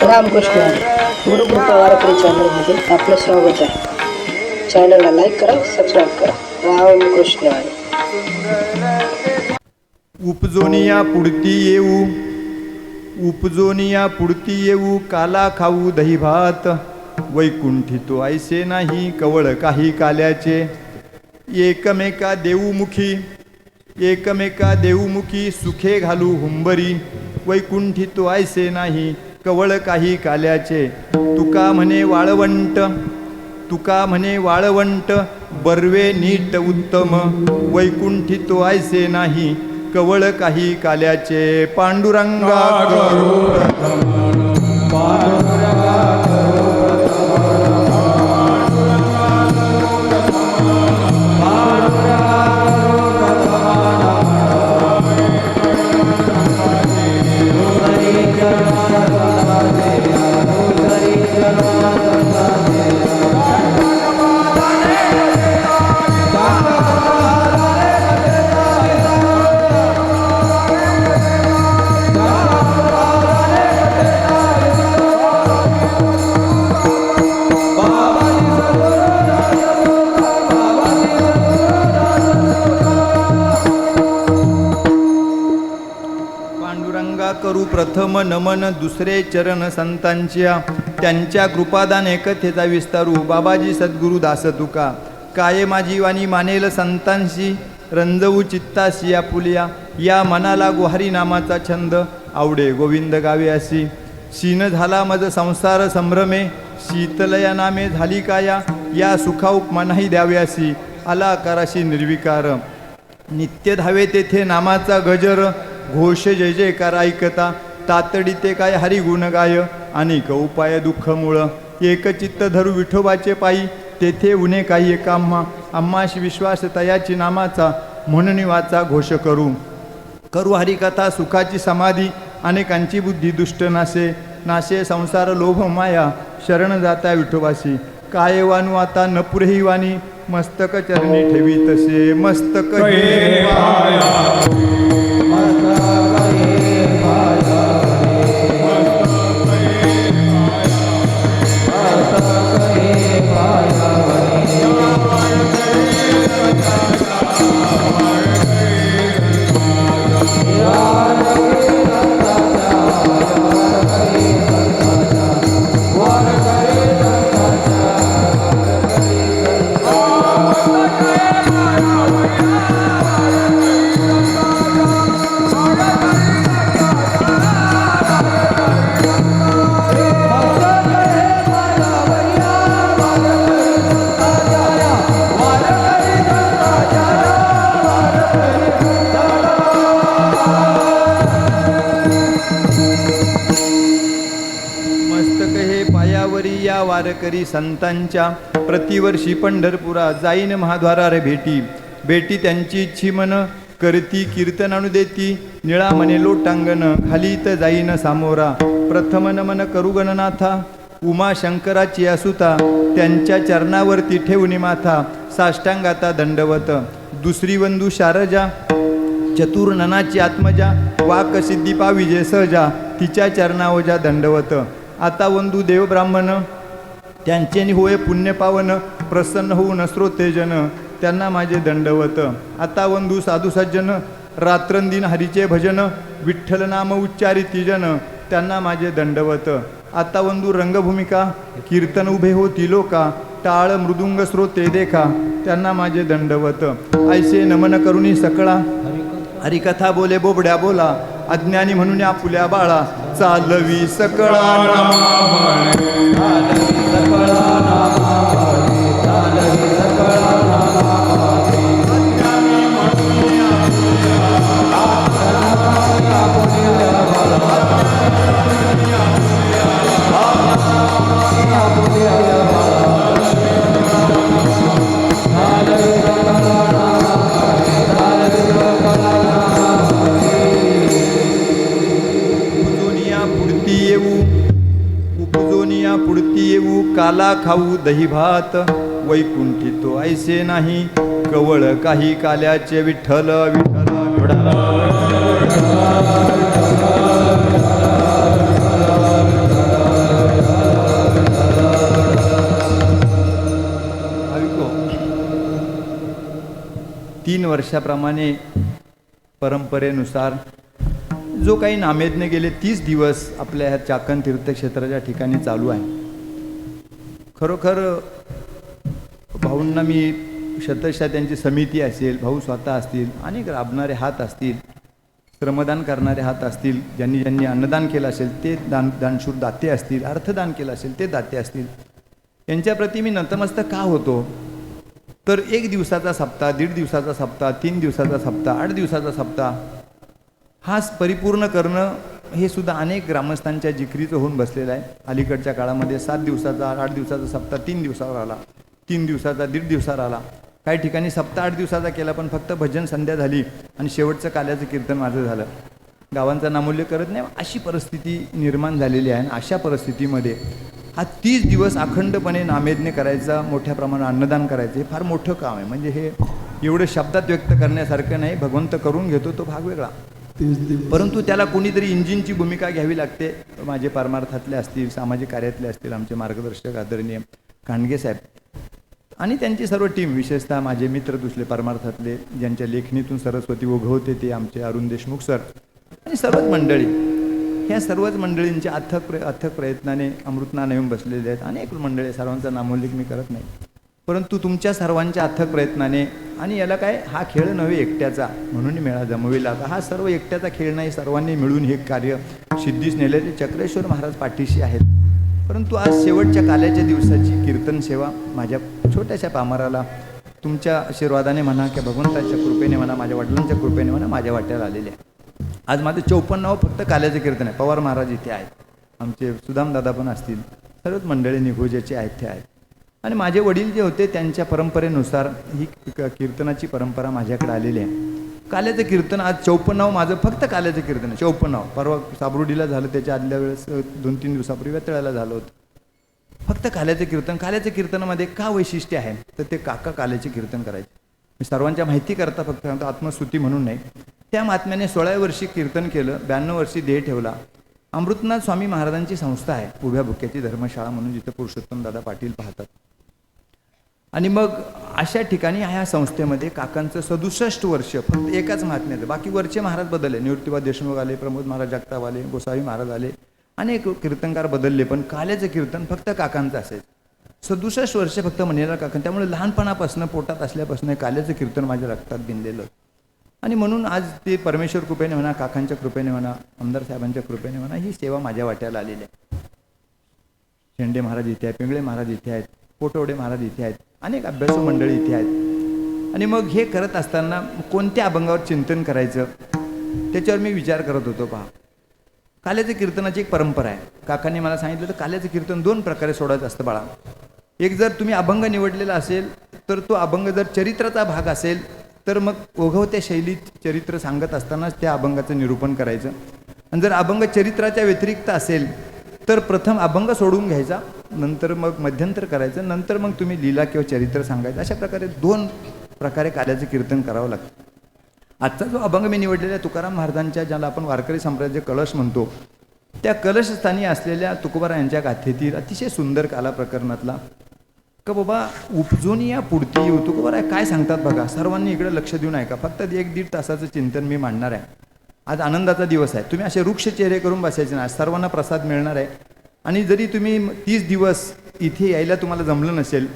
रामकृष्ण गुरुकृपा वारकरी चॅनलमध्ये आपलं स्वागत आहे. चॅनलला लाईक करा, सबस्क्राईब करा. रामकृष्ण. उपजोनिया पुढती येऊ, उपजोनिया पुढती येऊ, काला खाऊ दही भात. वैकुंठी तो ऐसे नाही, कवळ काही काल्याचे. एकमेका देऊमुखी, एकमेका देऊमुखी, सुखे घालू हुंबरी. वैकुंठी तो ऐसे नाही, कवळ काही काल्याचे. तुका म्हणे वाळवंट, तुका म्हणे वाळवंट, बर्वे नीट उत्तम. वैकुंठी तो ऐसे नाही, कवळ काही काल्याचे. पांडुरंगा करो प्रथम, पांडुरंगा करो करू प्रथम नमन, दुसरे चरण संतांच्या. त्यांच्या कृपादाने कथेचा विस्तारू, बाबाजी सद्गुरु दास तुका. काय माझी वाणी मानेल संतांशी, रंजवू चित्ताशी या पुलिया. या मनाला गुहारी नामाचा छंद, आवडे गोविंद गावे अशी. शीन झाला मज संसार संभ्रमे, शीतल या नामे झाली काया. या सुखाऊक मनाही द्याव्यासी, आला कराशी निर्विकार. नित्य धावे तेथे नामाचा गजर, घोष जय जयकार ऐकता. तातडी ते काय हरी गुण गाय, अनेक उपाय दुःख मूळ. एक चित्त धरू विठोबाचे पायी, तेथे उणे काही एकाम्हा. आम्हाशी विश्वास तयाची नामाचा, म्हणून वाचा घोष करू. करू हरिकथा सुखाची समाधी, अनेकांची बुद्धी दुष्ट नाशे. नाशे संसार लोभ माया, शरण जाता विठोबाशी. काय वानू आता न पुरेही वाणी, मस्तक चरणी ठेवी तसे. मस्तक हे वारकरी संतांच्या. प्रतिवर्षी पंढरपुरा जाईन महाद्वारार भेटी. भेटी त्यांची इच्छी मन, करती कीर्तन अनुदेती. निळा मने लोटांगण, खालीत जाईन सामोरा. प्रथम नमन करू गणनाथा, उमा शंकराची असुता. त्यांच्या चरणावरती ठेवणी माथा, साष्टांगाता दंडवत. दुसरी वंदू शारजा, चतुर्ननाची आत्मजा. वाक सिद्धी पाविजे सहजा, तिच्या चरणावजा दंडवत. आता वंदू देव ब्राह्मण, त्यांचेनी होय पुण्य पावन. प्रसन्न होऊन श्रोतेजन, त्यांना माझे दंडवत. आता वंदू साधू सज्जन, रात्रंदिन हरीचे भजन. विठ्ठल नाम उच्चारिती जन, त्यांना माझे दंडवत. आता वंदू रंगभूमिका, कीर्तन उभे होती लोका. टाळ मृदुंग श्रोते देखा, त्यांना माझे दंडवत. ऐसे नमन करुणी सकळा, हरिकथा बोले बोबड्या बोला. अज्ञानी म्हणून आपुल्या बाळा, चालवी सकळा नामावळे. चालवी सकळा नामावळे, चालवी सकळा नामावळे. अज्ञानी म्हणून आपुल्या बाळा, पुढती येऊ, काला खाऊ दही भात. वैकुंठी तो ऐसे नाही, कवळ काही काल्याचे. विठ्ठल विठ्ठल विठ्ठल. वर्षाप्रमाणे परंपरेनुसार जो काही नामेदने गेले 30 दिवस आपल्या ह्या चाकण तीर्थक्षेत्राच्या ठिकाणी चालू आहे. खरोखर भाऊंना मी शतशः त्यांची समिती असेल, भाऊ स्वतः असतील, अनेक राबणारे हात असतील, श्रमदान करणारे हात असतील, ज्यांनी ज्यांनी अन्नदान केलं असेल ते दानशूर दाते असतील, अर्थदान केलं असेल ते दाते असतील, यांच्याप्रती मी नतमस्तक का होतो तर 1 दिवसाचा सप्ताह, 1.5 दिवसाचा सप्ताह, 3 दिवसाचा सप्ताह, 8 दिवसाचा सप्ताह हा परिपूर्ण करणं हे सुद्धा अनेक ग्रामस्थांच्या जिकरीचं होऊन बसलेलं आहे. अलीकडच्या काळामध्ये 7 दिवसाचा, 8 दिवसाचा सप्ताह 3 दिवसावर आला, 3 दिवसाचा 1.5 दिवसावर आला, काही ठिकाणी सप्ताह 8 दिवसाचा केला पण फक्त भजन संध्या झाली आणि शेवटचं काल्याचं कीर्तन माझं झालं. गावांचा नामूल्य करत नाही, अशी परिस्थिती निर्माण झालेली आहे. आणि अशा परिस्थितीमध्ये हा 30 दिवस अखंडपणे नामेदने करायचा, मोठ्या प्रमाणात अन्नदान करायचं, हे फार मोठं काम आहे. म्हणजे हे एवढं शब्दात व्यक्त करण्यासारखं नाही. भगवंत करून घेतो तो भाग वेगळा, परंतु त्याला कोणीतरी इंजिनची भूमिका घ्यावी लागते. माझे परमार्थातले असतील, सामाजिक कार्यातले असतील, आमचे मार्गदर्शक आदरणीय कांडगे साहेब आणि त्यांची सर्व टीम, विशेषतः माझे मित्र दुसरे परमार्थातले ज्यांच्या लेखणीतून सरस्वती ओघवते ते आमचे अरुण देशमुख सर आणि सर्वच मंडळी, ह्या सर्वच मंडळींच्या अथक प्रयत्नाने अमृतना येऊन बसलेले आहेत. अनेक मंडळी, सर्वांचा नामोल्लेख मी करत नाही, परंतु तुमच्या सर्वांच्या अथक प्रयत्नाने, आणि याला काय हा खेळ नव्हे एकट्याचा म्हणून मेळा जमविला, हा सर्व एकट्याचा खेळ नाही, सर्वांनी मिळून हे कार्य सिद्धीस नेलेले चक्रेश्वर महाराज पाठीशी आहेत. परंतु आज शेवटच्या काल्याच्या दिवसाची कीर्तन सेवा माझ्या छोट्याशा पामराला तुमच्या आशीर्वादाने म्हणा किंवा भगवंताच्या कृपेने म्हणा, माझ्या वडिलांच्या कृपेने म्हणा, माझ्या वाट्याला आलेले आहे. आज माझं 54व फक्त काल्याचे कीर्तन आहे. पवार महाराज इथे आहेत, आमचे सुदामदादा पण असतील, सर्वच मंडळी निघोजाचे आहेत ते आहेत. आणि माझे वडील जे होते त्यांच्या परंपरेनुसार ही कीर्तनाची परंपरा माझ्याकडे आलेली आहे. काल्याचं कीर्तन आज 54व माझं फक्त काल्याचं कीर्तन आहे. 54व परवा साबरुडीला झालं, त्याच्या आदल्या वेळेस 2-3 दिवसापूर्वी वेतळ्याला झालं होतं. फक्त काल्याचं कीर्तन. काल्याच्या कीर्तनामध्ये का वैशिष्ट्य आहे तर ते काका काल्याचे कीर्तन करायचे. मी सर्वांच्या माहिती करता फक्त आत्मस्तुती म्हणून नाही. त्या महात्म्याने 16व्या वर्षी कीर्तन केलं, 92 वर्षी देह ठेवला. अमृतनाथ स्वामी महाराजांची संस्था आहे, उभ्या भुक्याची धर्मशाळा म्हणून, जिथं पुरुषोत्तम दादा पाटील पाहतात. आणि मग अशा ठिकाणी ह्या संस्थेमध्ये काकांचं 67 वर्ष फक्त एकाच महात्म्याचं, बाकी वरचे महाराज बदलले, निवृत्तीबा देशमुख आले, प्रमोद महाराज जगताप आले, गोसावी महाराज आले, अनेक कीर्तनकार बदलले, पण काल्याचं कीर्तन फक्त काकांचं असायचं. 67 वर्ष फक्त म्हणेला काका. त्यामुळे लहानपणापासून पोटात असल्यापासून काल्याचं कीर्तन माझ्या रक्तात बिनलेलं. आणि म्हणून आज ते परमेश्वर कृपेने म्हणा, काकांच्या कृपेने म्हणा, आमदार साहेबांच्या कृपेने म्हणा, ही सेवा माझ्या वाट्याला आलेली आहे. शेंडे महाराज इथे आहेत, पिंगळे महाराज इथे आहेत, पोटवडे महाराज इथे आहेत, अनेक अभ्यासू मंडळी इथे आहेत. आणि मग हे करत असताना कोणत्या अभंगावर चिंतन करायचं त्याच्यावर मी विचार करत होतो. पहा, काल्याच्या कीर्तनाची एक परंपरा आहे. काकांनी मला सांगितलं तर काल्याचं कीर्तन 2 प्रकारे सोडायचं असतं बाळा. एक, जर तुम्ही अभंग निवडलेला असेल तर तो अभंग जर चरित्राचा भाग असेल तर मग ओघवत्या शैलीत चरित्र सांगत असतानाच त्या अभंगाचं निरूपण करायचं. आणि जर अभंग चरित्राच्या व्यतिरिक्त असेल तर प्रथम अभंग सोडून घ्यायचा, नंतर मग मध्यंतर करायचं, नंतर मग तुम्ही लीला किंवा चरित्र सांगायचं. अशा प्रकारे 2 प्रकारे काल्याचं कीर्तन करावं लागतं. आजचा जो अभंग मी निवडलेला आहे तुकाराम महाराजांच्या, ज्याला आपण वारकरी संप्रदायाचे कलश म्हणतो, त्या कलशस्थानी असलेल्या तुकोबारायांच्या गाथेतील अतिशय सुंदर काला प्रकरणातला का बाबा उपजून या पुढती येऊ. तुकोबाराय काय सांगतात बघा, सर्वांनी इकडे लक्ष देऊन ऐका. फक्त 1-1.5 तासाचं चिंतन मी मांडणार आहे. आज आनंदाचा दिवस आहे. तुम्ही असे वृक्ष चेहरे करून बसायचे ना, सर्वांना प्रसाद मिळणार आहे. आणि जरी तुम्ही 30 दिवस इथे यायला तुम्हाला जमलं नसेल,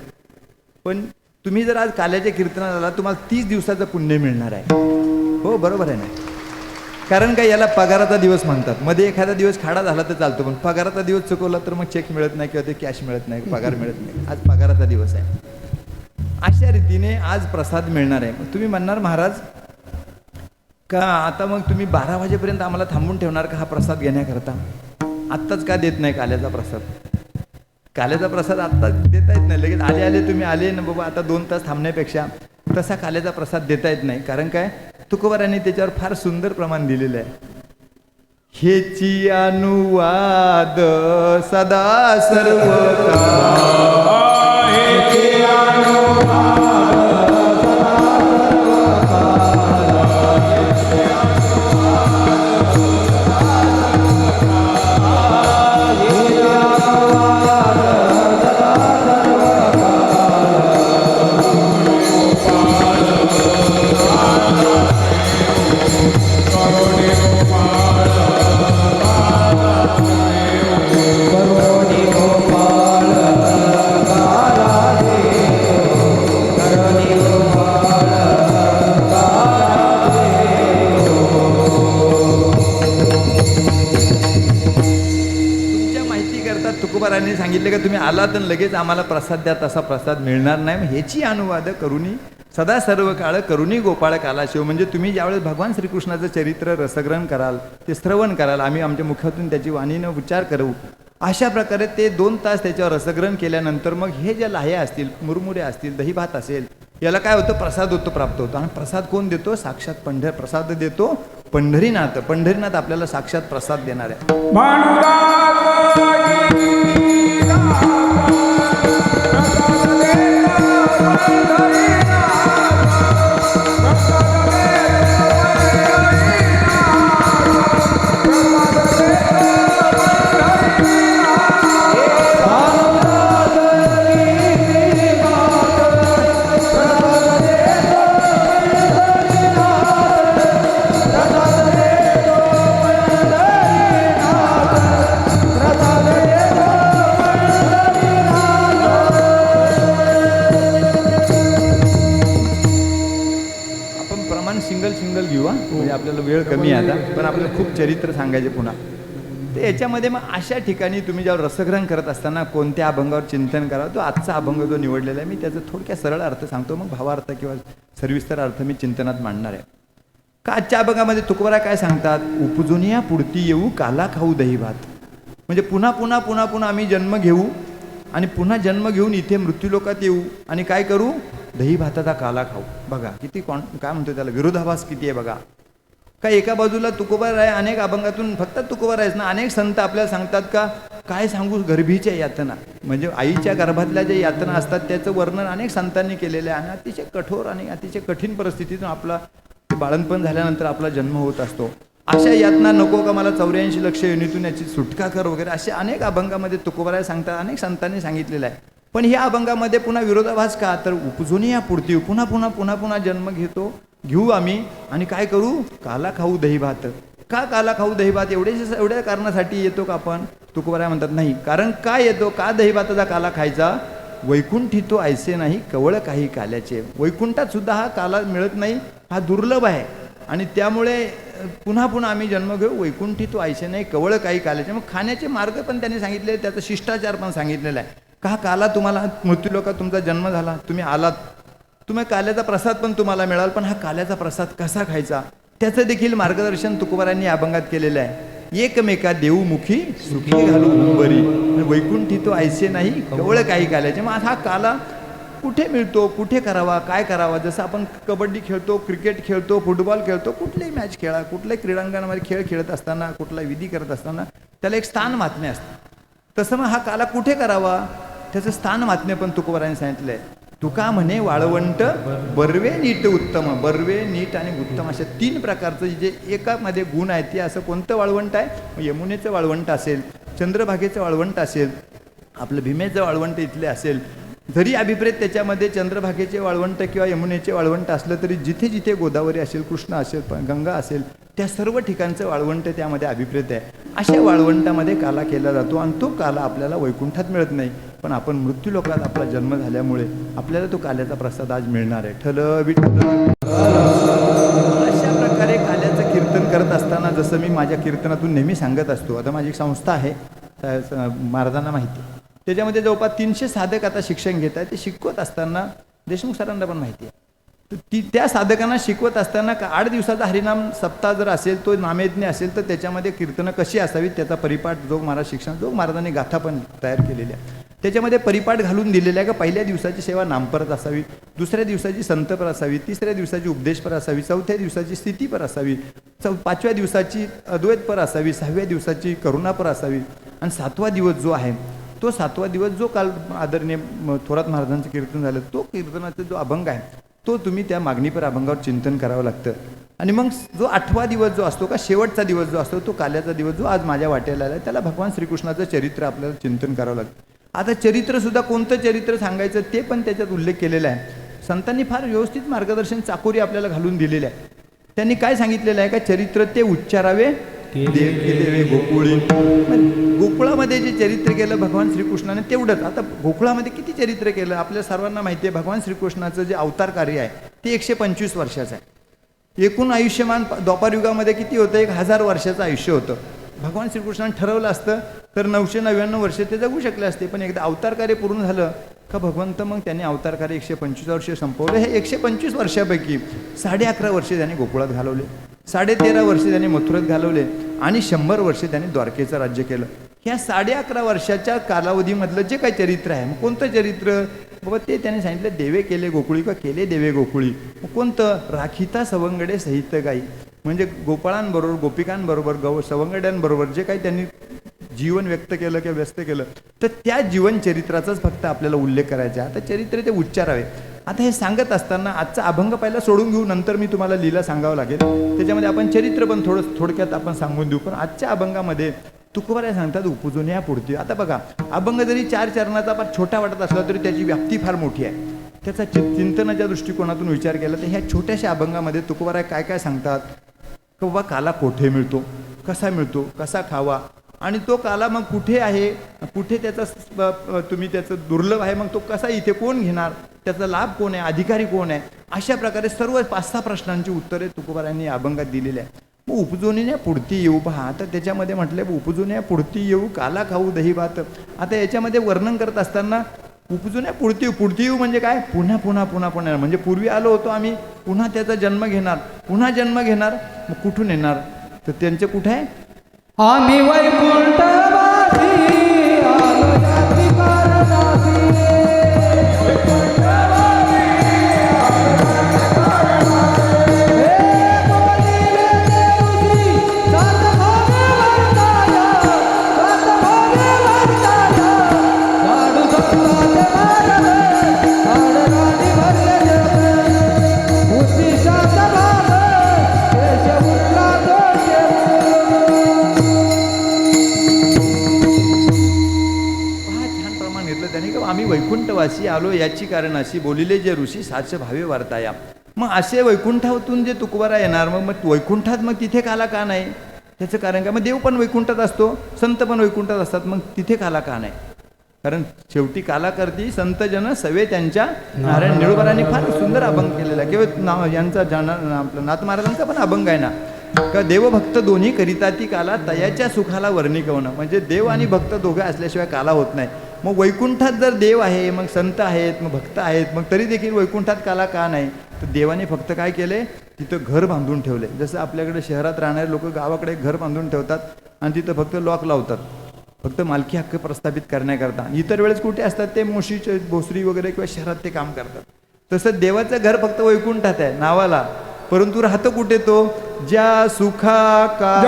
पण तुम्ही जर आज काल्याच्या कीर्तनात आला तुम्हाला 30 दिवसाचं पुण्य मिळणार आहे. हो, बरोबर आहे ना. कारण काय, याला पगाराचा दिवस म्हणतात. मध्ये एखादा दिवस खाडा झाला तर चालतो, पण पगाराचा दिवस चुकवला तर मग चेक मिळत नाही किंवा ते कॅश मिळत नाही, पगार मिळत नाही. आज पगाराचा दिवस आहे. अशा रीतीने आज प्रसाद मिळणार आहे. मग तुम्ही म्हणणार महाराज का आता मग तुम्ही 12 वाजेपर्यंत आम्हाला थांबून ठेवणार का हा प्रसाद घेण्याकरता? आत्ताच का देत नाही काल्याचा प्रसाद? काल्याचा प्रसाद आत्ताच देता येत नाही. लगेच आले तुम्ही आले ना बाबा, आता 2 तास थांबण्यापेक्षा तसा काल्याचा प्रसाद देता येत नाही. कारण काय, तुकोबारांनी त्याच्यावर फार सुंदर प्रमाण दिलेलं आहे. हेची अनुवाद सदा सर्व तुकोबारायांनी सांगितले का तुम्ही आलात आणि लगेच आम्हाला प्रसाद द्या, तसा प्रसाद मिळणार नाही. मग ह्याची अनुवाद करुणी सदा सर्व काळ करुणी गोपाळ काला शिव. म्हणजे तुम्ही ज्यावेळेस भगवान श्रीकृष्णाचं चरित्र रसग्रहण कराल, ते श्रवण कराल, आम्ही आमच्या मुखातून त्याची वाणीनं उच्चार करू, अशा प्रकारे ते 2 तास त्याच्यावर रसग्रहण केल्यानंतर मग हे ज्या लाह्या असतील, मुरमुरे असतील, दही भात असेल, याला काय होतं, प्रसाद होतो, प्राप्त होतो. आणि प्रसाद कोण देतो? साक्षात प्रसाद देतो पंढरीनाथ. पंढरीनाथ आपल्याला साक्षात प्रसाद देणार आहे. सिंगल घेऊ. म्हणजे आपल्याला वेळ कमी आहे आता, पण आपल्याला खूप चरित्र सांगायचे पुन्हा. तर याच्यामध्ये मग अशा ठिकाणी तुम्ही जेव्हा रसग्रहण करत असताना कोणत्या अभंगावर चिंतन करावं, तो आजचा अभंग जो निवडलेला आहे मी त्याचा थोडक्यात सरळ अर्थ सांगतो, मग भावार्थ किंवा सविस्तर अर्थ मी चिंतनात मांडणार आहे. का आजच्या अभंगामध्ये तुकोबरा काय सांगतात, उपजुनिया पुढती येऊ काला खाऊ दही भात. म्हणजे पुन्हा पुन्हा पुन्हा पुन्हा आम्ही जन्म घेऊ आणि पुन्हा जन्म घेऊन इथे मृत्यूलोकात येऊ आणि काय करू, दही भाताचा काला खाऊ. बघा किती काय म्हणतो त्याला, विरोधाभास किती आहे बघा. का एका बाजूला तुकोबार आहे, अनेक अभंगातून फक्त तुकोबार आहेच ना, अनेक संत आपल्याला सांगतात का काय सांगू गर्भीच्या यातना, म्हणजे आईच्या गर्भातल्या ज्या यातना असतात त्याचं वर्णन अनेक संतांनी केलेलं आहे. आणि अतिशय कठोर आणि अतिशय कठीण परिस्थितीतून आपला बाळणपण झाल्यानंतर आपला जन्म होत असतो. अशा यातना नको का मला 84 लक्ष योनीतून याची सुटका कर वगैरे, असे अनेक अभंगामध्ये तुकोबाराय सांगतात, अनेक संतांनी सांगितलेलं आहे. पण ह्या अभंगामध्ये पुन्हा विरोधाभास का, तर उपजुनी या पुढती पुन्हा पुन्हा पुन्हा पुन्हा जन्म घेऊ आम्ही आणि काय करू, काला खाऊ दही भात. का काला खाऊ दही भात, एवढ्या कारणासाठी येतो का आपण, तुकोबाराय म्हणतात नाही. कारण काय येतो, का दही भाताचा काला खायचा, वैकुंठी तो ऐसे नाही कवळ काही काल्याचे. वैकुंठात सुद्धा हा काला मिळत नाही, हा दुर्लभ आहे आणि त्यामुळे पुन्हा पुन्हा आम्ही जन्म घेऊ, वैकुंठी तो ऐसे नाही कवळ काही काल्याचे. मग खाण्याचे मार्ग पण त्यांनी सांगितले, त्याचा शिष्टाचार पण सांगितलेला आहे. का काला तुम्हाला मृत्यूलोकात तुमचा जन्म झाला, तुम्ही आलात, तुम्ही काल्याचा प्रसाद पण तुम्हाला मिळाल, पण हा काल्याचा प्रसाद कसा खायचा त्याचं देखील मार्गदर्शन तुकोबारांनी अभंगात केलेलं आहे. एकमेका देऊमुखी सुखी घालू उंबरी, वैकुंठी तो ऐसे नाही कवळ काही काल्याचे. मग हा काला कुठे मिळतो, कुठे करावा, काय करावा. जसं आपण कबड्डी खेळतो, क्रिकेट खेळतो, फुटबॉल खेळतो, कुठलीही मॅच खेळा, कुठल्याही क्रीडांगणामध्ये खेळ खेळत असताना, कुठला विधी करत असताना त्याला एक स्थान महात्म्य असतं. तसं मग हा काला कुठे करावा, त्याचं स्थान महात्म्य पण तुकोबारांनी सांगितलं आहे. तुका म्हणे वाळवंट बर्वे नीट उत्तम. बर्वे नीट आणि उत्तम अशा 3 प्रकारचं जे एकामध्ये गुण आहेत, ते असं कोणतं वाळवंट आहे, यमुनेचं वाळवंट असेल, चंद्रभागेचं वाळवंट असेल, आपलं भीमेचं वाळवंट इथले असेल, जरी अभिप्रेत त्याच्यामध्ये चंद्रभागेचे वाळवंट किंवा यमुनेचे वाळवंट असलं तरी जिथे जिथे गोदावरी असेल, कृष्णा असेल, गंगा असेल, त्या सर्व ठिकाणचं वाळवंट त्यामध्ये अभिप्रेत आहे. अशा वाळवंटामध्ये काला केला जातो आणि तो काला आपल्याला वैकुंठात मिळत नाही, पण आपण मृत्यूलोकात आपला जन्म झाल्यामुळे आपल्याला तो काल्याचा प्रसाद आज मिळणार आहे. ठल विठ्ठल. अशा प्रकारे काल्याचं कीर्तन करत असताना जसं मी माझ्या कीर्तनातून नेहमी सांगत असतो, आता माझी एक संस्था आहे, महाराजांना माहिती आहे, त्याच्यामध्ये जवळपास 300 साधक आता शिक्षण घेत आहेत. ते शिकवत असताना देशमुख सरांना पण माहिती आहे, त्या साधकांना शिकवत असताना 8 दिवसाचा हरिनाम सप्ताह जर असेल, तो नामयज्ञ असेल, तर त्याच्यामध्ये कीर्तनं कशी असावीत त्याचा परिपाठ जोग महाराज शिक्षण, जोग महाराजांनी गाथा पण तयार केलेली आहे. त्याच्यामध्ये परिपाठ घालून दिलेला आहे का पहिल्या दिवसाची सेवा नामपरत असावी, दुसऱ्या दिवसाची संतपर असावी, तिसऱ्या दिवसाची उपदेशपर असावी, चौथ्या दिवसाची स्थितीपर असावी, 5व्या दिवसाची अद्वैतपर असावी, 6व्या दिवसाची करुणापर असावी आणि 7वा दिवस जो आहे तो 7वा दिवस जो काल आदरणीय थोरात महाराजांचं कीर्तन झालं, तो कीर्तनाचा जो अभंग आहे तो तुम्ही त्या मागणीपर अभंगावर चिंतन करावं लागतं. आणि मग जो 8वा दिवस जो असतो का, शेवटचा दिवस जो असतो, तो काल्याचा दिवस जो आज माझ्या वाटेला आला, त्याला भगवान श्रीकृष्णाचं चरित्र आपल्याला चिंतन करावं लागतं. आता चरित्रसुद्धा कोणतं चरित्र सांगायचं ते पण त्याच्यात उल्लेख केलेला आहे. संतांनी फार व्यवस्थित मार्गदर्शन चाकोरी आपल्याला घालून दिलेलं आहे. त्यांनी काय सांगितलेलं आहे का, चरित्र ते उच्चारावे देवे गोकुळी. गोकुळामध्ये जे चरित्र केलं भगवान श्रीकृष्णाने तेवढंच. आता गोकुळामध्ये किती चरित्र केलं आपल्या सर्वांना माहिती आहे. भगवान श्रीकृष्णाचं जे अवतार कार्य आहे ते 125 वर्षाचं आहे. एकूण आयुष्यमान द्वापारयुगामध्ये किती होतं, 1000 वर्षाचं आयुष्य होतं. भगवान श्रीकृष्णाने ठरवलं असतं तर 999 वर्ष ते जगू शकले असते. पण एकदा अवतार कार्य पूर्ण झालं का भगवंत मग त्यांनी अवतार कार्य 125 वर्ष संपवलं. हे 125 वर्षापैकी 11.5 वर्ष त्यांनी गोकुळात घालवले, 13.5 वर्ष त्यांनी मथुरेत घालवले आणि 100 वर्ष त्यांनी द्वारकेचं राज्य केलं. ह्या 11.5 वर्षाच्या कालावधीमधलं जे काही चरित्र आहे, मग कोणतं चरित्र बाबा ते त्यांनी सांगितलं, देवे केले गोकुळी का केले देवे गोकुळी. मग कोणतं? राखिता सवंगडे सहित गाई, म्हणजे गोपाळांबरोबर गोपिकांबरोबर सवंगड्यांबरोबर जे काही त्यांनी जीवन व्यक्त केलं किंवा व्यस्त केलं, तर त्या जीवन चरित्राचाच फक्त आपल्याला उल्लेख करायचा. आता चरित्र ते उच्चारावे. आता हे सांगत असताना आजचा अभंग पहिला सोडून घेऊ, नंतर मी तुम्हाला लीला सांगावं लागेल. त्याच्यामध्ये आपण चरित्र पण थोडक्यात आपण सांगून देऊ. पण आजच्या अभंगामध्ये तुकोबाराय सांगतात उपजून या पुढती. आता बघा, अभंग जरी 4 चरणाचा फार छोटा वाटत असला तरी त्याची व्याप्ती फार मोठी आहे. त्याचा चिंतनाच्या दृष्टिकोनातून विचार केला तर ह्या छोट्याशा अभंगामध्ये तुकोबाराय काय काय सांगतात की बाबा काला कोठे मिळतो, कसा मिळतो, कसा खावा, आणि तो काला मग कुठे आहे, कुठे त्याचा तुम्ही त्याचं दुर्लभ आहे, मग तो कसा इथे कोण घेणार, त्याचा लाभ कोण आहे, अधिकारी कोण आहे, अशा प्रकारे सर्व 5-6 प्रश्नांची उत्तरे तुकोबारायांनी अभंगात दिलेली आहे. मग उपजून पुढती येऊ पहा. आता त्याच्यामध्ये म्हटलं उपजून पुढती येऊ काला खाऊ दही भात. आता याच्यामध्ये वर्णन करत असताना उपजून पुढती येऊ म्हणजे काय, पुन्हा पुन्हा पुन्हा पुन्हा, म्हणजे पूर्वी आलो होतो आम्ही, पुन्हा त्याचा जन्म घेणार, पुन्हा जन्म घेणार. मग कुठून येणार, तर त्यांचं कुठे आहे, आम्ही वैकुंठवासी आलो जाती कारणासी. आम्ही वैकुंठवासी आलो याची कारण अशी बोलिले जे ऋषी साच भावे वार्ताया. मग असे वैकुंठातून जे तुकोबाराय येणार, मग वैकुंठात मग तिथे काला का नाही, त्याचं कारण काय, मग देव पण वैकुंठात असतो, संत पण वैकुंठात असतात, मग तिथे काला का नाही. कारण शेवटी काला करती संत जन सवे त्यांच्या. नारायण निळोबारांनी फार सुंदर अभंग केलेला आहे, किंवा यांचा आपलं नाथ महाराजांचा पण अभंग आहे ना, का देवभक्त दोन्ही करिता ती काला तयाच्या सुखाला वर्णिकवणं. म्हणजे देव आणि भक्त दोघं असल्याशिवाय काला होत नाही. मग वैकुंठात जर देव आहे, मग संत आहेत, मग भक्त आहेत, मग तरी देखील वैकुंठात काला का नाही, तर देवाने फक्त काय केले, तिथं घर बांधून ठेवले. जसं आपल्याकडे शहरात राहणारे लोक गावाकडे घर बांधून ठेवतात आणि तिथं फक्त लॉक लावतात, फक्त मालकी हक्क प्रस्थापित करण्याकरता. इतर वेळेस कुठे असतात ते मोशीचे भोसरी वगैरे किंवा शहरात ते काम करतात. तसं देवाचं घर फक्त वैकुंठात आहे नावाला, परंतु राहतं कुठे, तो ज्या सुखा का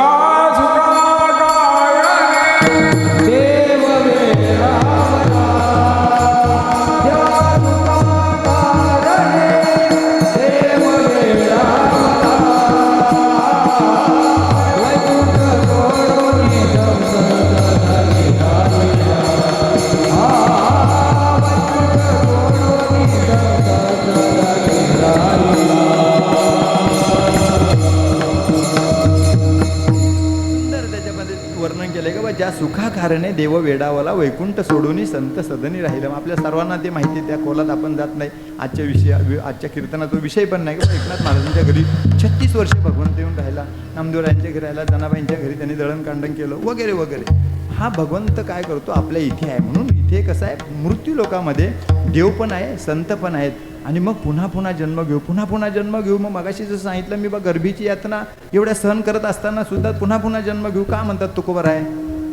ज्या सुखाकारणे देव वेडावाला वैकुंठ सोडून संत सदनी राहिलं. आपल्या सर्वांना ते माहिती आहे, त्या खोलात आपण जात नाही. आजच्या कीर्तनाचा विषय पण नाही. एकनाथ महाराजांच्या घरी 36 वर्ष भगवंत येऊन राहिला, नामदेवरायांच्या घरी राहिला, जनाबाईंच्या घरी त्यांनी दळणकांडण केलं वगैरे वगैरे. हा भगवंत काय करतो, आपल्या इथे आहे. म्हणून इथे कसं आहे, मृत्यू लोकामध्ये देव पण आहे, संत पण आहेत, आणि मग पुन्हा पुन्हा जन्म घेऊ, पुन्हा पुन्हा जन्म घेऊ. मग मगाशी जसं सांगितलं मी, बा गर्भीची यातना एवढ्या सहन करत असताना सुद्धा पुन्हा पुन्हा जन्म घेऊ का म्हणतात तुकोबाराय,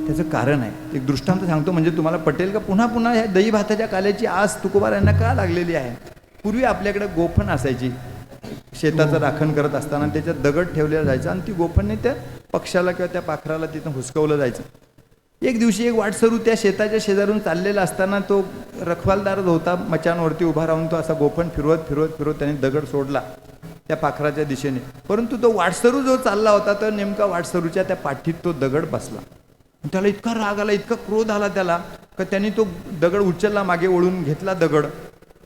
त्याचं कारण आहे. एक दृष्टांत सांगतो म्हणजे तुम्हाला पटेल का पुन्हा पुन्हा ह्या दही भाताच्या काल्याची आस तुकोबारायांना का लागलेली आहे. पूर्वी आपल्याकडे गोफण असायची, शेताचं राखण करत असताना त्याच्यात दगड ठेवलेला जायचा आणि ती गोफणने त्या पक्षाला किंवा त्या पाखराला तिथं हुसकवलं जायचं. एक दिवशी एक वाटसरू त्या शेताच्या शेजारून चाललेला असताना तो रखवालदार होता, मचानवरती उभा राहून तो असा गोफण फिरवत फिरवत फिरवत त्याने दगड सोडला त्या पाखराच्या दिशेने. परंतु तो वाटसरू जो चालला होता तर नेमका वाटसरूच्या त्या पाठीत तो दगड बसला. त्याला इतका राग आला, इतका क्रोध आला त्याला, का त्यांनी तो दगड उचलला, मागे वळून घेतला दगड,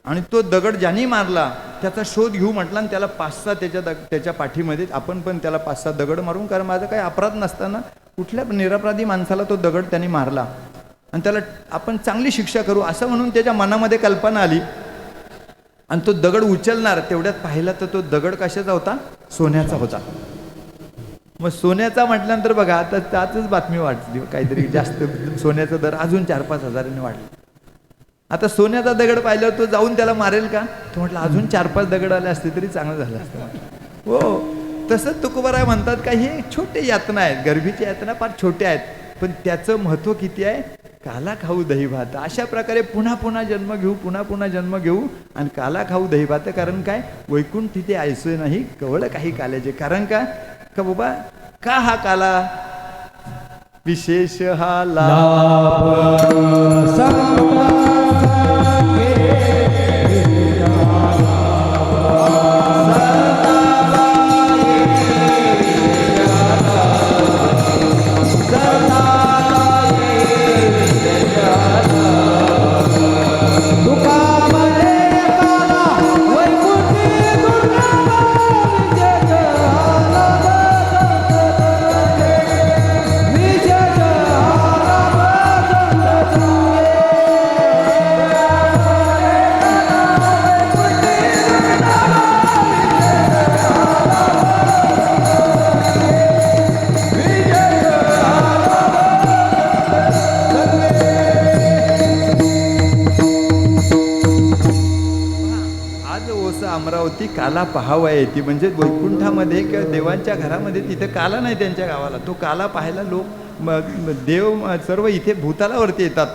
आणि तो दगड ज्याने मारला त्याचा शोध घेऊ म्हटला, आणि त्याला 5-6 त्याच्या पाठीमध्ये आपण पण त्याला 5-6 दगड मारून, कारण माझा काही अपराध नसताना कुठल्या निरपराधी माणसाला तो दगड त्यांनी मारला आणि त्याला आपण चांगली शिक्षा करू असं म्हणून त्याच्या मनामध्ये कल्पना आली. आणि तो दगड उचलणार तेवढ्यात पाहिला तर तो दगड कशाचा होता, सोन्याचा होता. मग सोन्याचा म्हटल्यानंतर बघा आता त्याच बातमी वाटली काहीतरी जास्त सोन्याचा दर अजून 4-5 हजारांनी वाढला. आता सोन्याचा दगड पाहिल्यावर तो जाऊन त्याला मारेल का? तो म्हटलं अजून 4-5 दगड आले असते तरी चांगलं झालं असतं. हो, तसंच तुकोबाराय म्हणतात का हे छोटे यातना आहेत, गर्भीची यातना फार छोट्या आहेत, पण त्याचं महत्त्व किती आहे? काला खाऊ दही भात. अशा प्रकारे पुन्हा पुन्हा जन्म घेऊ, पुन्हा पुन्हा जन्म घेऊ आणि काला खाऊ दही भात. कारण काय? वैकुंठ तिथे ऐसे नाही कवळ काही काल्याचे. कारण का बाबा का हा काला विशेष हा लाभ अमरावती काला पाहावा येते. म्हणजे वैकुंठामध्ये किंवा देवांच्या घरामध्ये तिथे काला नाही त्यांच्या गावाला, तो काला पाहायला लोक देव सर्व इथे भूतालावरती येतात.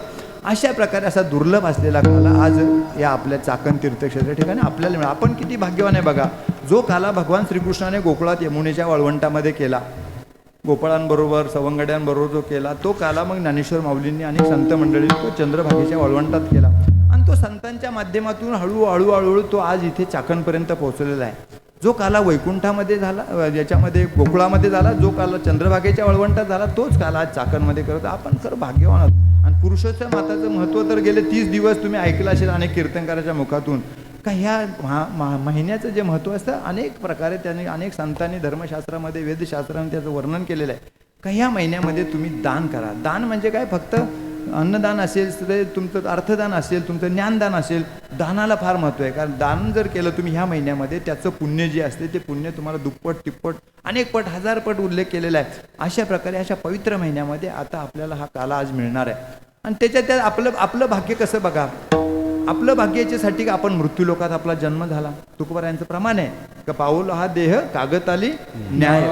अशा प्रकारे असा दुर्लभ असलेला काला आज या आपल्या चाकण तीर्थक्षेत्र ठिकाणी आपल्याला मिळाला. आपण किती भाग्यवान आहे बघा. जो काला भगवान श्रीकृष्णाने गोकुळात यमुनेच्या वाळवंटामध्ये केला, गोपाळांबरोबर सवंगड्यांबरोबर जो केला, तो काला मग ज्ञानेश्वर माऊलींनी आणि संत मंडळींनी तो चंद्रभागेच्या वाळवंटात केला. आणि तो संतांच्या माध्यमातून हळूहळू तो आज इथे चाकणपर्यंत पोहोचलेला आहे. जो काला वैकुंठामध्ये झाला, याच्यामध्ये गोकुळामध्ये झाला, जो काला चंद्रभागेच्या वळवंटात झाला, तोच काला आज चाकणमध्ये करतो. आपण खरं भाग्यवान आहोत. आणि पुरुषोत्तम माताचं महत्त्व तर गेले 30 दिवस तुम्ही ऐकलं असेल अनेक कीर्तनकाराच्या मुखातून का ह्या महिन्याचं जे महत्त्व असतं अनेक प्रकारे त्यांनी अनेक संतांनी धर्मशास्त्रामध्ये वेदशास्त्रामध्ये त्याचं वर्णन केलेलं आहे. का ह्या महिन्यामध्ये तुम्ही दान करा. दान म्हणजे काय? फक्त अन्नदान असेल, तर तुमचं अर्थदान असेल, तुमचं ज्ञानदान असेल, दानाला फार महत्त्व आहे. कारण दान जर केलं तुम्ही ह्या महिन्यामध्ये त्याचं पुण्य जे असते ते पुण्य तुम्हाला दुप्पट तिप्पट अनेक पट 1000 पट उल्लेख केलेला आहे. अशा प्रकारे अशा पवित्र महिन्यामध्ये आता आपल्याला हा काला आज मिळणार आहे. आणि त्याच्यात आपलं भाग्य कसं बघा. आपलं भाग्याच्यासाठी आपण मृत्यूलोकात आपला जन्म झाला. तुकोबारायांचं प्रमाण आहे का पाऊल हा देह कागताली न्याय.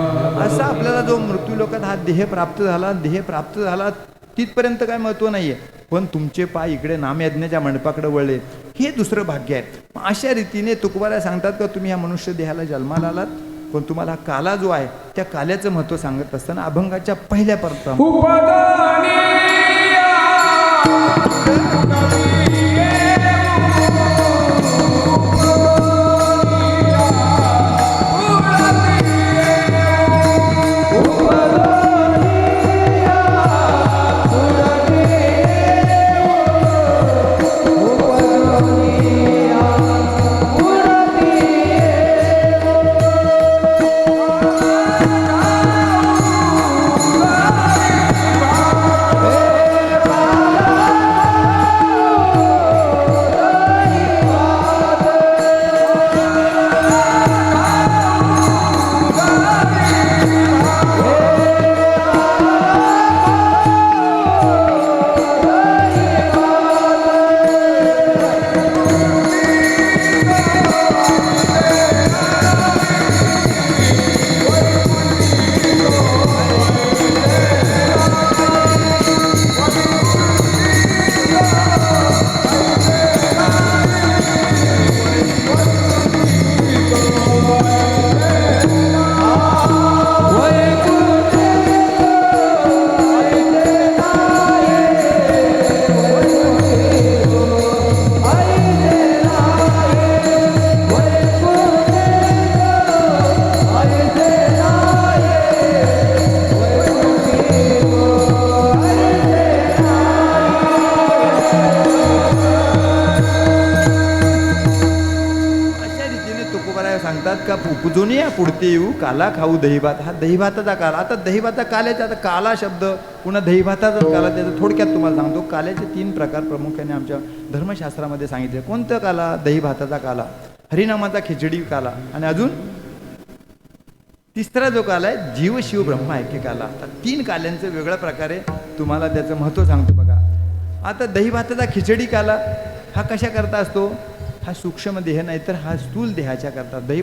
असा आपल्याला जो मृत्यूलोकात हा देह प्राप्त झाला तिथपर्यंत काय महत्त्व नाहीये, पण तुमचे पाय इकडे नामयज्ञाच्या मंडपाकडे वळले हे दुसरं भाग्य आहे. अशा रीतीने तुकोबाराय सांगतात का तुम्ही ह्या मनुष्य देहाला जन्माला आलात, पण तुम्हाला काला जो आहे त्या काल्याचं महत्त्व सांगत असताना अभंगाच्या पहिल्या परत उपजून या पुढते येऊ काला खाऊ दहीभात. हा दहीभाताचा काला. आता दहीभाता काल्याचा आता काला शब्द पुन्हा दहीभाताचा काला. त्याचं थोडक्यात तुम्हाला सांगतो. काल्याचे 3 प्रकार प्रामुख्याने आमच्या धर्मशास्त्रामध्ये सांगितले. कोणतं काला? दहीभाताचा काला, हरिनामाचा खिचडी काला आणि अजून तिसरा जो काला आहे जीव शिव ब्रह्म ऐक्य काला. आता 3 काल्यांचं वेगळ्या प्रकारे तुम्हाला त्याचं महत्त्व सांगतो बघा. आता दही भाताचा खिचडी काला हा कशा करता असतो? हा सूक्ष्म देह नाही तर हा स्थूल देहाच्या करता. दही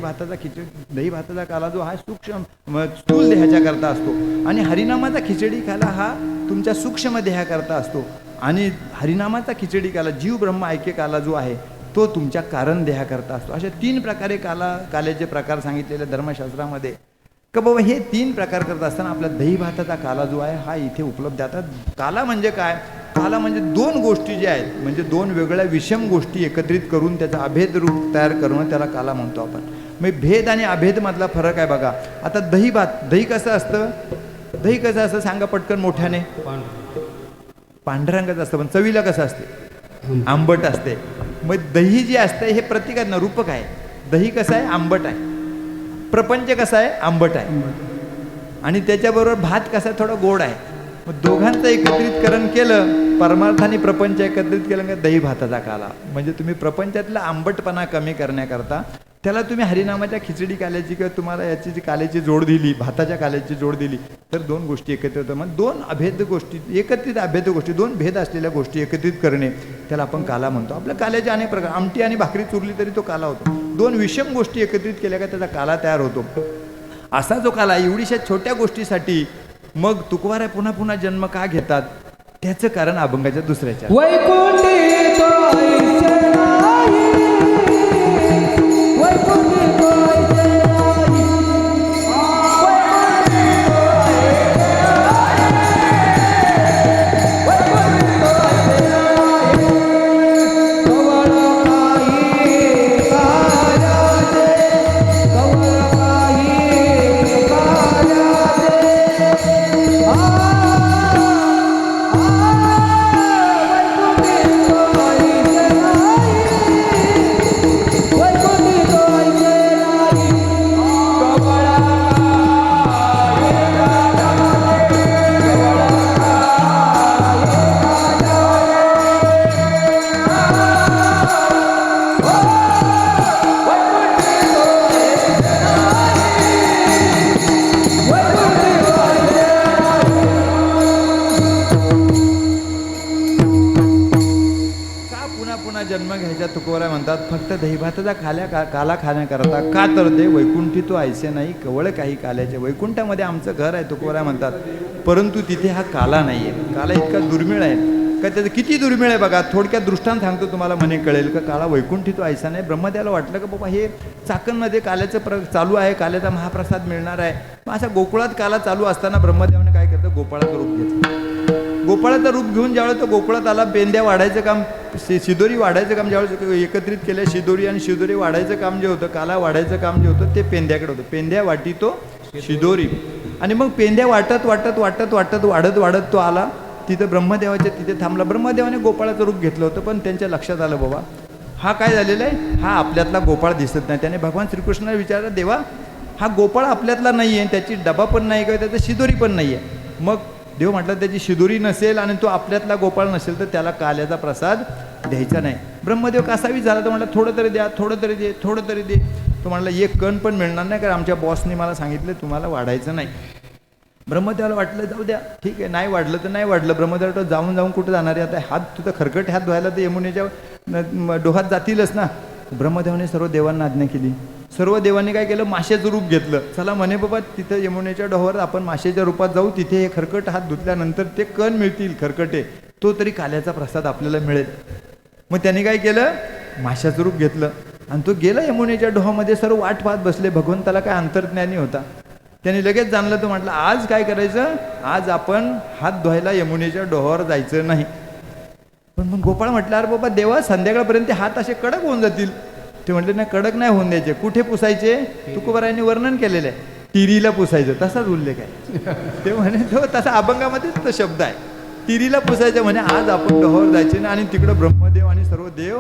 भाताचा काला जो हा सूक्ष्म स्थूल देहाच्या करता असतो आणि हरिनामाचा खिचडी काला हा तुमच्या सूक्ष्म देहाकरता असतो. आणि हरिनामाचा खिचडी काला जीव ब्रह्म ऐक्य काला जो आहे तो तुमच्या कारण देहाकरता असतो. अशा 3 प्रकारे काल्याचे प्रकार सांगितलेले धर्मशास्त्रामध्ये. का बाबा हे 3 प्रकार करत असताना आपला दही भाताचा काला जो आहे हा इथे उपलब्ध आहे. आता काला म्हणजे काय? काला म्हणजे 2 गोष्टी ज्या आहेत म्हणजे 2 वेगळ्या विषम गोष्टी एकत्रित करून त्याचा अभेद रूप तयार करणं त्याला काला म्हणतो आपण. मग भेद आणि अभेद मधला फरक आहे बघा. आता दही कसं असतं? दही कसं असतं सांगा पटकन मोठ्याने? पांढऱ्या रंगाचं असतं पण चवीला कसं असते? आंबट असते. मग दही जे असतं हे प्रतीकात्मक रूपक आहे. दही कसं आहे? आंबट आहे. प्रपंच कसा आहे? आंबट आहे. आणि त्याच्याबरोबर भात कसा थोडा गोड आहे. मग दोघांचं एकत्रितकरण केलं परमार्थाने प्रपंच एकत्रित केलं का दही भाताचा काला. म्हणजे तुम्ही प्रपंचातला आंबटपणा कमी करण्याकरता त्याला तुम्ही हरिनामाच्या खिचडी काल्याची किंवा तुम्हाला याची जी काल्याची जोड दिली भाताच्या काल्याची जोड दिली तर 2 गोष्टी एकत्रित होतात. मग 2 अभेद गोष्टी एकत्रित अभेद गोष्टी 2 भेद असलेल्या गोष्टी एकत्रित करणे त्याला आपण काला म्हणतो. आपल्या काल्याचे अनेक प्रकार. आमटी आणि भाकरी चुरली तरी तो काला होतो. 2 विषम गोष्टी एकत्रित केल्या का त्याचा काला तयार होतो. असा जो काला एवढीशा छोट्या गोष्टीसाठी मग तुकोबाराय पुन्हा पुन्हा जन्म का घेतात त्याचं कारण अभंगाच्या दुसऱ्याच्या वैकुंठी तो ऐसे नाही, वैकुंठी तो ऐसे नाही, वैकुंठी तो ऐसे नाही, कवळ काही काळाचे, कवळ काही काळाचे, जन्म घ्यायच्या तुकोबाराय म्हणतात फक्त दहीभाताचा काला खाण्याकरता. का तर ते वैकुंठी तो ऐसे नाही कवळ काही काल्याचे. वैकुंठामध्ये आमचं घर आहे तुकोबाराय म्हणतात परंतु तिथे हा काला नाही आहे. काला इतका दुर्मिळ आहे का त्याचं किती दुर्मिळ आहे बघा. थोडक्यात दृष्टांत सांगतो तुम्हाला म्हणे कळेल का. काला वैकुंठी तो ऐसा नाही. ब्रह्मदेवाला वाटलं का बाबा हे चाकणमध्ये काल्याचं चालू आहे काल्याचा महाप्रसाद मिळणार आहे. मग असा गोकुळात काला चालू असताना ब्रह्मदेवाने काय करतं गोपाळाचं रूप घेतलं. गोपाळाचं रूप घेऊन ज्यावेळेस तो गोकुळात आला पेंद्या वाढायचं काम शिदोरी वाढायचं काम ज्यावेळेस एकत्रित केलं शिदोरी आणि शिदोरी वाढायचं काम जे होतं काला वाढायचं काम जे होतं ते पेंद्याकडे होतं. पेंद्या वाटी तो शिदोरी. आणि मग पेंद्या वाटत वाटत वाटत वाटत वाढत वाढत तो आला तिथं ब्रह्मदेवाच्या तिथे थांबला. ब्रह्मदेवाने गोपाळाचं रूप घेतलं होतं पण त्यांच्या लक्षात आलं बाबा हा काय झालेला आहे हा आपल्यातला गोपाळ दिसत नाही. त्याने भगवान श्रीकृष्णाला विचारलं देवा हा गोपाळ आपल्यातला नाही आहे त्याची डबा पण नाही किंवा त्याचं शिदोरी पण नाही आहे. मग देव म्हटलं त्याची शिदोरी नसेल आणि तो आपल्यातला गोपाळ नसेल तर त्याला काल्याचा प्रसाद द्यायचा नाही. ब्रह्मदेव कसावी झाला तो म्हटलं थोडं तरी द्या थोडं तरी दे थोडं तरी दे. तो म्हटला एक कण पण मिळणार नाही कारण आमच्या बॉसने मला सांगितलं तुम्हाला वाढायचं नाही. ब्रह्मदेवाला वाटलं जाऊ द्या ठीक आहे नाही वाढलं तर नाही वाढलं. ब्रह्मदेव जाऊन जाऊन कुठं जाणार आहे आता हात तुझं खरकट हात धुवायला तर यमुनेच्या डोहात जातीलच ना. ब्रह्मदेवाने सर्व देवांना आज्ञा केली. सर्व देवांनी काय केलं माशाचं रूप घेतलं. चला म्हणे बाबा तिथं यमुनेच्या डोहावर आपण माशाच्या रूपात जाऊ तिथे हे खरकट हात धुतल्यानंतर ते कण मिळतील खरकटे तो तरी काल्याचा प्रसाद आपल्याला मिळेल. मग त्यांनी काय केलं माशाचं रूप घेतलं आणि तो गेला यमुनेच्या डोहामध्ये. सर्व वाट पाहत बसले. भगवंताला काय अंतर्ज्ञानी होता त्यांनी लगेच जाणलं. तो म्हटलं आज काय करायचं आज आपण हात धुवायला यमुनेच्या डोहावर जायचं नाही. पण मग गोपाळ म्हटलं अरे बाबा देवा संध्याकाळपर्यंत हात असे कडक होऊन जातील. ते म्हटले नाही कडक नाही होऊन द्यायचे. कुठे पुसायचे तुकोबारायांनी वर्णन केलेलं आहे तिरीला पुसायचं तसाच उल्लेख आहे. ते म्हणे तो तसा अभंगामध्येच तो शब्द आहे तिरीला पुसायचं म्हणे आज आपण डोहावर जायचे ना. आणि तिकडं ब्रह्मदेव आणि सर्व देव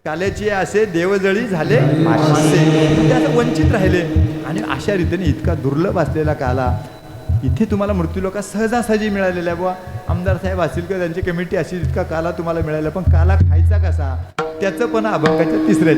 काल्याची असे देवजळी झाले ते असं वंचित राहिले. आणि अशा रीतीने इतका दुर्लभ असलेला काला इथे तुम्हाला मृत्यूलोकात सहजासहजी मिळालेला आहे. बुवा आमदार साहेब असतील किंवा त्यांची कमिटी अशी इतका काला तुम्हाला मिळाला. पण काला खायचा कसा त्याचं पण अभंगाच्या तिसऱ्या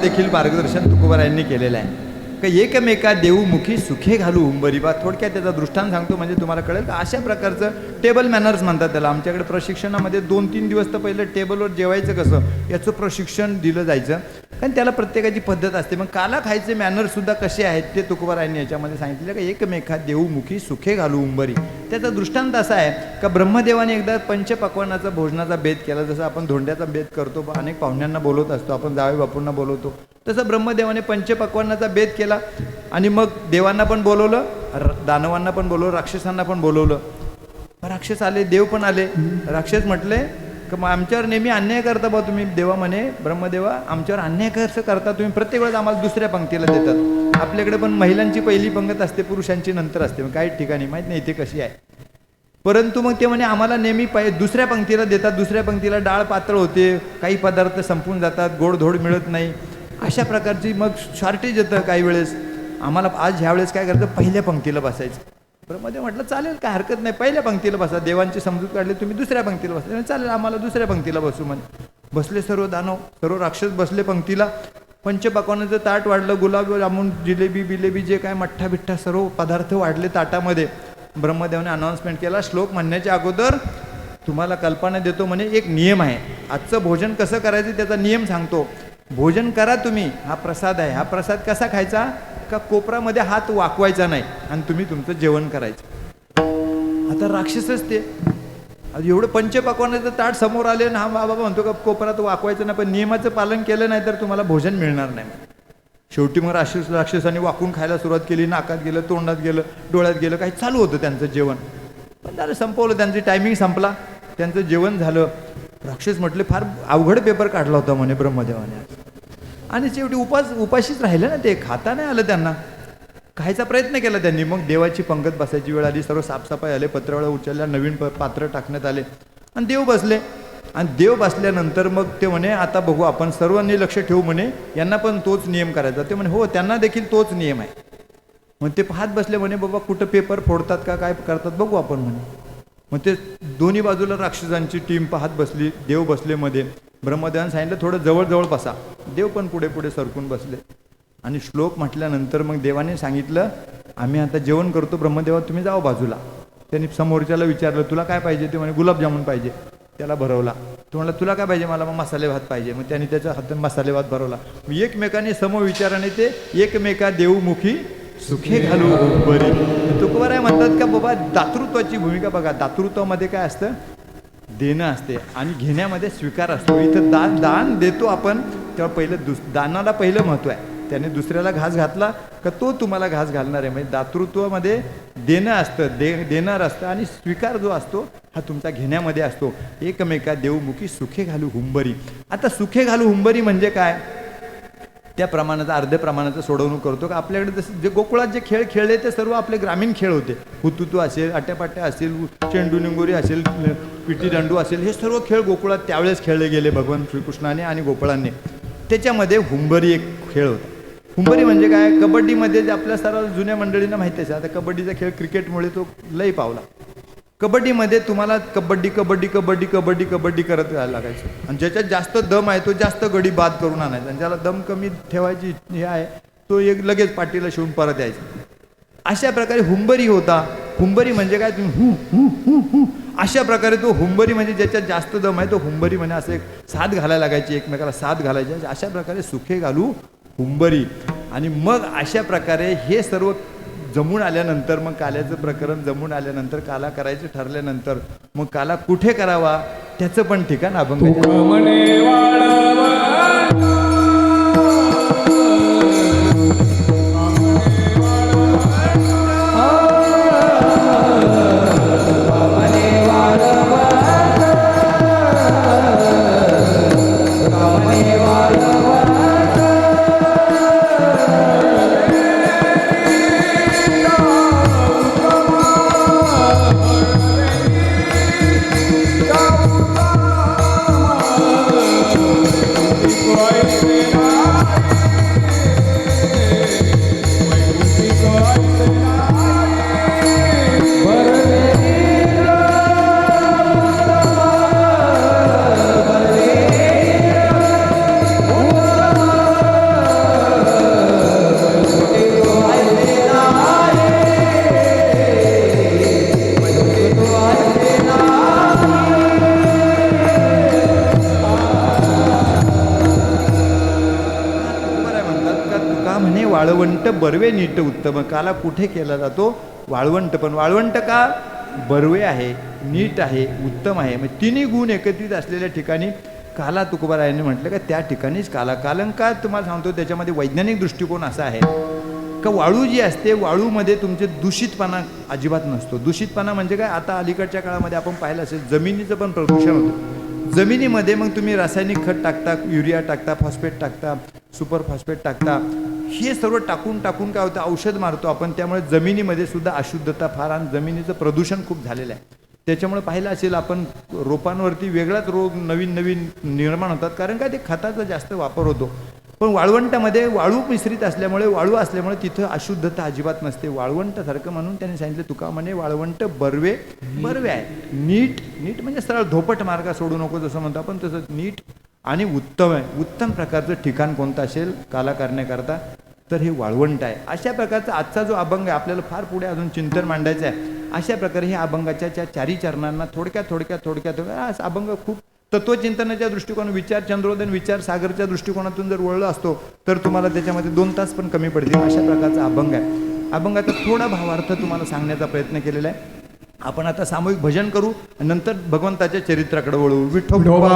देखील मार्गदर्शन तुकोबारायांनी केलेलं आहे का एकमेका देऊमुखी सुखे घालू हुंबरी. बा थोडक्यात त्याचा दृष्टांत सांगतो म्हणजे तुम्हाला कळेल का अशा प्रकारचं टेबल मॅनर्स म्हणतात त्याला. आमच्याकडे प्रशिक्षणामध्ये 2-3 दिवस तर पहिलं टेबलवर जेवायचं कसं याचं प्रशिक्षण दिलं जायचं, कारण त्याला प्रत्येकाची पद्धत असते. मग काला खायचे मॅनर्ससुद्धा कसे आहेत ते तुकोबारायांनी याच्यामध्ये सांगितलं का एकमेका देऊमुखी सुखे घालू हुंबरी. त्याचा दृष्टांत असा आहे का ब्रह्मदेवाने एकदा पंचपक्वान्नाचा भोजनाचा बेत केला. जसं आपण धोंड्याचा बेत करतो, अनेक पाहुण्यांना बोलवत असतो, आपण जावे बापूंना बोलवतो, तसं ब्रह्मदेवाने पंचपक्वान्नाचा बेत केला आणि मग देवांना पण बोलवलं, दानवांना पण बोलवलं, राक्षसांना पण बोलवलं. राक्षस आले, देव पण आले. राक्षस म्हटले की मग आमच्यावर नेहमी अन्याय करता बा तुम्ही. देवा म्हणे ब्रह्मदेवा आमच्यावर अन्याय कसं करता तुम्ही, प्रत्येक वेळेस आम्हाला दुसऱ्या पंक्तीला देतात. आपल्याकडे पण महिलांची पहिली पंगत असते, पुरुषांची नंतर असते. मग काही ठिकाणी माहीत नाही इथे कशी आहे, परंतु मग ते म्हणे आम्हाला नेहमी दुसऱ्या पंक्तीला देतात. दुसऱ्या पंक्तीला डाळ पातळ होते, काही पदार्थ संपून जातात, गोडधोड मिळत नाही, अशा प्रकारची मग शॉर्टेज येतं काही वेळेस. आम्हाला आज ह्या वेळेस काय करायचं, पहिल्या पंक्तीला बसायचं. ब्रह्मदेव म्हटलं चालेल काय हरकत नाही, पहिल्या पंक्तीला बसा. देवांची समजूत काढली, तुम्ही दुसऱ्या पंक्तीला बसा. चालेल आम्हाला दुसऱ्या पंक्तीला बसू म्हणे. बसले सर्व दानव, सर्व राक्षस बसले पंक्तीला. पंचपक्वान्नाचं ताट वाढलं, गुलाब जामुन जिलेबी बिलेबी जे काय मठ्ठा बिठ्ठा सर्व पदार्थ वाढले ताटामध्ये. ब्रह्मदेवाने अनाउन्समेंट केला, श्लोक म्हणण्याच्या अगोदर तुम्हाला कल्पना देतो म्हणे एक नियम आहे, आजचं भोजन कसं करायचं त्याचा नियम सांगतो. भोजन करा तुम्ही, हा प्रसाद आहे. हा प्रसाद कसा खायचा का कोपरामध्ये हात वाकवायचा नाही आणि तुम्ही तुमचं जेवण करायचं. आता राक्षसच ते एवढं पंचपक्वान्नाचं ताट समोर आले ना, हा बाबा म्हणतो का कोपरात वाकवायचं नाही, पण नियमाचं पालन केलं नाही तर तुम्हाला भोजन मिळणार नाही. शेवटी मग राक्षसांनी वाकून खायला सुरुवात केली. नाकात गेलं, तोंडात गेलं, डोळ्यात गेलं, काही चालू होतं त्यांचं जेवण. पण झालं, संपवलं, त्यांची टायमिंग संपला, त्यांचं जेवण झालं. राक्षस म्हटले फार अवघड पेपर काढला होता म्हणे ब्रह्मदेवाने. आणि शेवटी उपाशीच राहिलं ना, ते खाता नाही आलं त्यांना. खायचा प्रयत्न केला त्यांनी. मग देवाची पंगत बसायची वेळ आली, सर्व साफसफाई आले, पत्रावळ्या उचलल्या, नवीन पात्र टाकण्यात आले आणि देव बसले. आणि देव बसल्यानंतर मग ते म्हणे आता बघू आपण, सर्वांनी लक्ष ठेवू म्हणे, यांना पण तोच नियम करायचा. ते म्हणे हो त्यांना देखील तोच नियम आहे. मग ते पाहत बसले म्हणे बाबा कुठं पेपर फोडतात का काय करतात बघू आपण म्हणे. मग ते दोन्ही बाजूला राक्षसांची टीम पाहत बसली, देव बसले मध्ये. ब्रह्मदेवाने सांगितलं थोडं जवळ बसा. देव पण पुढे सरकून बसले. आणि श्लोक म्हटल्यानंतर मग देवाने सांगितलं आम्ही आता जेवण करतो, ब्रह्मदेवा तुम्ही जाओ बाजूला. त्यांनी समोरच्याला विचारलं तुला काय पाहिजे, ते म्हणे गुलाबजामुन पाहिजे. त्याला भरवला. तो म्हणला तुला काय पाहिजे, मला मग मसाले भात पाहिजे. मग त्यांनी त्याच्या हातात मसाले भात भरवला. मग एकमेकाने समविचाराने ते एकमेका देऊमुखी सुखे घालू बरी. तुकोबाराय म्हणतात का बाबा दातृत्वाची भूमिका बघा. दातृत्वामध्ये काय असतं, देणं असते आणि घेण्यामध्ये स्वीकार असतो. इथं दान देतो आपण, तेव्हा पहिलं दानाला पहिलं महत्त्व आहे. त्याने दुसऱ्याला घास घातला का तो तुम्हाला घास घालणार आहे. म्हणजे दातृत्वामध्ये देणं असतं, देणार असतं आणि स्वीकार जो असतो हा तुमचा घेण्यामध्ये असतो. एकमेका देऊमुखी सुखे घालू हुंबरी. आता सुखे घालू हुंबरी म्हणजे काय, त्या प्रमाणाचं अर्ध्या प्रमाणाचं सोडवणूक करतो का. आपल्याकडे जसं जे गोकुळात जे खेळ खेळले ते सर्व आपले ग्रामीण खेळ होते. हुतुतू असेल, आट्यापाट्या असेल, चेंडू निंगोरी असेल, पिटी दांडू असेल, हे सर्व खेळ गोकुळात त्यावेळेस खेळले गेले भगवान श्रीकृष्णाने आणि गोपाळांनी. त्याच्यामध्ये हुंबरी एक खेळ होता. हुंबरी म्हणजे काय, कबड्डीमध्ये जे आपल्या सर्व जुन्या मंडळींना माहिती आहे. आता कबड्डीचा खेळ क्रिकेटमुळे तो लय पावला. कबड्डीमध्ये तुम्हाला कबड्डी करत राहायला लागायचं. आणि ज्याच्यात जास्त दम आहे तो जास्त गडी बाद करून आणायचा. आणि ज्याला दम कमी ठेवायची हे आहे तो एक लगेच पाठीला शिवून परत यायचा. अशा प्रकारे हुंबरी होता. हुंबरी म्हणजे काय, तुम्ही अशा प्रकारे तो हुंबरी म्हणजे ज्याच्यात जास्त दम आहे तो हुंबरी म्हणजे असं एक साथ घालायला लागायची, एकमेकाला साथ घालायची. अशा प्रकारे सुखे घालू हुंबरी. आणि मग अशा प्रकारे हे सर्व जमून आल्यानंतर, मग काल्याचं प्रकरण जमून आल्यानंतर, काला करायचं ठरल्यानंतर मग काला कुठे करावा त्याचं पण ठिकाण अभंग. वाळवंट बर्वे नीट उत्तम. काला कुठे केला जातो? वाळवंट. पण वाळवंट का? बर्वे आहे, नीट आहे, उत्तम आहे. मग तिन्ही गुण एकत्रित असलेल्या ठिकाणी काला तुकोबारायांनी म्हटलं का त्या ठिकाणीच काला. कारण का तुम्हाला सांगतो त्याच्यामध्ये वैज्ञानिक दृष्टिकोन असा आहे का वाळू जी असते, वाळूमध्ये तुमचे दूषितपणा अजिबात नसतो. दूषितपणा म्हणजे काय? आता अलीकडच्या काळामध्ये आपण पाहिलं असेल जमिनीचं पण प्रदूषण होतं. जमिनीमध्ये मग तुम्ही रासायनिक खत टाकता, युरिया टाकता, फॉस्फेट टाकता, सुपर फॉस्फेट टाकता. हे सर्व टाकून काय होतं? औषध मारतो आपण. त्यामुळे जमिनीमध्ये सुद्धा अशुद्धता फार आणि जमिनीचं प्रदूषण खूप झालेलं आहे. त्याच्यामुळे पाहिलं असेल आपण रोपांवरती वेगळाच रोग नवीन निर्माण होतात. कारण काय? ते खताचा जास्त वापर होतो. पण वाळवंटामध्ये वाळू मिश्रित असल्यामुळे, वाळू असल्यामुळे तिथं अशुद्धता अजिबात नसते. वाळवंटासारखं म्हणून त्यांनी सांगितलं, तुका म्हणे वाळवंट बर्वे आहे. नीट म्हणजे सरळ धोपट मार्ग सोडू नको जसं म्हणतो आपण, तसं नीट आणि उत्तम आहे. उत्तम प्रकारचं ठिकाण कोणतं असेल काला करण्याकरता? तर हे वाळवंट आहे. अशा प्रकारचा आजचा जो अभंग आहे, आपल्याला फार पुढे अजून चिंतन मांडायचं आहे. अशा प्रकारे हे अभंगाच्या चारी चरणांना थोडक्यात अभंग खूप तत्वचिंतनाच्या दृष्टिकोन, विचार चंद्रोदय, विचार सागरच्या दृष्टिकोनातून जर वळलं असतो तर तुम्हाला त्याच्यामध्ये 2 तास पण कमी पडतील. अशा प्रकारचा अभंग आहे. अभंगाचा थोडा भावार्थ तुम्हाला सांगण्याचा प्रयत्न केलेला आहे. आपण आता सामूहिक भजन करू, नंतर भगवंताच्या चरित्राकडे वळू. विठोबा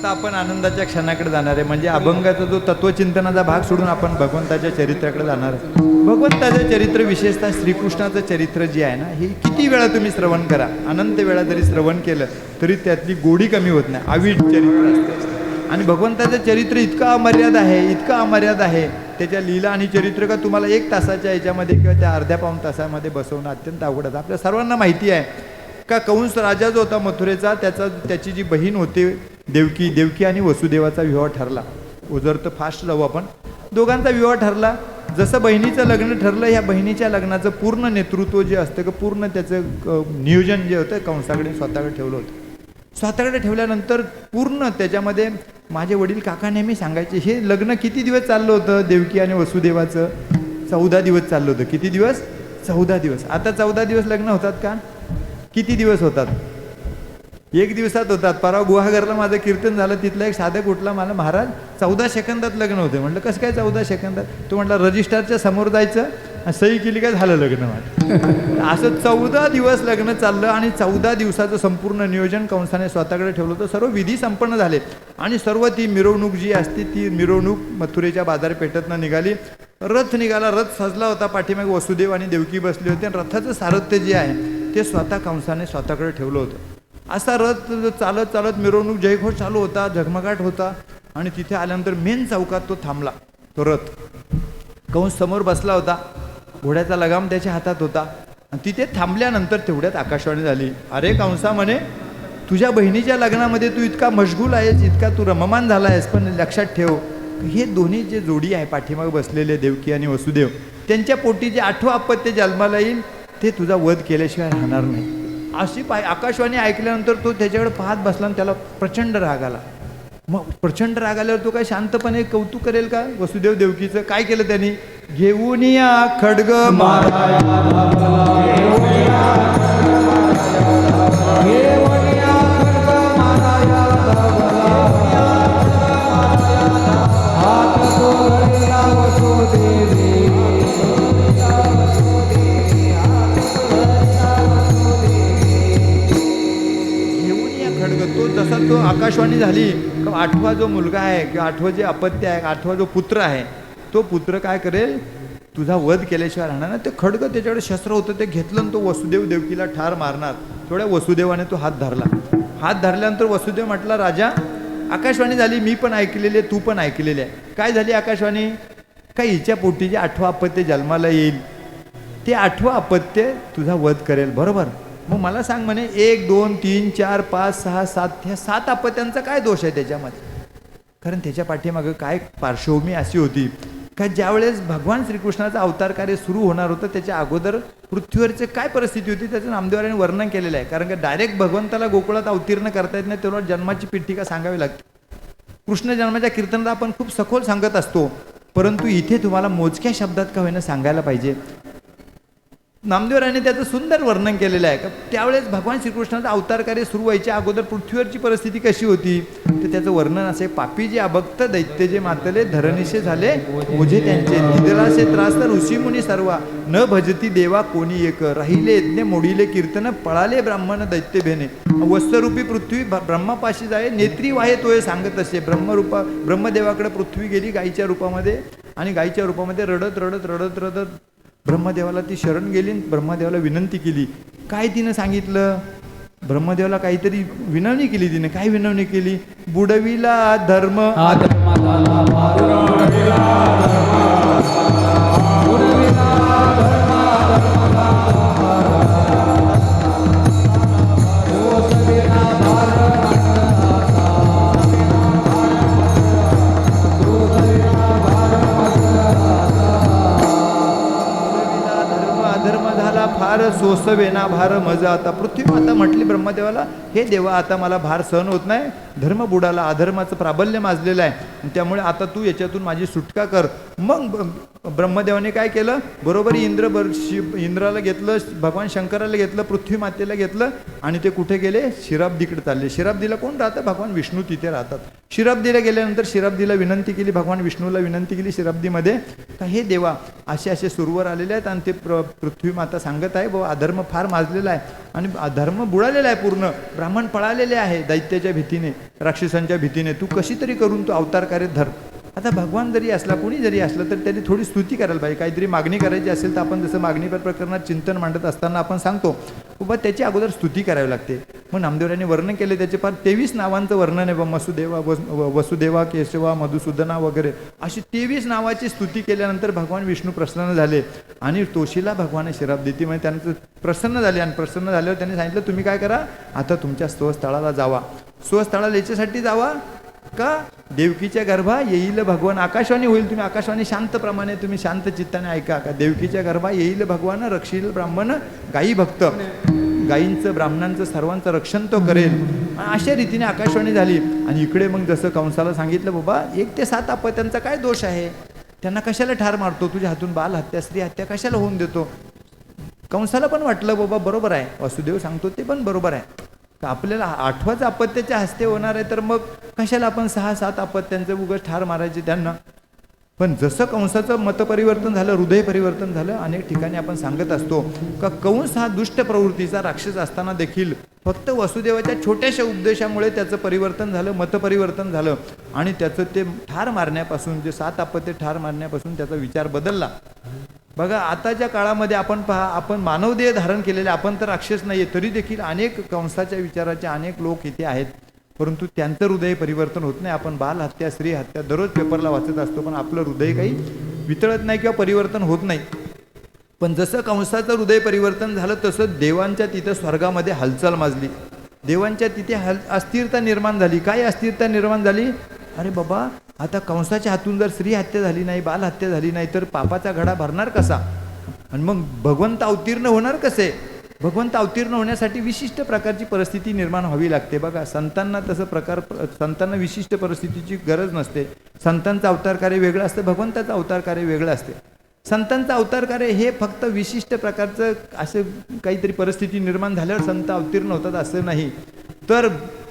आपण आनंदाच्या क्षणाकडे जाणार आहे. म्हणजे अभंगाचा जो तत्वचिंतनाचा भाग सोडून आपण भगवंताच्या चरित्राकडे जाणार आहे. भगवंताचं चरित्र, विशेषतः श्रीकृष्णाचं चरित्र जे आहे ना, हे किती वेळा तुम्ही श्रवण करा, अनंत वेळा जरी श्रवण केलं तरी त्यातली गोडी कमी होत नाही. आविड चरित्र असते. आणि भगवंताचं चरित्र इतकं अमर्याद आहे, त्याच्या लीला आणि चरित्र का तुम्हाला 1 तासाच्या याच्यामध्ये किंवा त्या अर्ध्या पाऊण तासामध्ये बसवणं अत्यंत अवघड आहे. आपल्या सर्वांना माहिती आहे का कंस राजा जो होता मथुरेचा, त्याची जी बहीण होती देवकी आणि वसुदेवाचा विवाह ठरला. ओझरतं फास्ट जाऊ आपण. दोघांचा विवाह ठरला. जसं बहिणीचं लग्न ठरलं, ह्या बहिणीच्या लग्नाचं पूर्ण नेतृत्व जे असतं का पूर्ण त्याचं नियोजन जे होतं कंसाकडे स्वतःकडे ठेवलं होतं. स्वतःकडे ठेवल्यानंतर पूर्ण त्याच्यामध्ये माझे वडील काका नेहमी सांगायचे, हे लग्न किती दिवस चाललं होतं देवकी आणि वसुदेवाचं? 14 दिवस चाललं होतं. किती दिवस? 14 दिवस. आता 14 दिवस लग्न होतात का? किती दिवस होतात? 1 दिवसात होतात. परवा गुहागरला माझं कीर्तन झालं, तिथला एक साधक उठला, मला महाराज 14 सेकंदात लग्न होते. म्हटलं कसं काय 14 सेकंदात? तो म्हटला रजिस्टरच्या समोर जायचं, सही केली काय झालं लग्न. वाट असं 14 दिवस लग्न चाललं आणि 14 दिवसाचं संपूर्ण नियोजन कंसाने स्वतःकडे ठेवलं होतं. सर्व विधी संपन्न झाले आणि सर्व ती मिरवणूक जी असते ती मिरवणूक मथुरेच्या बाजारपेठेतनं निघाली. रथ निघाला, रथ सजला होता, पाठीमागे वसुदेव आणि देवकी बसली होती आणि रथाचं सारथ्य जे आहे ते स्वतः कंसाने स्वतःकडे ठेवलं होतं. असा रथ चालत चालत मिरवणूक जयघोष चालू होता, झगमगाट होता आणि तिथे आल्यानंतर मेन चौकात तो थांबला. तो रथ कंस समोर बसला होता, घोड्याचा लगाम त्याच्या हातात होता आणि तिथे थांबल्यानंतर तेवढ्यात आकाशवाणी झाली, अरे कंसा म्हणे, तुझ्या बहिणीच्या लग्नामध्ये तू इतका मशगूल आहेस, इतका तू रममान झाला आहेस, पण लक्षात ठेव हे दोन्ही जे जोडी आहे पाठीमागे बसलेले देवकी आणि वसुदेव, त्यांच्या पोटी जे 8वं अपत्य जन्माला येईल ते तुझा वध केल्याशिवाय राहणार नाही. अशी आकाशवाणी ऐकल्यानंतर तो त्याच्याकडे पाहत बसला आणि त्याला प्रचंड राग आला. मग प्रचंड राग आल्यावर तो काय शांतपणे कौतुक करेल का वसुदेव देवकीचं? काय केलं त्यांनी? घेऊन या खड्ग तो आकाशवाणी झाली. 8वा जो मुलगा आहे किंवा 8वं जे अपत्य आहे, 8वा जो पुत्र आहे, तो पुत्र काय करेल? तुझा वध केल्याशिवाय राहणार ना. ते खड्ग त्याच्याकडे शस्त्र होतं, ते घेतलं आणि तो वसुदेव देवकीला ठार मारणार. थोड्या वसुदेवाने तो हात धरला. हात धरल्यानंतर वसुदेव म्हटला, राजा आकाशवाणी झाली, मी पण ऐकलेली आहे, तू पण ऐकलेली आहे. काय झाली आकाशवाणी? काय हिच्या पोटी जे 8वं अपत्य जन्माला येईल ते 8वं अपत्य तुझा वध करेल, बरोबर? मग मला सांग म्हणे 1 2 3 4 5 6 7 ह्या 7 अपत्यांचा काय दोष आहे त्याच्यामध्ये? कारण त्याच्या पाठीमागं काय पार्श्वभूमी अशी होती का ज्यावेळेस भगवान श्रीकृष्णाचं अवतार कार्य सुरू होणार होतं त्याच्या अगोदर पृथ्वीवरची काय परिस्थिती होती त्याचं नामदेवाने वर्णन केलेलं आहे. कारण का डायरेक्ट भगवंताला गोकुळात अवतीर्ण करता येत नाही, तेव्हा जन्माची पीठिका सांगावी लागते. कृष्ण जन्माच्या कीर्तनात आपण खूप सखोल सांगत असतो, परंतु इथे तुम्हाला मोजक्या शब्दात का होईना सांगायला पाहिजे. नामदेवरायाने त्याचं सुंदर वर्णन केलेलं आहे का त्यावेळेस भगवान श्रीकृष्णाचं अवतार कार्य सुरू व्हायच्या अगोदर पृथ्वीवरची परिस्थिती कशी होती तर त्याचं वर्णन असे, पापी जे अभक्त दैत्य जे मातले धरणीशे झाले ओझे त्यांचे, निद्रासे त्रास तर ऋषीमुनी सर्वा न भजती देवा कोणी एक, राहिले यज्ञ मोडीले कीर्तन पळाले ब्राह्मण दैत्य भेने, वस्त्ररूपी पृथ्वी ब्रह्मापाशी जाये नेत्री वाहे तोय सांगत असे. ब्रह्मदेवाकडे पृथ्वी गेली गायीच्या रूपामध्ये आणि गायीच्या रूपामध्ये रडत रडत रडत रडत ब्रह्मदेवाला ती शरण गेली. ब्रह्मदेवाला विनंती केली. काय तिनं सांगितलं? ब्रह्मदेवाला काहीतरी विनवणी केली तिने. काय विनवणी केली? बुडविला धर्म फार सोसवेना भार मजा. आता पृथ्वी माता म्हटली ब्रह्मदेवाला, हे देवा आता मला भार सहन होत नाही, धर्म बुडाला, अधर्माचं प्राबल्य माजलेलं आहे, त्यामुळे आता तू याच्यातून माझी सुटका कर. मग ब्रह्मदेवाने काय केलं? बरोबर इंद्राला घेतलं, भगवान शंकराला घेतलं, पृथ्वी मातेला घेतलं आणि ते कुठे गेले? शिराब्दीकडे चालले. शिराब्दीला कोण राहतं? भगवान विष्णू तिथे राहतात. शिराब्दीला गेल्यानंतर शिराब्दीला विनंती केली, भगवान विष्णूला विनंती केली शिराब्दीमध्ये का हे देवा असे असे सुरवर आलेले आहेत आणि ते पृथ्वी माता सांगत आहे बाबा अधर्म फार माजलेला आहे आणि अधर्म बुडालेला आहे, पूर्ण ब्राह्मण पळालेले आहे दैत्याच्या भीतीने, राक्षसांच्या भीतीने, तू कशी तरी करून तू अवतार कार्य धर. आता भगवान जरी असला, कोणी जरी असलं तर त्यांनी थोडी स्तुती करायला पाहिजे. काहीतरी मागणी करायची असेल तर आपण जसं मागणी प्रकरणात चिंतन मांडत असताना आपण सांगतो बाबा त्याची अगोदर स्तुती करावी लागते. मग नामदेवरायांनी वर्णन केले, त्याचे फार 23 नावांचं वर्णन आहे. वसुदेवा, केशवा, मधुसूदना वगैरे अशी 23 नावाची स्तुती केल्यानंतर भगवान विष्णू प्रसन्न झाले आणि तोशीला भगवान शिराब्दीती म्हणजे त्यांचं प्रसन्न झाले आणि प्रसन्न झाल्यावर त्यांनी सांगितलं तुम्ही काय करा, आता तुमच्या स्वस्थळाला जावा. स्वस्थळाला याच्यासाठी जावा का देवकीच्या गर्भा येईल भगवान. आकाशवाणी होईल, तुम्ही आकाशवाणी शांतप्रमाणे तुम्ही शांत चित्ताने ऐका का. देवकीच्या गर्भा येईल भगवान, रक्षील ब्राह्मण गायी भक्त. गायींचं ब्राह्मणांचं सर्वांचं रक्षण तो करेल. अशा रीतीने आकाशवाणी झाली. आणि इकडे मग जसं कंसाला सांगितलं, बाबा 1 ते 7 अपत्यांचा काय दोष आहे, त्यांना कशाला ठार मारतो, तुझ्या हातून बाल हत्या स्त्री हत्या कशाला होऊन देतो. कंसाला पण वाटलं बाबा बरोबर आहे, वासुदेव सांगतो ते पण बरोबर आहे. आपल्याला 8वाच अपत्याच्या हस्ते होणार आहे, तर मग कशाला आपण 6-7 अपत्यांचं उगाच ठार मारायचे त्यांना. पण जसं कंसाचं मतपरिवर्तन झालं, हृदय परिवर्तन झालं, अनेक ठिकाणी आपण सांगत असतो का कंस हा दुष्ट प्रवृत्तीचा राक्षस असताना देखील फक्त वसुदेवाच्या छोट्याशा उपदेशामुळे त्याचं परिवर्तन झालं, मतपरिवर्तन झालं. आणि त्याचं ते ठार मारण्यापासून, जे 7 अपत्य ठार मारण्यापासून त्याचा विचार बदलला. बघा आताच्या काळामध्ये आपण पहा, आपण मानवदेह धारण केलेले, आपण तर राक्षस नाही आहे, तरी देखील अनेक कंसाच्या विचाराचे अनेक लोक इथे आहेत, परंतु त्यांचं हृदय परिवर्तन होत नाही. आपण बाल हत्या स्त्री हत्या दररोज पेपरला वाचत असतो, पण आपलं हृदय काही वितळत नाही किंवा परिवर्तन होत नाही. पण जसं कंसाचं हृदय परिवर्तन झालं, तसं देवांच्या तिथं स्वर्गामध्ये हालचाल माजली. देवांच्या तिथे अस्थिरता निर्माण झाली. काय अस्थिरता निर्माण झाली, अरे बाबा आता कंसाच्या हातून जर स्त्री हत्या झाली नाही, बाल हत्या झाली नाही, तर पापाचा घडा भरणार कसा, आणि मग भगवंत अवतीर्ण होणार कसे. भगवंत अवतीर्ण होण्यासाठी विशिष्ट प्रकारची परिस्थिती निर्माण व्हावी लागते. बघा संतांना तसं प्रकार, संतांना विशिष्ट परिस्थितीची गरज नसते. संतांचं अवतार कार्य वेगळं असतं, भगवंताचं अवतार कार्य वेगळं असते. संतांचं अवतार कार्य हे फक्त विशिष्ट प्रकारचं असं काहीतरी परिस्थिती निर्माण झाल्यावर संत अवतीर्ण होतात असं नाही, तर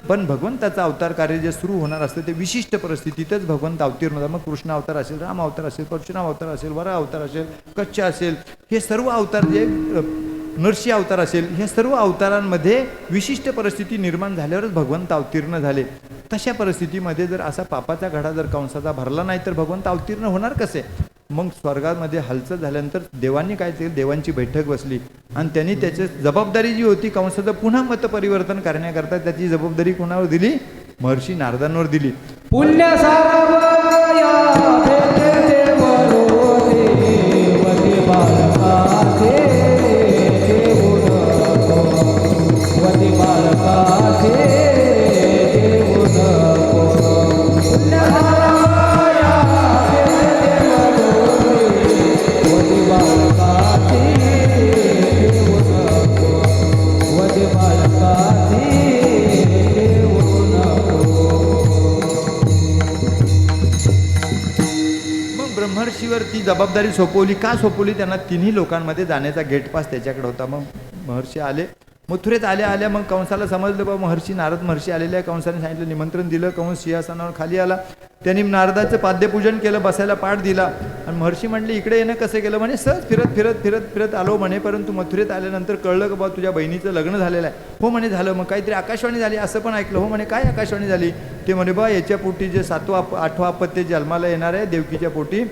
पण भगवंताचं अवतार कार्य जे सुरू होणार असतं ते विशिष्ट परिस्थितीतच भगवंत अवतीर्ण होतात. मग कृष्ण अवतार असेल, राम अवतार असेल, परशुराम अवतार असेल, वरा अवतार असेल, कच्छ असेल, हे सर्व अवतार जे नरसिंह अवतार असेल, ह्या सर्व अवतारांमध्ये विशिष्ट परिस्थिती निर्माण झाल्यावरच भगवंत अवतीर्ण झाले. तशा परिस्थितीमध्ये जर असा पापाचा घडा जर कंसाचा भरला नाही, तर भगवंत अवतीर्ण होणार कसे. मग स्वर्गामध्ये हालचाल झाल्यानंतर देवांनी काय केलं, देवांची बैठक बसली आणि त्यांनी त्याची जबाबदारी जी होती कंसाचं पुन्हा मत परिवर्तन करण्याकरता, त्याची जबाबदारी कोणावर दिली, महर्षी नारदांवर दिली. पुण्य सारवया भेटे देवरो देवते बालकाचे देऊन वती बालकाचे देऊन पुण्य सारवया भेटे देवरो वती बालकाचे देऊन वती बालकाचे देऊन. ब्रह्मर्षीवर ती जबाबदारी सोपवली. का सोपवली, त्यांना तिन्ही लोकांमध्ये जाण्याचा गेट पास त्याच्याकडे होता. मग महर्षी आले, मथुरेत आल्या मग कंसाला समजलं बाबा महर्षी नारद महर्षी आलेले आहे. कंसाने सांगितलं, निमंत्रण दिलं. कंस सिंहासनावर खाली आला, त्यांनी नारदाचं पाद्यपूजन केलं, बसायला पाठ दिला. आणि महर्षी म्हणले इकडे येणं कसं केलं, म्हणे सहज फिरत फिरत फिरत फिरत आलो म्हणे. परंतु मथुरेत आल्यानंतर कळलं का बाबा तुझ्या बहिणीचं लग्न झालेलं आहे. हो म्हणे झालं. मग काहीतरी आकाशवाणी झाली असं पण ऐकलं. हो म्हणे काय आकाशवाणी झाली. ते म्हणे बा याच्या पोटी जे 8वं अपत्य जन्माला येणार आहे देवकीच्या पोटी,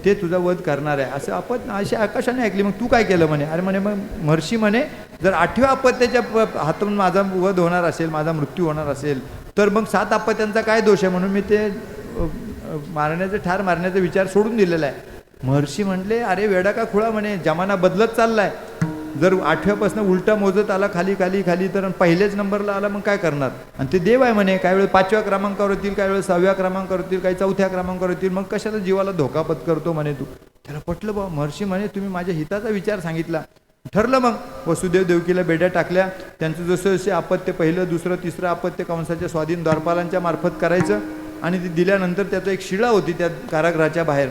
ते तुझा वध करणार आहे असं अशी आकाशाने ऐकली. मग तू काय केलं म्हणे. अरे म्हणे मग महर्षी म्हणे जर 8व्या अपत्याच्या हातून माझा वध होणार असेल, माझा मृत्यू होणार असेल, तर मग 7 अपत्यांचा काय दोष आहे, म्हणून मी ते ठार मारण्याचा विचार सोडून दिलेला आहे. महर्षी म्हणले अरे वेडा का खुळा, म्हणे जमाना बदलत चाललाय. जर 8व्यापासून उलटा मोजत आला खाली खाली खाली, तर पहिल्याच नंबरला आला मग काय करणार. आणि ते देव आहे म्हणे, काही वेळ 5व्या क्रमांकावर येतील, काही वेळ 6व्या क्रमांकावर येतील, काही 4थ्या क्रमांकावर येतील, मग कशाला जीवाला धोका पत्करतो म्हणे तू. त्याला पटलं बा. महर्षी म्हणे तुम्ही माझ्या हिताचा विचार सांगितला. ठरलं. मग वसुदेव देवकीला बेड्या टाकल्या. त्यांचं जसं जसे अपत्य पहिलं दुसरं तिसरं अपत्य कंसाच्या स्वाधीन द्वारपालांच्या मार्फत करायचं. आणि ते दिल्यानंतर त्याचं एक शिळा होती त्या कारागृहाच्या बाहेर,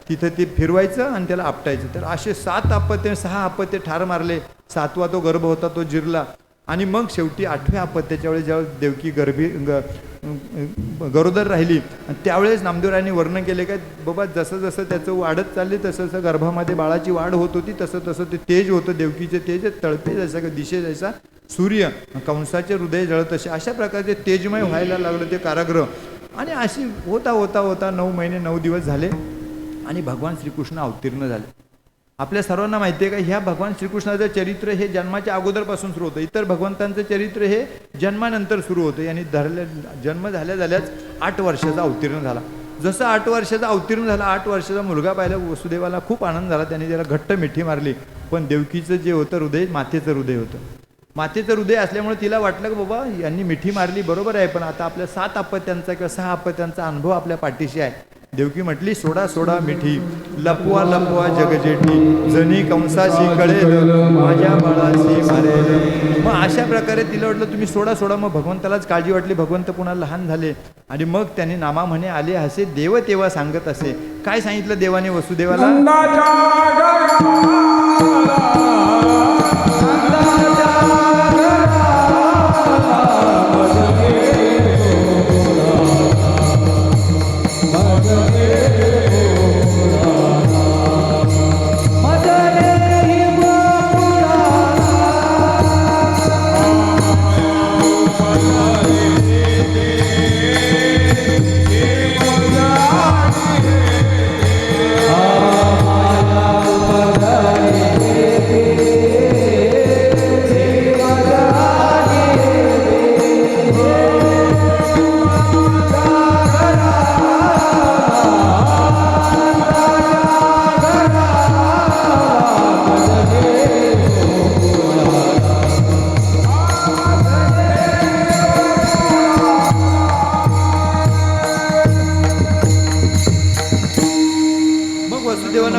तिथं ते फिरवायचं आणि त्याला आपटायचं. तर असे 7 अपत्य 6 अपत्य ठार मारले. 7वा तो गर्भ होता तो जिरला. आणि मग शेवटी 8व्या अपत्याच्या वेळेस जेव्हा देवकी गरोदर राहिली, त्यावेळेस नामदेवरायांनी वर्णन केले काय बाबा जसं जसं त्याचं वाढत चालली तसं तसं गर्भामध्ये बाळाची वाढ होत होती, तसं तसं ते तेज होतं देवकीचे तेज, तळपे जसं दिशे जैसा सूर्य, कंसाचे हृदय जळत असे अशा प्रकारचे तेजमय व्हायला लागलं ते कारागृह. आणि अशी होता होता होता 9 महिने 9 दिवस झाले आणि भगवान श्रीकृष्ण अवतीर्ण झाले. आपल्या सर्वांना माहिती आहे का, ह्या भगवान श्रीकृष्णाचं चरित्र हे जन्माच्या अगोदरपासून सुरू होतं. इतर भगवंतांचं चरित्र हे जन्मानंतर सुरू होतं. यांनी जन्म झाल्याच 8 वर्षाचा अवतीर्ण झाला. जसं 8 वर्षाचा अवतीर्ण झाला, 8 वर्षाचा मुलगा पाहिला, वसुदेवाला खूप आनंद झाला. त्यांनी त्याला घट्ट मिठी मारली. पण देवकीचं जे होतं हृदय मातेचं हृदय होतं. मातेचं हृदय असल्यामुळे तिला वाटलं की बाबा यांनी मिठी मारली बरोबर आहे, पण आता आपल्या 7 अपत्यांचा किंवा 6 अपत्यांचा अनुभव आपल्या पाठीशी आहे. देवकी म्हटली सोडा सोडा मिठी, लपवा लपवा जगजेठी, जणी कंसाशी कळेल माझ्या बाळाशी मारेल. मग अशा प्रकारे तिला वाटलं तुम्ही सोडा सोडा. मग भगवंतालाच काळजी वाटली, भगवंत पुन्हा लहान झाले आणि मग त्याने नामा म्हणे आले असे देव तेव्हा सांगत असे. काय सांगितलं देवाने वसुदेवाला?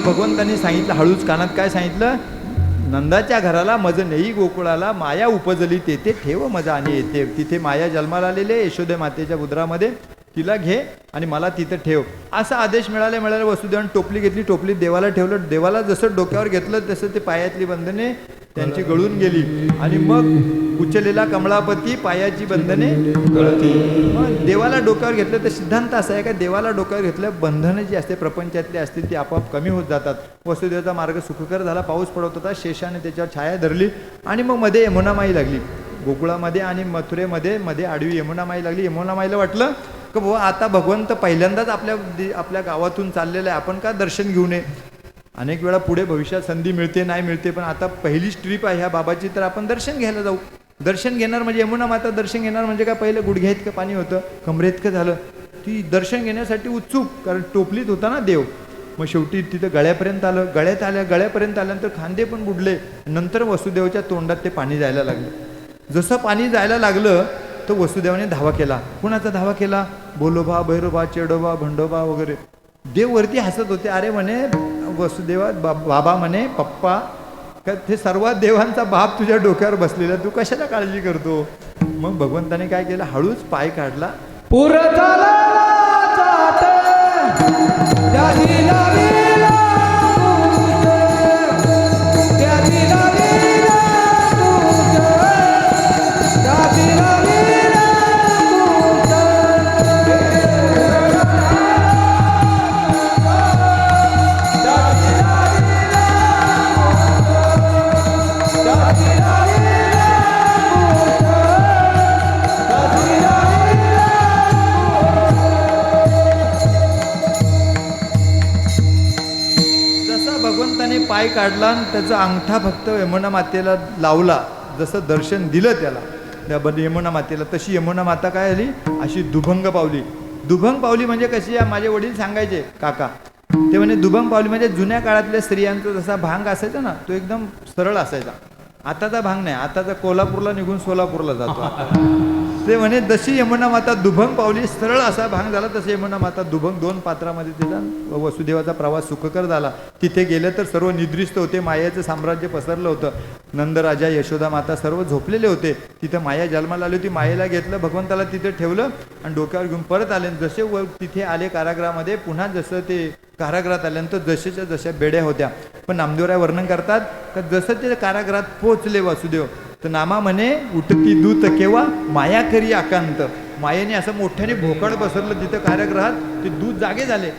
भगवंतांनी सांगितलं हळूच कानात, काय सांगितलं? नंदाच्या घराला मज नेई गोकुळाला, माया उपजली तेथे ठेव मजा आणि येते. तिथे माया जन्माला आलेले यशोदे मातेच्या उदरामध्ये, तिला घे आणि मला तिथं ठेव असा आदेश मिळाले. वसुदेवाने टोपली घेतली, टोपलीत देवाला ठेवलं. देवाला जसं डोक्यावर घेतलं तसं ते पायातली बंधने त्यांची गळून गेली आणि मग उचलेला कमळापती पायाची बंधने गळती. मग देवाला डोक्यावर घेतलं तर सिद्धांत असा आहे का देवाला डोक्यावर घेतलं बंधनं जी असते प्रपंचातली असतील ती आपोआप कमी होत जातात. वसुदेवाचा मार्ग सुखकर झाला, पाऊस पडत होता, शेषाने त्याच्यावर छाया धरली आणि मग मध्ये यमुनामाई लागली. गोकुळामध्ये आणि मथुरेमध्ये मध्ये आडवी यमुनामाई लागली. यमुनामाईला वाटलं की बाबा आता भगवंत पहिल्यांदाच आपल्या गावातून चाललेला आहे, आपण का दर्शन घेऊ नये. अनेक वेळा पुढे भविष्यात संधी मिळते नाही मिळते, पण आता पहिलीच ट्रीप आहे ह्या बाबाची, तर आपण दर्शन घ्यायला जाऊ. दर्शन घेणार म्हणजे यमुना माता दर्शन घेणार म्हणजे काय, पहिलं गुडघ्या इतकं पाणी होतं, कमरे इतकं झालं. ती दर्शन घेण्यासाठी उत्सुक, कारण टोपलीत होता ना देव. मग शेवटी तिथं गळ्यापर्यंत आलं. गळ्यापर्यंत आल्यानंतर खांदे पण बुडले. नंतर वसुदेवाच्या तोंडात ते पाणी जायला लागलं. जसं पाणी जायला लागलं तर वसुदेवाने धावा केला. कुणाचा धावा केला? बोलोबा, भैरोबा, चेडोबा, भंडोबा वगैरे. देव वरती हसत होते. अरे म्हणे वसुदेवा, बाबा म्हणे पप्पा, का ते सर्व देवांचा बाप तुझ्या डोक्यावर बसलेला, तू कशाला काळजी करतो. मग भगवंताने काय केलं, हळूच पाय काढला. पाय काढला आणि त्याचा अंगठा फक्त यमुना मातेला लावला. जसं दर्शन दिलं त्याला त्या यमुना मातेला, तशी यमुना माता काय आली, अशी दुभंग पावली. दुभंग पावली म्हणजे कशी, माझे वडील सांगायचे काका, ते म्हणे दुभंग पावली म्हणजे जुन्या काळातल्या स्त्रियांचा जसा भांग असायचा ना, तो एकदम सरळ असायचा. आताचा भांग नाही, आताचा कोल्हापूरला निघून सोलापूरला जातो. ते म्हणे जशी यमुना माता दुभंग पावली, सरळ असा भांग झाला, तसे यमुना माता दुभंग 2 पात्रामध्ये तिचा वसुदेवाचा प्रवास सुखकर झाला. तिथे गेलं तर सर्व निद्रिस्त होते, मायाचं साम्राज्य पसरलं होतं. नंदराजा, यशोदा माता सर्व झोपलेले होते. तिथं माया जन्माला आली होती. मायेला घेतलं, भगवंताला तिथे ठेवलं आणि डोक्यावर घेऊन परत आले. जसे तिथे आले कारागृहामध्ये, पुन्हा जसं ते कारागृहात आल्यानंतर जशाच्या जशा बेड्या होत्या. पण नामदेवराय वर्णन करतात का जसं ते कारागृहात पोहोचले वासुदेव, तर नामा म्हणे उठती दूत केव्हा माया करी आकांत. मायेने असं मोठ्याने भोकाड बसरलं तिथं कारागृहात. ते दूत जागे झाले.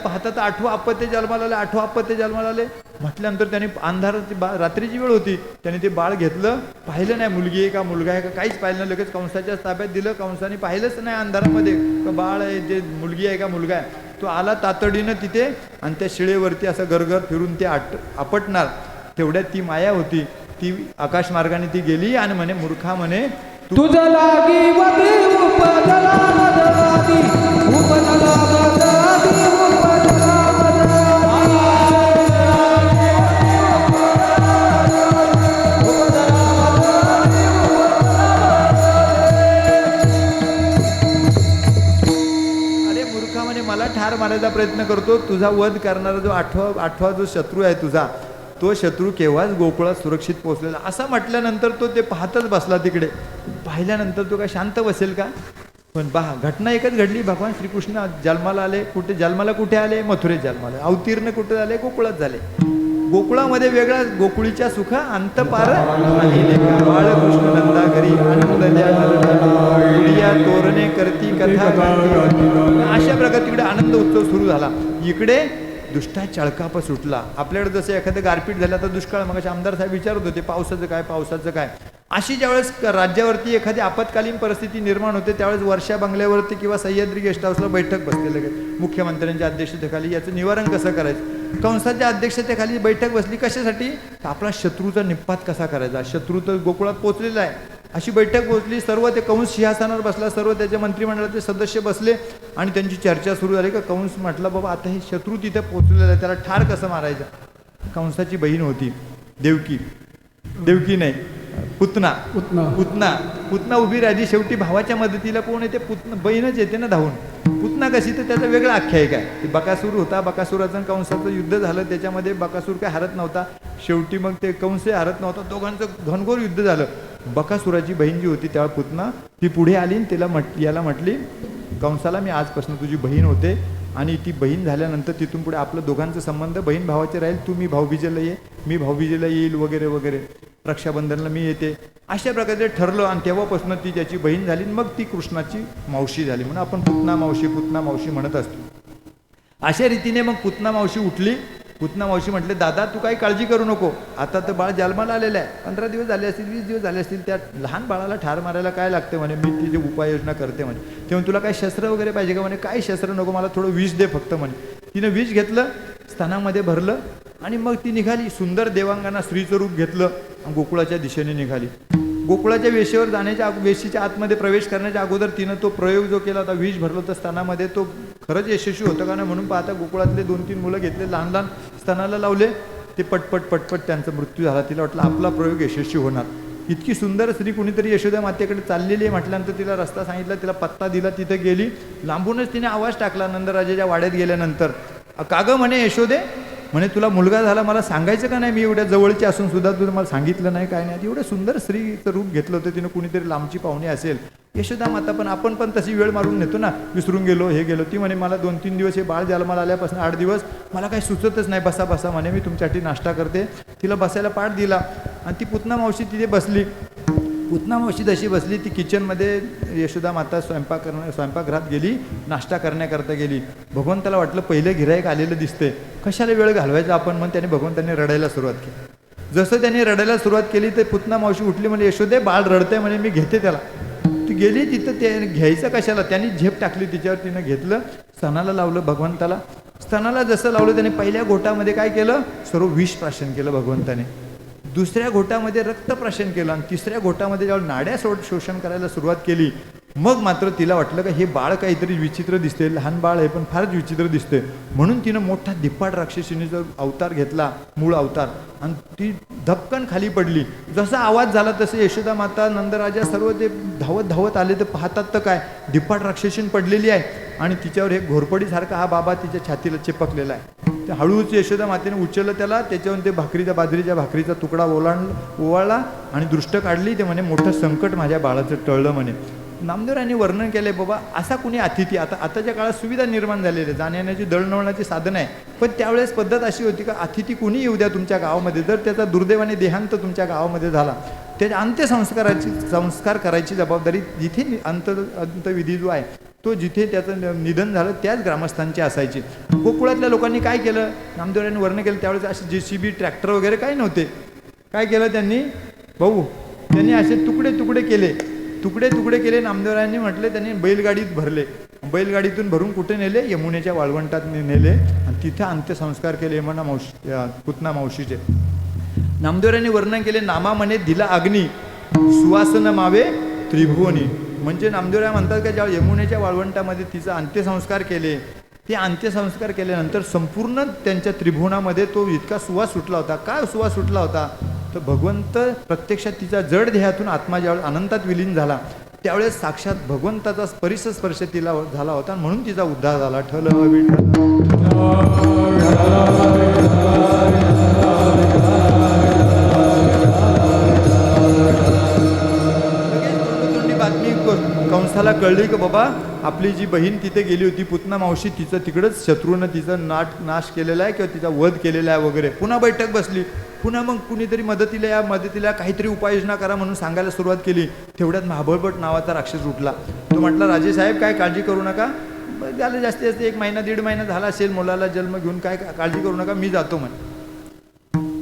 पाहता तर 8वं अपत्य जन्माला आले. 8वं अपत्य जन्माला आले म्हटल्यानंतर त्याने अंधाराची रात्रीची वेळ होती, त्याने ते बाळ घेतलं, पाहिलं नाही मुलगी आहे का मुलगा आहे का, काहीच पाहिलं नाही. लगेच कंसाच्या ताब्यात दिलं. कंसाने पाहिलंच नाही अंधारामध्ये का बाळ आहे, जे मुलगी आहे का मुलगा आहे. तो आला तातडीनं तिथे आणि त्या शिळेवरती असं गरगर फिरून ते आपटणार. तेवढ्यात ती माया होती, ती आकाश मार्गाने ती गेली आणि म्हणे मूर्खा म्हणे तुझं लागी वदी उपजला बदलादी उपजला बदलादी उपजला बदलादी मारायचा प्रयत्न करतो. तुझा वध करणारा जो आठवा जो शत्रू आहे तुझा, तो शत्रू केव्हाच गोकुळात सुरक्षित पोहोचलेला. असं म्हटल्यानंतर तो ते पाहतच बसला तिकडे. पाहिल्यानंतर तो काय शांत बसेल का? पण पहा, घटना एकच घडली. भगवान श्रीकृष्ण जन्माला आले. कुठे आले? मथुरेत जन्माला. अवतीर्ण कुठे झाले? गोकुळात झाले. गोकुळामध्ये वेगळा गोकुळीच्या सुख अंत पार नाही लेखा. बाळकृष्ण नंदा घरी आनंद तोरणे करती कथा. अशा प्रकारे तिकडे आनंद उत्सव सुरू झाला. इकडे दुष्टा चळकाप सुटला. आपल्याकडे जसं एखादं गारपीट झालं तर दुष्काळ. मग आमदार साहेब विचारत होते पावसाचं काय. अशी ज्यावेळेस राज्यावरती एखादी आपत्कालीन परिस्थिती निर्माण होते त्यावेळेस वर्षा बंगल्यावरती किंवा सह्याद्री गेस्ट हाऊसला बैठक बसलेलं आहे मुख्यमंत्र्यांच्या अध्यक्षतेखाली. याचं निवारण कसं करायचं? कंसाच्या अध्यक्षतेखाली बैठक बसली. कशासाठी? आपला शत्रूचा निपात कसा करायचा. शत्रू तर गोकुळात पोचलेला आहे. अशी बैठक पोचली. सर्व ते कंस सिंहासनावर बसला. सर्व त्याच्या मंत्रिमंडळाचे सदस्य बसले आणि त्यांची चर्चा सुरू झाली. का कंस म्हटला बाबा आता हे शत्रू तिथे पोचलेला आहे, त्याला ठार कसं मारायचं. कंसाची बहीण होती देवकी नाही, पुतना उभी राहिली. शेवटी भावाच्या मदतीला कोण येते? बहीणच येते ना धावून. पुतना कशी? तर त्याचा वेगळा आख्यायिका आहे. बकासूर होता. बकासुराचं आणि कंसाचं युद्ध झालं. त्याच्यामध्ये बकासूर काय हरत नव्हता. शेवटी मग ते कंस हरत नव्हता. दोघांचं घनघोर युद्ध झालं. बकासुराची बहीण जी होती त्यावेळी पुतना, ती पुढे आली आणि याला म्हटली कंसाला, मी आजपासून तुझी बहीण होते आणि ती बहीण झाल्यानंतर तिथून पुढे आपलं दोघांचं संबंध बहीण भावाचे राहील. तू मी भाऊबीजेला ये, मी भाऊबीजेला येईल वगैरे वगैरे. रक्षाबंधनला मी येते. अशा प्रकारे ठरलं आणि तेव्हापासून ती त्याची बहीण झाली. मग ती कृष्णाची मावशी झाली. म्हणून आपण पुतना मावशी म्हणत असतो. अशा रीतीने मग पुतना मावशी उठली. पुतना मावशी म्हटले, दादा तू काही काळजी करू नको. आता तर बाळ जन्माला आलेलं आहे. 15 दिवस झाले असतील, 20 दिवस झाले असतील. त्या लहान बाळाला ठार मारायला काय लागते म्हणे. मी तिची उपाययोजना करते म्हणे. तेव्हा तुला काही शस्त्र वगैरे पाहिजे का म्हणे. काही शस्त्र नको, मला थोडं विष दे फक्त म्हणे. तिनं विष घेतलं, स्तनामध्ये भरलं आणि मग ती निघाली. सुंदर देवांगांना स्त्रीचं रूप घेतलं आणि गोकुळाच्या दिशेने निघाली. गोकुळाच्या वेशीवर जाण्याच्या वेशीच्या आतमध्ये प्रवेश करण्याच्या अगोदर तिनं तो प्रयोग जो केला होता, विष भरलं होतं स्तनामध्ये, तो खरंच यशस्वी होतं का नाही म्हणून पाहता गोकुळातले 2-3 मुलं घेतले, लहान लहान स्तनाला लावले. ते पटपट त्यांचा मृत्यू झाला. तिला वाटलं आपला प्रयोग यशस्वी होणार. इतकी सुंदर स्त्री कुणीतरी यशोदा मातेकडे चाललेली आहे म्हटल्यानंतर तिला रस्ता सांगितला, तिला पत्ता दिला, तिथे गेली. लांबूनच तिने आवाज टाकला नंदराजाच्या वाड्यात गेल्यानंतर, का गं म्हणे यशोदे, म्हणे तुला मुलगा झाला मला सांगायचं का नाही. मी एवढ्या जवळची असून सुद्धा तुला मला सांगितलं नाही, काय नाही. एवढं सुंदर स्त्रीचं रूप घेतलं होतं तिनं. कुणीतरी लांबची पाहुणी असेल यशोदा माता. पण आपण पण तशी वेळ मारून नेतो ना, विसरून गेलो हे गेलो. ती म्हणे मला 2-3 दिवस हे बाळ जन्माला आल्यापासून 8 दिवस मला काही सुचतच नाही. बसा म्हणे, मी तुमच्यासाठी नाश्ता करते. तिला बसायला पाठ दिला आणि ती पुतना मावशी तिथे बसली. पुतना मावशी जशी बसली, ती किचनमध्ये यशोदा माता स्वयंपाकघरात गेली, नाश्ता करण्याकरता गेली. भगवंताला वाटलं पहिलं गिऱ्हाईक आलेलं दिसते, कशाला वेळ घालवायचा आपण. मग त्याने भगवंताने रडायला सुरुवात केली. जसं त्याने रडायला सुरुवात केली तर पुतना मावशी उठली, म्हणजे यशोदे बाळ रडतंय म्हणे, मी घेते त्याला. ती गेली तिथं. ते घ्यायचं कशाला, त्यांनी झेप टाकली तिच्यावर. तिनं घेतलं, स्तनाला लावलं भगवंताला. स्तनाला जसं लावलं त्याने पहिल्या घोटामध्ये काय केलं, सर्व विष प्राशन केलं भगवंताने. दुसऱ्या घोटामध्ये रक्तप्राशन केलं आणि तिसऱ्या घोटामध्ये जेव्हा नाड्या शोषण करायला सुरुवात केली, मग मात्र तिला वाटलं का हे बाळ काहीतरी विचित्र दिसते, लहान बाळ आहे पण फारच विचित्र दिसते. म्हणून तिनं मोठा धिप्पाड राक्षसीचा अवतार घेतला, मूळ अवतार, आणि ती धपकन खाली पडली. जसा आवाज झाला तसं यशोदा माता, नंदराजा सर्व ते धावत आले. तर पाहतात तर काय, धिप्पाड राक्षसीन पडलेली आहे आणि तिच्यावर हे घोरपडीसारखा हा बाबा तिच्या छातीला चिपकलेला आहे. ते हळूच यशोदा मातेने उचललं त्याला. त्याच्यावर ते बाजरीच्या भाकरीचा तुकडा ओवाळला आणि दृष्ट काढली. ते म्हणे मोठं संकट माझ्या बाळाचं टळलं म्हणे. नामदेवरायांनी वर्णन केलंय बाबा, असा कुणी अतिथी, आताच्या काळात सुविधा निर्माण झालेली आहे, जाण्याची दळणवळणाची साधनं आहे, पण त्यावेळेस पद्धत अशी होती का अतिथी कुणी येऊ द्या तुमच्या गावामध्ये. जर त्याचा दुर्दैवाने देहांत तुमच्या गावामध्ये झाला, त्याच्या अंत्यसंस्कार करायची जबाबदारी जिथे अंतविधी जो आहे तो जिथे त्याचं निधन झालं त्याच ग्रामस्थांची असायची. गोकुळातल्या लोकांनी काय केलं, नामदेवरायांनी वर्णन केलं, त्यावेळेस असे JCB ट्रॅक्टर वगैरे काही नव्हते. काय केलं त्यांनी असे तुकडे केले. नामदेवरायांनी म्हटले, त्यांनी बैलगाडीत भरले. बैलगाडीतून भरून कुठे नेले, यमुनेच्या वाळवंटात नेले आणि तिथे अंत्यसंस्कार केले पुतना मावशीचे. नामदेवरायांनी वर्णन केले, नामा म्हणे दिला अग्नी, सुवासन मावे त्रिभुवनी. म्हणजे नामदेवराय म्हणतात का जेव्हा यमुनेच्या वाळवंटामध्ये तिचा अंत्यसंस्कार केले, ते अंत्यसंस्कार केल्यानंतर संपूर्ण त्यांच्या त्रिभुवनामध्ये तो इतका सुवास सुटला होता. काय सुवास सुटला होता तर भगवंत प्रत्यक्षात तिचा जड देहातून आत्मा ज्यावेळेस अनंतात विलीन झाला त्यावेळेस साक्षात भगवंताचा स्पर्श तिला झाला होता म्हणून तिचा उद्धार झाला. ठल विठ्ठल बातमी कंसाला कळली की बाबा आपली जी बहीण तिथे गेली होती पुतना मावशी, तिचं तिकडंच शत्रूनं तिचं नाश केलेला आहे किंवा तिचा वध केलेला आहे वगैरे. पुन्हा बैठक बसली. पुन्हा मग कुणीतरी मदतीला काहीतरी उपाययोजना करा म्हणून सांगायला सुरुवात केली. तेवढ्यात महाबळपट नावाचा राक्षस उठला. तो म्हटला राजेसाहेब काय काळजी करू नका, झालं जास्तीत जास्त 1 महिना 1.5 महिना झाला असेल मुलाला जन्म घेऊन, काय काळजी करू नका, मी जातो म्हणे.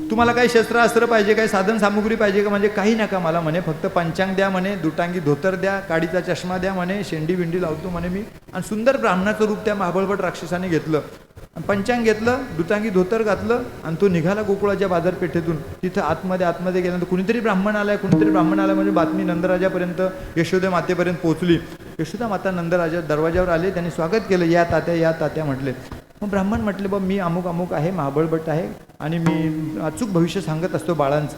तुम्हाला काही शस्त्रास्त्र पाहिजे, काही साधन सामुग्री पाहिजे का, म्हणजे काही नका मला म्हणे, फक्त पंचांग द्या म्हणे, दुटांगी धोतर द्या, काडीचा चष्मा द्या म्हणे, शेंडी बिंडी लावतो म्हणे मी. आणि सुंदर ब्राह्मणाचं रूप त्या महाबळपट राक्षसाने घेतलं. पंचांग घेतलं, दुटांगी धोतर घातलं आणि तो निघाला गोकुळाच्या बाजारपेठेतून. तिथं आतमध्ये गेल्यानंतर कुणीतरी ब्राह्मण आलाय म्हणजे बातमी नंदराजापर्यंत, यशोदा मातेपर्यंत पोहोचली. यशोदा माता नंदराजा दरवाजावर आले, त्यांनी स्वागत केलं. या तात्या म्हटले. मग ब्राह्मण म्हटले बा मी अमुक आहे, महाबळभट आहे आणि मी अचूक भविष्य सांगत असतो बाळांचं.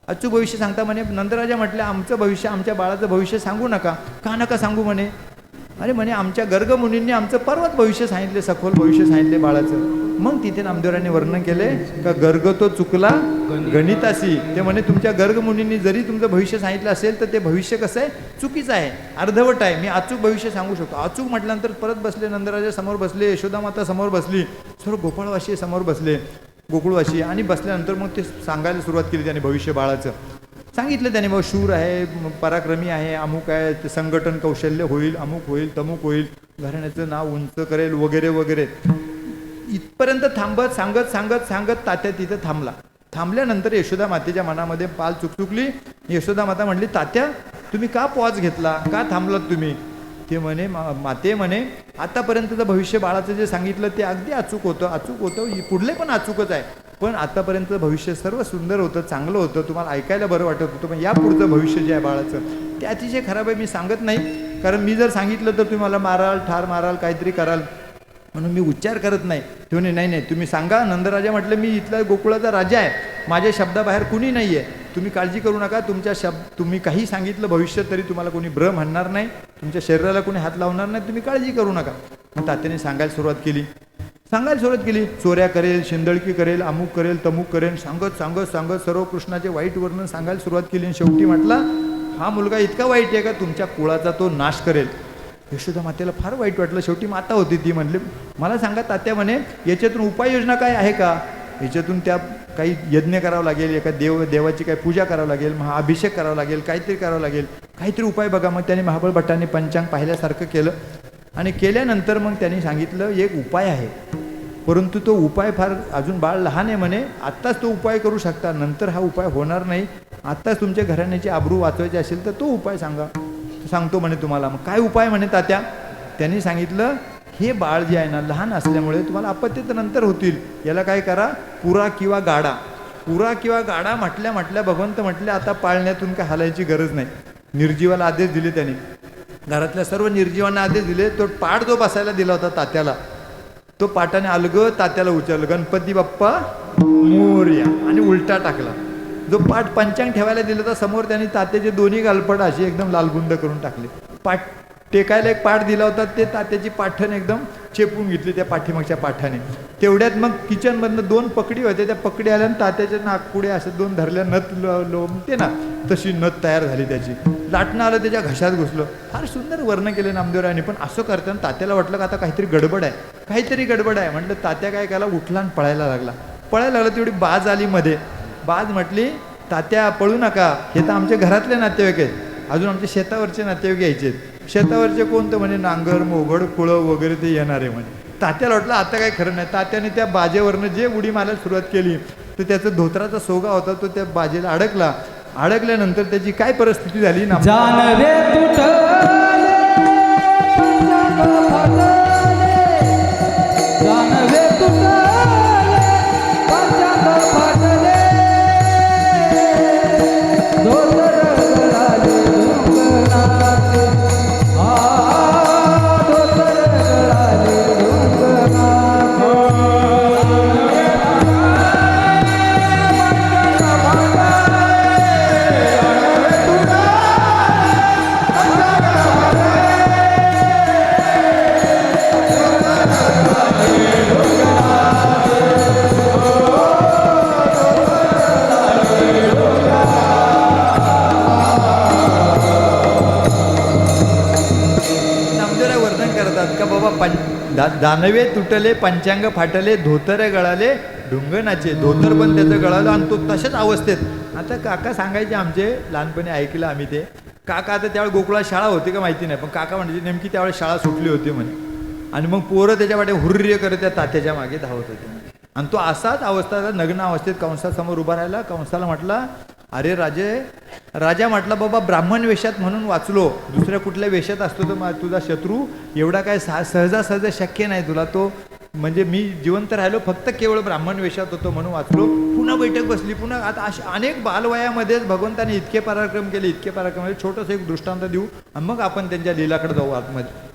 अचूक भविष्य सांगता म्हणे. नंदराजा म्हटले आमचं भविष्य, आमच्या बाळाचं भविष्य सांगू नका. का नका सांगू म्हणे. अरे म्हणे आमच्या गर्गमुनींनी आमचं पर्वत भविष्य सांगितले, सखोल भविष्य सांगितले बाळाचं. मग तिथे नामदेवरांनी वर्णन केले का गर्ग तो चुकला गणितासी. ते म्हणे तुमच्या गर्गमुनींनी जरी तुमचं भविष्य सांगितलं असेल तर ते भविष्य कसं आहे, चुकीचं आहे, अर्धवट आहे. मी अचूक भविष्य सांगू शकतो. अचूक म्हटल्यानंतर परत बसले, नंदराजा समोर बसले, यशोदा माता समोर बसली, सर्व गोपाळवासी समोर बसले, गोकुळवासी. आणि बसल्यानंतर मग ते सांगायला सुरुवात केली त्यांनी भविष्य बाळाचं. सांगितलं त्याने, मग शूर आहे, पराक्रमी आहे, अमुक आहे, ते संघटन कौशल्य होईल, अमुक होईल, तमुक होईल, घराण्याचं नाव उंच करेल वगैरे वगैरे. इथपर्यंत सांगत तात्या तिथं थांबला. थांबल्यानंतर यशोदा मातेच्या मनामध्ये पाल चुकचुकली. यशोदा माता म्हणली तात्या तुम्ही का पॉज घेतला, का थांबलात तुम्ही. ते म्हणे माते म्हणे आतापर्यंतचं भविष्य बाळाचं जे सांगितलं ते अगदी अचूक होतं, पुढले पण अचूकच आहे, पण आतापर्यंत भविष्य सर्व सुंदर होतं, चांगलं होतं, तुम्हाला ऐकायला बरं वाटत होतं, पण या पुढचं भविष्य जे आहे बाळाचं ते अतिशय खराब आहे. मी सांगत नाही, कारण मी जर सांगितलं तर तुम्ही मला माराल, ठार माराल, काहीतरी कराल, म्हणून मी उच्चार करत नाही. ते म्हणे नाही तुम्ही सांगा. नंदराजा म्हटलं मी इथला गोकुळाचा राजा आहे, माझ्या शब्दाबाहेर कुणी नाही आहे, तुम्ही काळजी करू नका. तुम्ही काही सांगितलं भविष्य तरी तुम्हाला कोणी ब्र म्हणणार नाही, तुमच्या शरीराला कोणी हात लावणार नाही, तुम्ही काळजी करू नका. मग तात्याने सांगायला सुरुवात केली. चोऱ्या करेल, शिंदळकी करेल, अमुक करेल, तमुक करेल, सांगत सर्व कृष्णाचे वाईट वर्णन सांगायला सुरुवात केली. आणि शेवटी म्हटला हा मुलगा इतका वाईट आहे का तुमच्या कुळाचा तो नाश करेल. यशोदा मातेला फार वाईट वाटलं. शेवटी माता होती ती. म्हणले मला सांगा तात्या म्हणे याच्यातून उपाययोजना काय आहे का, याच्यातून त्या काही यज्ञ करावं लागेल, एका देवाची काही पूजा करावं लागेल, महाअभिषेक करावा लागेल, काहीतरी करावं लागेल, काहीतरी उपाय बघा. मग त्याने महाबळ भट्टांनी पंचांग पाहिल्यासारखं केलं आणि केल्यानंतर मग त्यांनी सांगितलं एक उपाय आहे, परंतु तो उपाय फार अजून बाळ लहान आहे म्हणे, आत्ताच तो उपाय करू शकता, नंतर हा उपाय होणार नाही. आत्ताच तुमच्या घराण्याची आबरू वाचवायची असेल तर तो उपाय सांगतो म्हणे तुम्हाला. मग काय उपाय म्हणे तात्या. त्यांनी सांगितलं हे बाळ जे आहे ना लहान असल्यामुळे तुम्हाला आपत्ती तर नंतर होतील, याला काय करा, पुरा किंवा गाडा म्हटल्या भगवंत म्हटले आता पाळण्यातून काय हलायची गरज नाही. निर्जीवाला आदेश दिले त्यांनी, घरातल्या सर्व निर्जीवांना आदेश दिले. तो पाठ जो बसायला दिला होता तात्याला, तो पाटाने अलग तात्याला उचललं, गणपती बाप्पा मोरया, आणि उलटा टाकला. जो पाठ पंचांग ठेवायला दिला होता समोर, त्यांनी तात्याचे दोन्ही गालपट अशी एकदम लालबुंद करून टाकले. पाठ टेकायला एक पाठ दिला होता, ते तात्याची पाठण एकदम चेपून घेतली त्या पाठीमागच्या पाठाने. तेवढ्यात मग किचनमधनं 2 पकडी होते, त्या पकडी आल्या आणि तात्याच्या नागपुढे असं 2 धरल्या, नथ लोमते ना तशी नथ तयार झाली त्याची. लाटणं आलं त्याच्या घशात घुसलं. फार सुंदर वर्णन केले नामदेवरायांनी. पण असं करताना तात्याला वाटलं का आता काहीतरी गडबड आहे. म्हटलं तात्या काय केला, उठला आणि पळायला लागला. तेवढी बाज आली मध्ये. बाज म्हटली तात्या पळू नका, हे तर आमच्या घरातले नातेवाईक आहेत, अजून आमच्या शेतावरचे नातेवाईक यायचे. शेतावरचे कोणतं म्हणे नांगर, मोगड, कुळं वगैरे ते येणार आहे म्हणे. तात्याला वाटलं आता काय खरं नाही. तात्याने त्या बाजेवरनं जे उडी मारायला सुरुवात केली तर त्याचा धोत्राचा सोगा होता तो त्या बाजेला अडकल्यानंतर त्याची काय परिस्थिती झाली ना, जानवे तुटले दानवे तुटले, पंचांग फाटले, धोतर गळाले, ढुंगणाचे. धोतर पण त्याचं गळालं आणि तो तशाच अवस्थेत. आता काका सांगायचे आमचे, लहानपणी ऐकलं आम्ही ते. काका आता त्यावेळी गोकुळात शाळा होती का माहिती नाही, पण काका म्हणजे नेमकी त्यावेळेस शाळा सुटली होती म्हणे. आणि मग पोरं त्याच्या वाटे हुर्र्य करत त्या तात्याच्या मागे धावत होते. आणि तो असाच अवस्था, नग्न अवस्थेत कंसासमोर उभा राहिला. कंसाला म्हटला, अरे राजा म्हटला, बाबा ब्राह्मण वेशात म्हणून वाचलो, दुसऱ्या कुठल्या वेशात असतो तर तुझा शत्रू एवढा काय सहजासहज शक्य नाही तुला. तो म्हणजे मी जिवंत राहिलो फक्त केवळ ब्राह्मण वेशात होतो म्हणून वाचलो. पुन्हा बैठक बसली. पुन्हा आता अशा अनेक बालवयामध्येच भगवंताने इतके पराक्रम केले, इतके पराक्रम केले. छोटंसं एक दृष्टांत देऊ आणि मग आपण त्यांच्या लीलाकडे जाऊ आतमध्ये.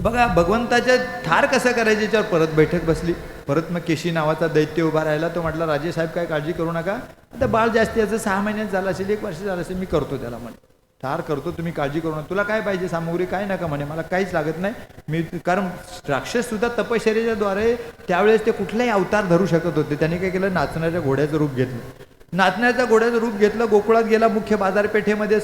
बघा भगवंताच्या ठार कसं करायचं याच्यावर परत बैठक बसली. परत मग केशी नावाचा दैत्य उभा राहिला. तो म्हटला, राजेसाहेब काय काळजी करू नका, आता बाळ जास्ती याचं 6 महिन्यात झालं असेल, 1 वर्ष झालं असेल, मी करतो त्याला म्हणे, ठार करतो, तुम्ही काळजी करू नका. तुला काय पाहिजे सामुग्री, काय नका म्हणे, मला काहीच लागत नाही. मी कारण राक्षस सुद्धा तपश्चर्याच्या द्वारे त्यावेळेस ते कुठलाही अवतार धरू शकत होते. त्यांनी काय केलं, नाचण्याच्या घोड्याचं रूप घेतलं. नाचण्याच्या घोड्याचं रूप घेतलं, गोकुळात गेला, मुख्य बाजारपेठेमध्ये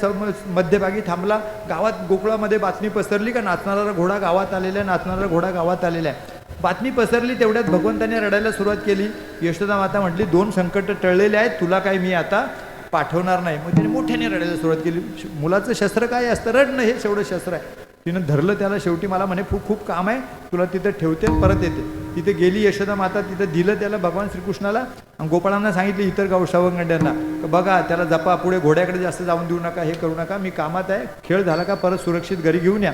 मध्यभागी थांबला. गावात गोकुळामध्ये बातमी पसरली का नाचणारा घोडा गावात आलेला आहे, नाचणारा घोडा गावात आलेला आहे. बातमी पसरली तेवढ्यात भगवंताने रडायला सुरुवात केली. यशोदा माता म्हटली, 2 संकट टळलेले आहेत, तुला काय मी आता पाठवणार नाही. मग त्याने मोठ्याने रडायला सुरुवात केली. मुलाचं शस्त्र काय असतं, रडणं, हे शेवढं शस्त्र आहे. तिनं धरलं त्याला. शेवटी मला म्हणे खूप काम आहे, तुला तिथं ठेवते, परत येते. तिथे गेली यशोदा माता, तिथं दिलं त्याला भगवान श्रीकृष्णाला. आणि गोपाळांना सांगितलं इतर गावसावंगड्यांना, बघा त्याला जपा, पुढे घोड्याकडे जास्त जाऊन देऊ नका, हे करू नका, मी कामात आहे, खेळ झाला का परत सुरक्षित घरी घेऊन या.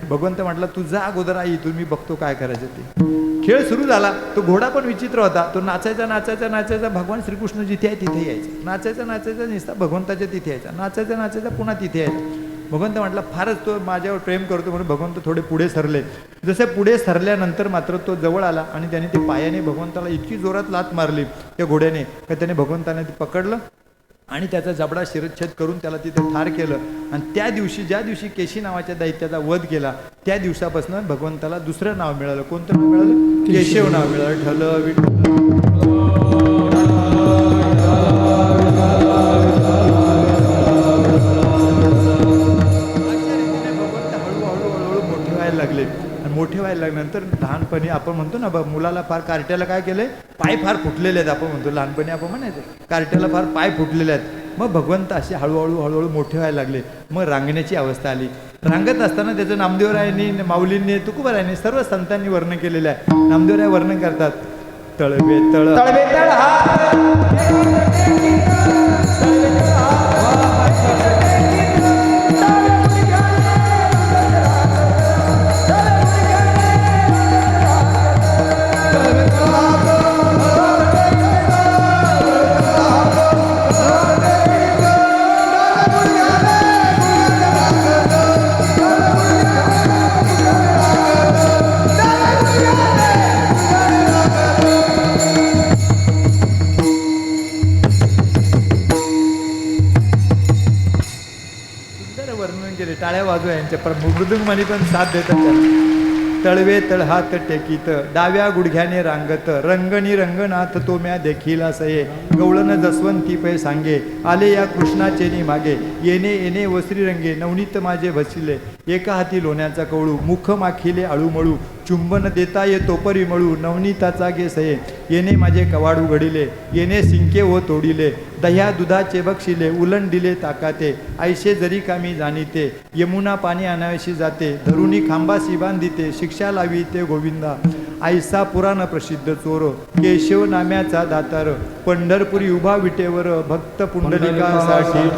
भगवंत म्हटलं, तू जा अगोदर आई, तुम्ही बघतो काय करायचं ते. खेळ सुरू झाला. तो घोडा पण विचित्र होता. तो नाचायचा, भगवान श्रीकृष्ण जिथे आहे तिथे यायचा. नाचायचा निसता भगवंताच्या तिथे यायचा. नाचायचा पुन्हा तिथे यायचा. भगवंत म्हटला, फारच तो माझ्यावर प्रेम करतो म्हणून भगवंत थोडे पुढे सरले. जसे पुढे सरल्यानंतर मात्र तो जवळ आला आणि त्याने ते पायाने भगवंताला इतकी जोरात लात मारली त्या घोड्याने का त्याने भगवंताने ते पकडलं आणि त्याचा जबडा शिरच्छेद करून त्याला तिथे ठार केलं. आणि त्या दिवशी, ज्या दिवशी केशी नावाच्या दैत्याचा वध केला, त्या दिवसापासून भगवंताला दुसरं नाव मिळालं. कोणतं नाव मिळालं? केशव नाव मिळालं. ढल विठ्ठल. मोठे व्हायला लागल्यानंतर लहानपणी आपण म्हणतो ना, मुलाला फार कार्ट्याला काय केलंय, पाय फार फुटलेले आहेत. आपण म्हणतो लहानपणी आपण म्हणायचं कार्ट्याला फार पाय फुटलेले आहेत. मग भगवंत असे हळूहळू मोठे व्हायला लागले. मग रांगण्याची अवस्था आली. रांगत असताना त्याचं नामदेवरायांनी, माऊलींनी, तुकोबारायांनी, सर्व संतांनी वर्णन केलेलं आहे. नामदेवराय वर्णन करतात, तळवे तळ टाळ्या वाजवा यांच्या मृदुंगमणी पण साथ देतात त्याला. तळवे तळहात टेकीत, डाव्या गुडघ्याने रांगत, रंगणी रंगनाथ तो म्या देखील सये, गवळण जसवंती पै सांगे, आले या कृष्णाचेनी मागे, येणे येणे वस्त्री रंगे, नवनीत माझे भसिले, एका हाती लोण्याचा कवळू, मुख माखिले आळूमळू, चुंबन देता येतो परिमळू, नवनीताचा गे सये, येणे माझे कवाडू घडिले, येणे सिंके व तोडिले, दह्या दुधाचे बक्षिले, उलन दिले ताकाते, ऐशे जरी कामी जाणीते, यमुना पाणी आणावीशी जाते, धरुणी खांबासी बांधिते, शिक्षा लावी ते गोविंदा, ऐसा पुराण प्रसिद्ध चोर, केशव नाम्याचा दातार, पंढरपुरी उभा विटेवर, भक्त पुंडलिकासाठी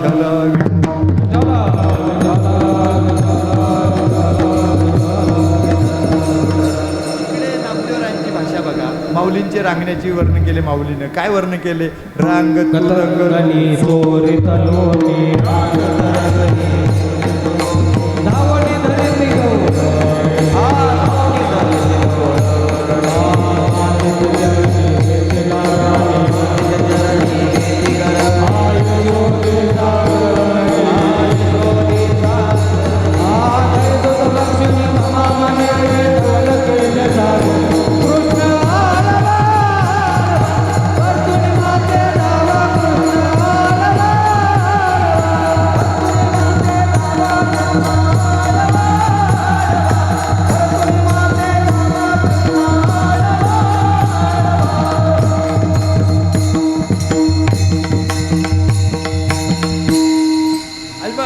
माऊलींचे रांगण्याची वर्णन केले. माऊलीनं काय वर्णन केले? रांगत रंगणी सोरी तलोनी धावणी धरती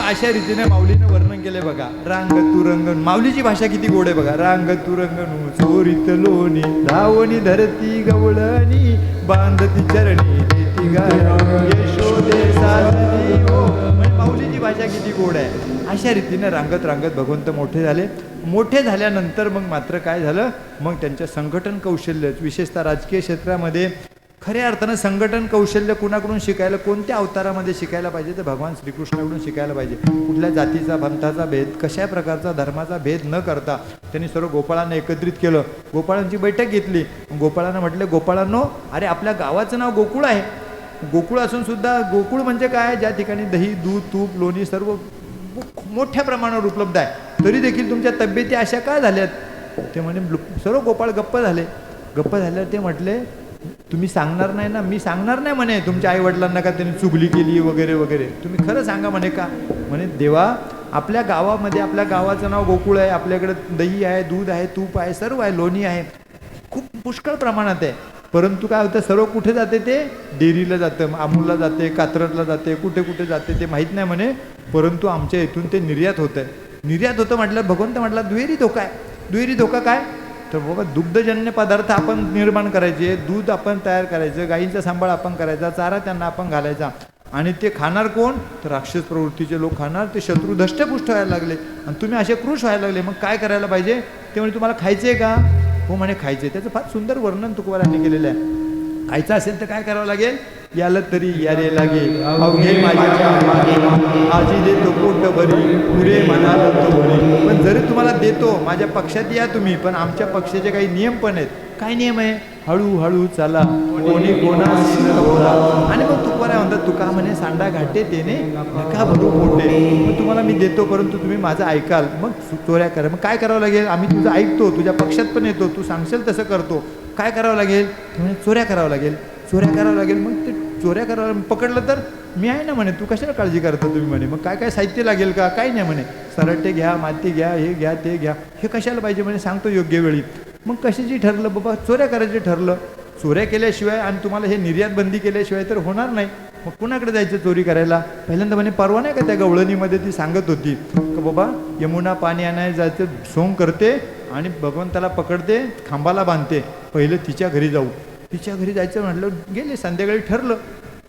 अशा रीतीने माऊलीनं वर्णन केले बघा. रांग तुरंगण, माऊलीची भाषा किती गोड आहे बघा. रांग तुरंगणू चोरीत लोणी, धावणी धरती गवळणी, बांधती चरणी देती गाय, यशोदे साजरी हो. म्हणजे माऊलीची भाषा किती गोड आहे. अशा रीतीने रांगत रांगत भगवंत मोठे झाले. मोठे झाल्यानंतर मग मात्र काय झालं, मग त्यांच्या संघटन कौशल्य, विशेषतः राजकीय क्षेत्रामध्ये खऱ्या अर्थानं संघटन कौशल्य कुणाकडून शिकायला, कोणत्या अवतारामध्ये शिकायला पाहिजे, तर भगवान श्रीकृष्णाकडून शिकायला पाहिजे. कुठल्या जातीचा पंथाचा भेद, कशा प्रकारचा धर्माचा भेद न करता त्यांनी सर्व गोपाळांना एकत्रित केलं. गोपाळांची बैठक घेतली. गोपाळांना म्हटले, गोपाळांनो, अरे आपल्या गावाचं नाव गोकुळ आहे. गोकुळ असून सुद्धा, गोकुळ म्हणजे काय, ज्या ठिकाणी दही दूध तूप लोणी सर्व मोठ्या प्रमाणावर उपलब्ध आहे, तरी देखील तुमच्या तब्येती अशा काय झाल्यात. ते म्हणे, सर्व गोपाळ गप्प झाले. गप्प झाल्यावर ते म्हटले, तुम्ही सांगणार नाही ना. मी सांगणार नाही म्हणे तुमच्या आईवडिलांना का त्यांनी चुगली केली वगैरे वगैरे, तुम्ही खरं सांगा म्हणे. का म्हणे, देवा आपल्या गावामध्ये, आपल्या गावाचं नाव गोकुळ आहे, आपल्याकडे दही आहे, दूध आहे, तूप आहे, सर्व आहे, लोणी आहे, खूप पुष्कळ प्रमाणात आहे. परंतु काय होतं, सर्व कुठे जाते, ते डेअरीला जातं, अमूलला जाते, कात्रजला जाते, कुठे कुठे जाते ते माहीत नाही म्हणे. परंतु आमच्या इथून ते निर्यात होतं आहे. निर्यात होतं म्हटलं, भगवंत म्हटलं दुहेरी धोका आहे. दुहेरी धोका काय, तर बाबा दुग्धजन्य पदार्थ आपण निर्माण करायचे, दूध आपण तयार करायचं, गाईंचा सांभाळ आपण करायचा, चारा त्यांना आपण घालायचा, आणि ते खाणार कोण, तर राक्षस प्रवृत्तीचे लोक खाणार. ते शत्रू धष्टपुष्ट व्हायला लागले आणि तुम्ही असे क्रूश व्हायला लागले. मग काय करायला पाहिजे, ते म्हणजे तुम्हाला खायचे का, हो म्हणे खायचे. त्याचं फार सुंदर वर्णन तुकोबारायांनी केलेलं आहे. खायचं असेल तर काय करावं लागेल, याला तरी यारे लागे अवघे माझ्या आजी देतो पोट भरी पुरे म्हणाल तो भरी. पण जरी तुम्हाला देतो, माझ्या पक्षात या तुम्ही, पण आमच्या पक्षाचे काही नियम पण आहेत. काय नियम आहे, हळूहळू चला कोणी कोणाशी न बोला. आणि मग तुकोबाराय म्हणतात, तुका म्हणे सांडा घाटे तेने नका भरू पोटे. मग तुम्हाला मी देतो, परंतु तुम्ही माझं ऐकाल, मग चोऱ्या करा. मग काय करावं लागेल, आम्ही तुझं ऐकतो, तुझ्या पक्षात पण येतो, तू सांगशील तसं करतो. काय करावं लागेल, म्हणजे चोऱ्या करावं लागेल. चोऱ्या करावं लागेल. मग ते चोऱ्या करावं, पकडलं तर मी आहे ना म्हणे, तू कशाला काळजी करता तुम्ही म्हणे. मग काय काय साहित्य लागेल का, काही नाही म्हणे. सरटे घ्या, माती घ्या, हे घ्या ते घ्या. हे कशाला पाहिजे म्हणे, सांगतो योग्य वेळी. मग कशाची ठरलं बाबा, चोऱ्या करायचे ठरलं. चोऱ्या केल्याशिवाय आणि तुम्हाला हे निर्यात बंदी केल्याशिवाय तर होणार नाही. मग कुणाकडे जायचं चोरी करायला, पहिल्यांदा म्हणे परवा नाही का त्या गवळणीमध्ये ती सांगत होती का बाबा यमुना पाणी आणायला जायचं, सोंग करते आणि भगवंताला पकडते, खांबाला बांधते, पहिलं तिच्या घरी जाऊ. तिच्या घरी जायचं म्हटलं, गेले. संध्याकाळी ठरलं,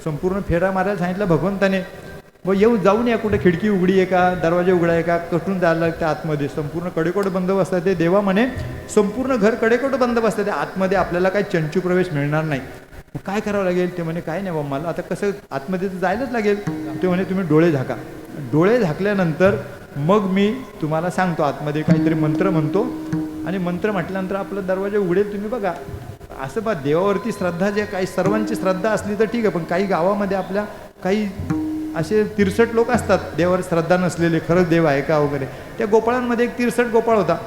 संपूर्ण फेरा मारायला सांगितलं भगवंताने. व जाऊन या, कुठे खिडकी उघडी आहे का, दरवाजा उघडा आहे का, कटून जायला लागतं आतमध्ये. संपूर्ण कडेकोट बंद बसतात ते. देवा म्हणे संपूर्ण घर कडेकोट बंद बसतात ते, आतमध्ये आपल्याला काही चंचू प्रवेश मिळणार नाही. मग काय करावं लागेल, ते म्हणे काय नाही बाबा मला आता कसं आतमध्ये तर जायलाच लागेल. ते म्हणे तुम्ही डोळे झाका. डोळे झाकल्यानंतर मग मी तुम्हाला सांगतो, आतमध्ये काहीतरी मंत्र म्हणतो, आणि मंत्र म्हटल्यानंतर आपला दरवाजा उघडेल, तुम्ही बघा. असं बा, देवावरती श्रद्धा जे काही सर्वांची श्रद्धा असली तर ठीक आहे, पण काही गावामध्ये आपल्या काही असे 63 लोक असतात देवावर श्रद्धा नसलेले, खरंच देव आहे का वगैरे. त्या गोपाळांमध्ये एक 63 गोपाळ होता.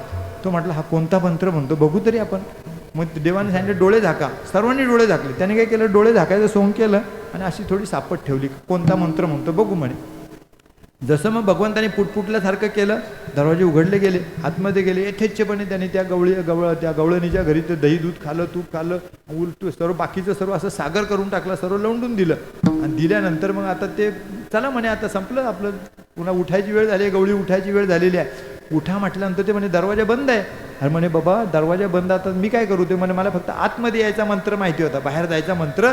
तो म्हटला हा कोणता मंत्र म्हणतो बघू तरी आपण. मग देवाने सांगितलं डोळे झाका. सर्वांनी डोळे झाकले. त्याने काय केलं, डोळे झाकायचं सोंग केलं आणि अशी थोडी सापट ठेवली, कोणता मंत्र म्हणतो बघू म्हणे. जसं मग भगवंताने पुटपुटल्यासारखं केलं, दरवाजे उघडले गेले, आतमध्ये गेले. यथेच्छपणे त्यांनी त्या त्या गवळणीच्या घरी ते दही दूध खाल्लं, तूप खाल्लं, उलट सर्व बाकीचं सर्व असं सागर करून टाकलं, सर्व लवंडून दिलं. आणि दिल्यानंतर मग आता ते चला म्हणे, आता संपलं आपलं, पुन्हा उठायची वेळ झाली, गवळी उठायची वेळ झालेली आहे. उठा म्हटल्यानंतर ते म्हणे दरवाजा बंद आहे. अरे म्हणे बाबा दरवाजा बंद, आता मी काय करू. ते म्हणे मला फक्त आतमध्ये यायचा मंत्र माहिती होता, बाहेर जायचा मंत्र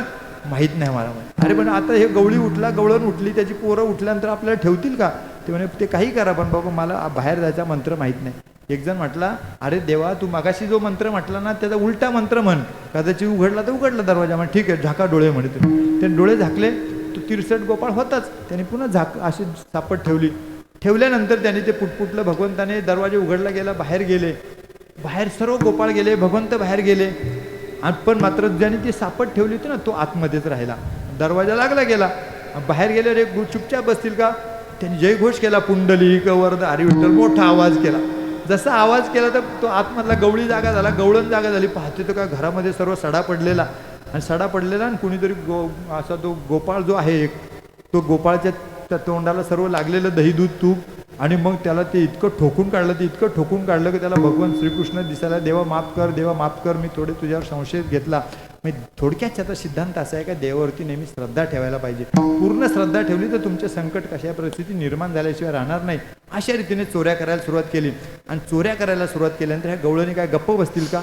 माहीत नाही मला. म्हणे अरे पण आता हे गवळी उठला, गवळण उठली, त्याची पोरं उठल्यानंतर आपल्याला ठेवतील का. ते म्हणे ते काही करा, पण बाबा मला बाहेर जायचा मंत्र माहीत नाही. एक जण म्हटला अरे देवा तू मागाशी जो मंत्र म्हटला ना त्याचा उलटा मंत्र म्हण, कदाचित उघडला तर उघडला दरवाजा. म्हणे ठीक आहे झाका डोळे म्हणे. त्याने डोळे झाकले. तो 63 गोपाळ होताच. त्यांनी पुन्हा अशी सापट ठेवली. ठेवल्यानंतर त्यांनी ते पुटपुटलं, भगवंताने दरवाजा उघडला गेला, बाहेर गेले. बाहेर सर्व गोपाळ गेले, भगवंत बाहेर गेले. पण मात्र ज्याने ती सापट ठेवली होती ना तो आतमध्येच राहिला. दरवाजा लागला गेला. बाहेर गेल्यावर एक चुपचाप बसतील का, त्यांनी जयघोष केला, पुंडलिक वरद हरी विठ्ठल, मोठा आवाज केला. जसा आवाज केला तर तो आतमधला गवळी जागा झाला, गवळण जागा झाली. पाहते तो का घरामध्ये सर्व सडा पडलेला, आणि सडा पडलेला आणि कुणीतरी असा तो गोपाळ जो आहे एक, तो गोपाळच्या त्या तोंडाला सर्व लागलेलं दही दूध तूप. आणि मग त्याला ते इतकं ठोकून काढलं, ते इतकं ठोकून काढलं की त्याला भगवान श्रीकृष्ण दिसायला, देवा माफ कर, देवा माफ कर, मी थोडे तुझ्यावर संशय घेतला. म्हणजे थोडक्यात त्याचा सिद्धांत असा आहे का देवावरती नेहमी श्रद्धा ठेवायला पाहिजे. पूर्ण श्रद्धा ठेवली तर तुमचे संकट कशा परिस्थिती निर्माण झाल्याशिवाय राहणार नाही. अशा रीतीने चोऱ्या करायला सुरुवात केली आणि चोऱ्या करायला सुरुवात केल्यानंतर ह्या गवळणी काय गप्प बसतील का?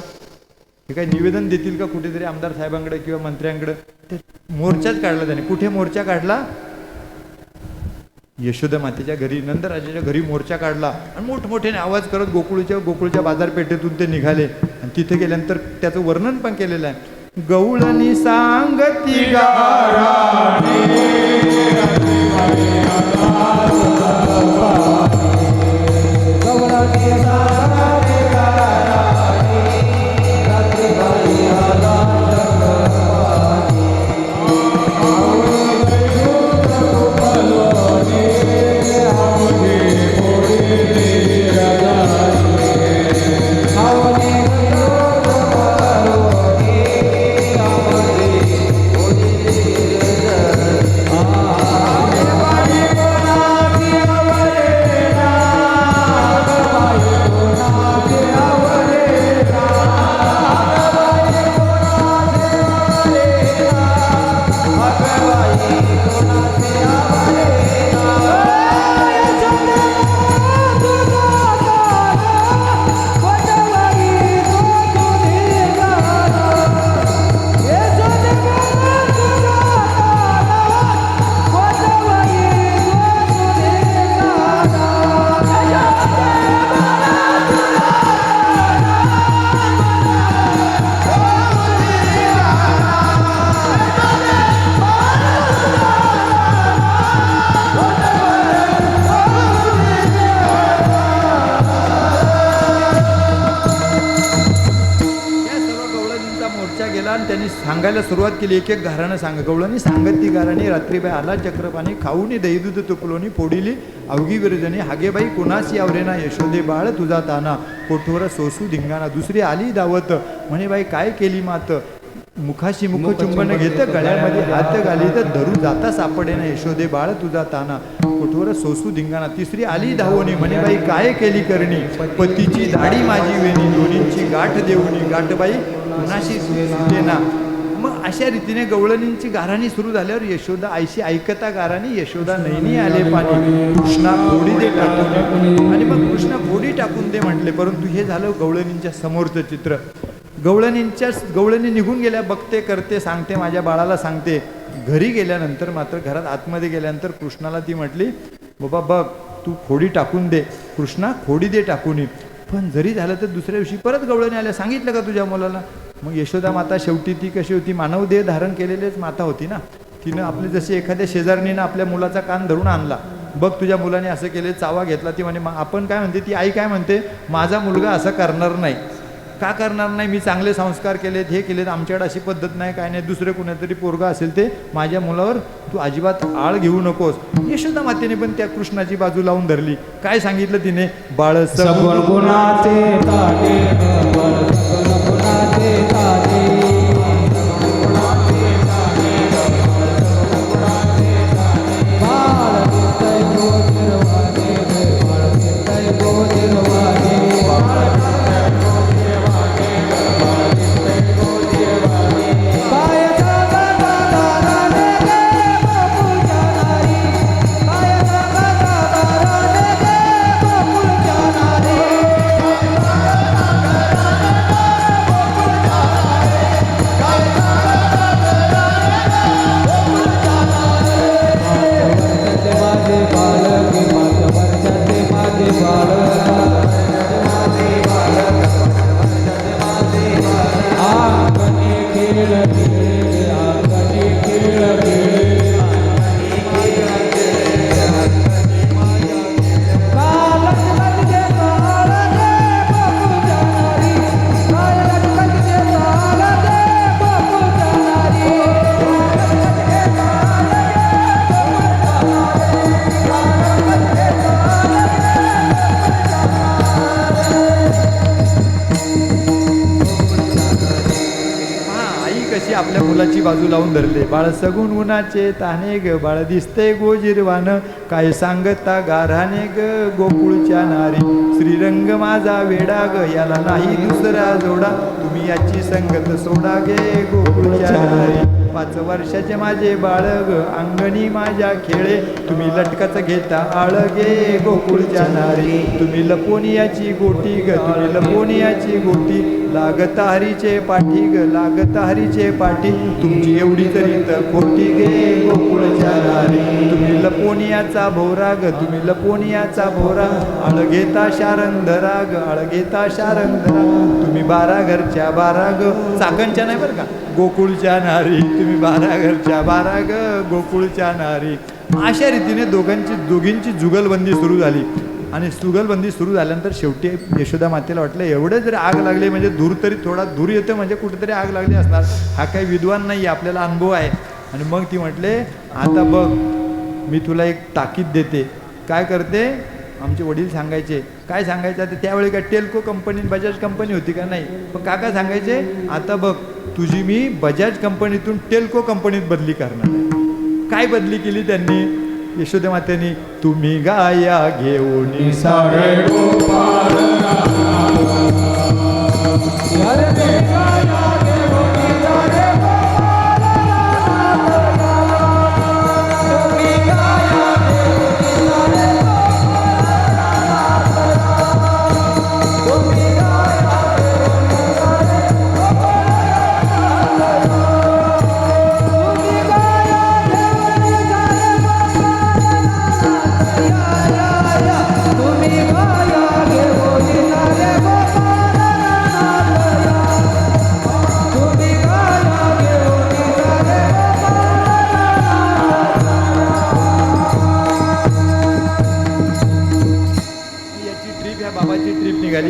हे काय निवेदन देतील का कुठेतरी आमदार साहेबांकडे किंवा मंत्र्यांकडे? ते मोर्चाच काढला त्याने. कुठे मोर्चा काढला? यशोदा मातेच्या घरी, नंदराजाच्या घरी मोर्चा काढला आणि मोठमोठ्याने आवाज करत गोकुळच्या बाजारपेठेतून ते निघाले. आणि तिथे गेल्यानंतर त्याचं वर्णन पण केलेलं आहे. गवळणी सांगती गाराणी त्यांनी सांगायला सुरुवात केली. एक एक घराणं सांग. गवळणी सांगत ती गाराणी रात्रीबाई आला चक्रपाणी खाऊनी दही दूध तुपलोनी फोडिली अवघी विरजणी हागेबाई कोणाशी आवरेना यशोदे बाळ तुझा ताना कोठोर सोसू धिंगाणा. दुसरी आली दावत म्हणे बाई काय केली मात मुखाशी मुखचुंबन घेत गळ्यामध्ये हात घाली तर धरू जाता सापडेना यशोदे बाळ तुझा ताना कोठोर सोसू धिंगाणा. तिसरी आली धावणी म्हणे बाई काय केली करणी पतीची दाढी माझी वेणी दोन्हींची गाठ देऊनी गाठबाई कुणाशी सुटेना. मग अशा रीतीने गवळणींची गाराणी सुरू झाल्यावर यशोदा आईशी ऐकता गाराणी यशोदा नैनी आले पाणी कृष्णा फोडी दे टाकून. आणि मग कृष्णा फोडी टाकून दे म्हटले. परंतु हे झालं गवळणींच्या समोरचं चित्र. गवळणी निघून गेल्या बघते करते सांगते माझ्या बाळाला सांगते. घरी गेल्यानंतर मात्र घरात आतमध्ये गेल्यानंतर कृष्णाला ती म्हटली बाबा बघ तू फोडी टाकून दे. कृष्णा फोडी दे टाकून. पण जरी झालं तर दुसऱ्या दिवशी परत गवळणी आल्या. सांगितलं का तुझ्या मुलाला? मग यशोदा माता शेवटी ती कशी होती मानव देह धारण केलेलीच माता होती ना. तिनं आपली जशी एखाद्या शेजारणीनं आपल्या मुलाचा कान धरून आणला. बघ तुझ्या मुलाने असं केले चावा घेतला. ती म्हणे आपण काय म्हणते ती आई काय म्हणते माझा मुलगा असं करणार नाही. का करणार नाही? मी चांगले संस्कार केलेत हे केलेत आमच्याकडे अशी पद्धत नाही काय नाही. दुसरे कुणातरी पोरगा असेल ते माझ्या मुलावर तू अजिबात आळ घेऊ नकोस. यशोदा मातेने पण त्या कृष्णाची बाजू लावून धरली. काय सांगितलं तिने? बाळ सगुण गुणाचे ताटे बाळ सगुण गुणाचे ताटे बाळ दिसतंय गोजिरवाणे बाळ दिसतंय गोजिरवाणे मुलाची बाजू लावून धरले. बाळ सगुण उन्हाचे ताने ग, बाळ दिसते गोजिरवान, काय सांगता गाराने ग गोकुळच्या नारी. श्रीरंग माझा वेडा ग, याला नाही दुसरा जोडा, तुम्ही याची संगत सोडा गे गोकुळच्या नारी. 5 वर्षाचे माझे बाळ ग, अंगणी माझ्या खेळे, तुम्ही लटकाच घेता आळ गे गोकुळच्या नारी. तुम्ही लपोनियाची गोटी ग, तुम्ही लपोनियाची गोटी, लागत हरीचे पाठी ग, लागत हरीचे पाठी, तुमची एवढी तरी तर खोटी गे गोकुळच्या नारी. तुम्ही लपोनियाचा भोरा ग, तुम्ही लपोनियाचा भोरा, आळ घेता शारंधरा ग, आळ घेता शारंधरा. तुम्ही 12 घरच्या 12 ग, चाकणच्या नाही बरं का, गोकुळच्या नारी. तुम्ही 12 घरच्या 12 ग गोकुळच्या नारी. अशा रीतीने दोघींची जुगलबंदी सुरू झाली. आणि जुगलबंदी सुरू झाल्यानंतर शेवटी यशोदा मातेला वाटलं एवढं जर आग लागली म्हणजे दूर तरी थोडा दूर येतं म्हणजे कुठेतरी आग लागली असणार, हा काही विद्वान नाही, आपल्याला अनुभव आहे. आणि मग ती म्हटले आता बघ मी तुला एक ताकीद देते. काय करते, आमचे वडील सांगायचे, काय सांगायचं तर त्यावेळी काय टेल्को कंपनी बजाज कंपनी होती का नाही, पण काका सांगायचे आता बघ तुझी मी बजाज कंपनीतून टेल्को कंपनीत बदली करणार आहे. काय बदली केली त्यांनी, यशोदा मातेनी, तुम्ही गाया घेऊन सारे गोपाळ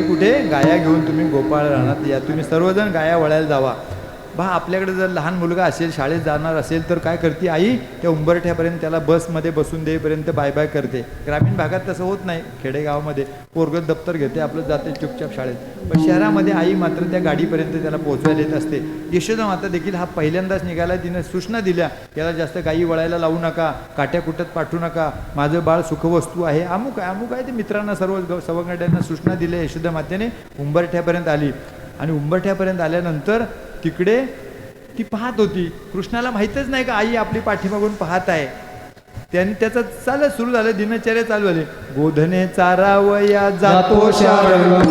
कुठे, गाया घेऊन तुम्ही गोपाळ रानात या, तुम्ही सर्वजण गाया वळायला जावा. बा आपल्याकडे जर लहान मुलगा असेल, शाळेत जाणार असेल तर काय करते आई, त्या उंबरठ्यापर्यंत त्याला बसमध्ये बसून देईपर्यंत बाय बाय करते. ग्रामीण भागात तसं होत नाही, खेडेगावामध्ये पोरगं दप्तर घेते आपलं जाते चुपचाप शाळेत. पण शहरामध्ये आई मात्र त्या गाडीपर्यंत त्याला पोहोचवायला येत असते. यशोदा माता देखील हा पहिल्यांदाच निघाला, तिने सूचना दिल्या याला जास्त गाई वळायला लावू नका, काट्या कुटत पाठवू नका, माझं बाळ सुखवस्तू आहे, अमुक आहे ते मित्रांना सर्व सवंगड्यांना सूचना दिल्या. यशोदा मातेने उंबरठ्यापर्यंत आली आणि उंबरठ्यापर्यंत आल्यानंतर तिकडे ती पाहत होती. कृष्णाला माहीतच नाही का आई आपली पाठीमागून पाहत आहे. त्यांनी त्याचं चालत सुरू झालं, दिनचर्या चालू झाली. गोधने चारावया जातो शारंग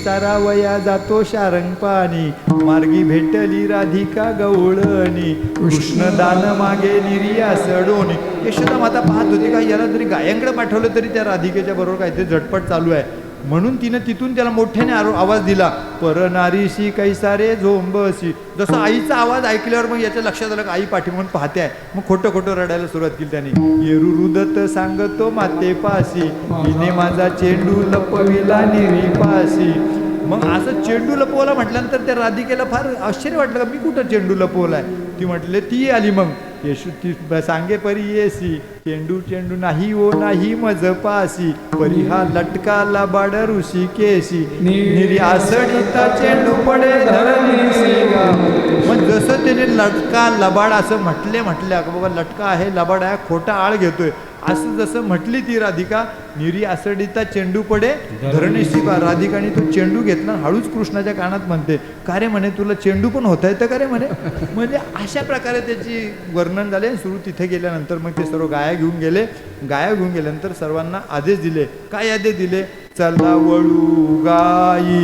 चारावया जातो शारंग पाणी, मार्गी भेटली राधिका गवळणी, कृष्ण दान मागे निर्या सडोनी. यशोदा माता पाहत होती का याला जरी गायांकडे पाठवलं तरी त्या राधिकेच्या बरोबर काहीतरी झटपट चालू आहे. म्हणून तिनं तिथून त्याला मोठ्याने आवाज दिला, परनारीशी कैसारे झोंबशी. जसं आईचा आवाज ऐकल्यावर मग याच्या लक्षात आलं आई पाठीमागून पाहते आहे. मग खोटं खोटं रडायला सुरुवात केली त्याने. येरुरुदत सांगतो माते पाशी, तिने माझा चेंडू लपविला निरीपाशी. मग असं चेंडू लपवला म्हटल्यानंतर त्या राधिकेला फार आश्चर्य वाटलं का मी कुठं चेंडू लपवलाय. ती म्हटले ती आली. मग येशू ती सांगे परी येसी, चेंडू चेंडू नाही ओ नाही मज पासी, परी हा लटका लबाड ऋषी केशी, निरी आसडीता चेंडू पडे धरणीसी. मग जसं त्याने लटका लबाड असं म्हटल्या बाबा लटका आहे लबाड आहे खोटा आळ घेतोय, असं जसं म्हटली ती राधिका, निरी आसडीता चेंडू पडे धरणीशी पा. राधिकाने तो चेंडू घेतला, हळूच कृष्णाच्या कानात म्हणते, का रे म्हणे तुला चेंडू पण होता येतं का रे म्हणे. म्हणजे अशा प्रकारे त्याची वर्णन झाले. सुरू तिथे गेल्यानंतर मग ते सर्व गाया घेऊन गेले. गाया घेऊन गेल्यानंतर सर्वांना आदेश दिले. काय आदेश दिले? चला वळू गाई.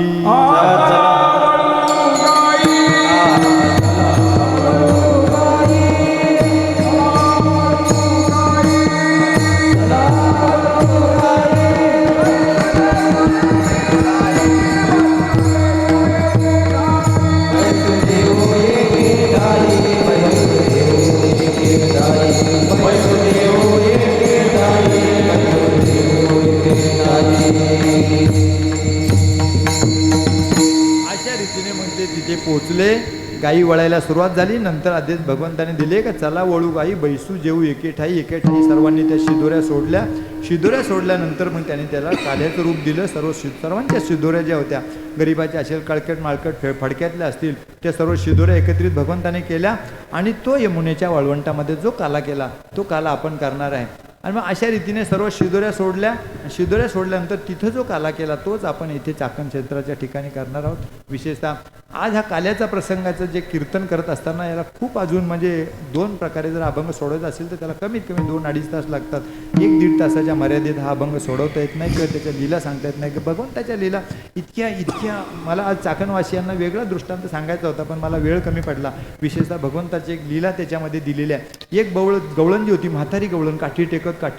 तिथे पोहोचले. गायी वळायला सुरुवात झाली. नंतर आदेश भगवंताने दिले का चला वळू गाई बैसू जेऊ एके ठाई. सर्वांनी त्या शिदोऱ्या सोडल्या. शिदोऱ्या सोडल्यानंतर मग त्याने त्याला काल्याचं रूप दिलं. सर्वांच्या शिदोऱ्या ज्या होत्या गरिबाच्या असेल, कळकट माळकट फडक्यातल्या असतील, त्या सर्व शिदोऱ्या एकत्रित भगवंताने केल्या. आणि तो यमुनेच्या वाळवंटामध्ये जो काला केला तो काला आपण करणार आहे. आणि मग अशा रीतीने सर्व शिदोऱ्या सोडल्या. शिदोऱ्या सोडल्यानंतर तिथं जो काला केला तोच आपण इथे चाकण क्षेत्राच्या ठिकाणी करणार आहोत. विशेषतः आज हा काल्याचा प्रसंगाचं जे कीर्तन करत असताना याला खूप अजून म्हणजे 2 प्रकारे जर अभंग सोडवायचा असेल तर त्याला कमीत कमी 2-2.5 तास लागतात. 1-1.5 तासाच्या मर्यादेत हा अभंग सोडवता येत नाही किंवा त्याच्या लीला सांगता येत नाही. की भगवंताच्या लीला इतक्या मला आज चाकणवासियांना वेगळा दृष्टांत सांगायचा होता, पण मला वेळ कमी पडला. विशेषतः भगवंताची एक लीला त्याच्यामध्ये दिलेली आहे. एक गवळण जी होती, म्हातारी गवळण, काठी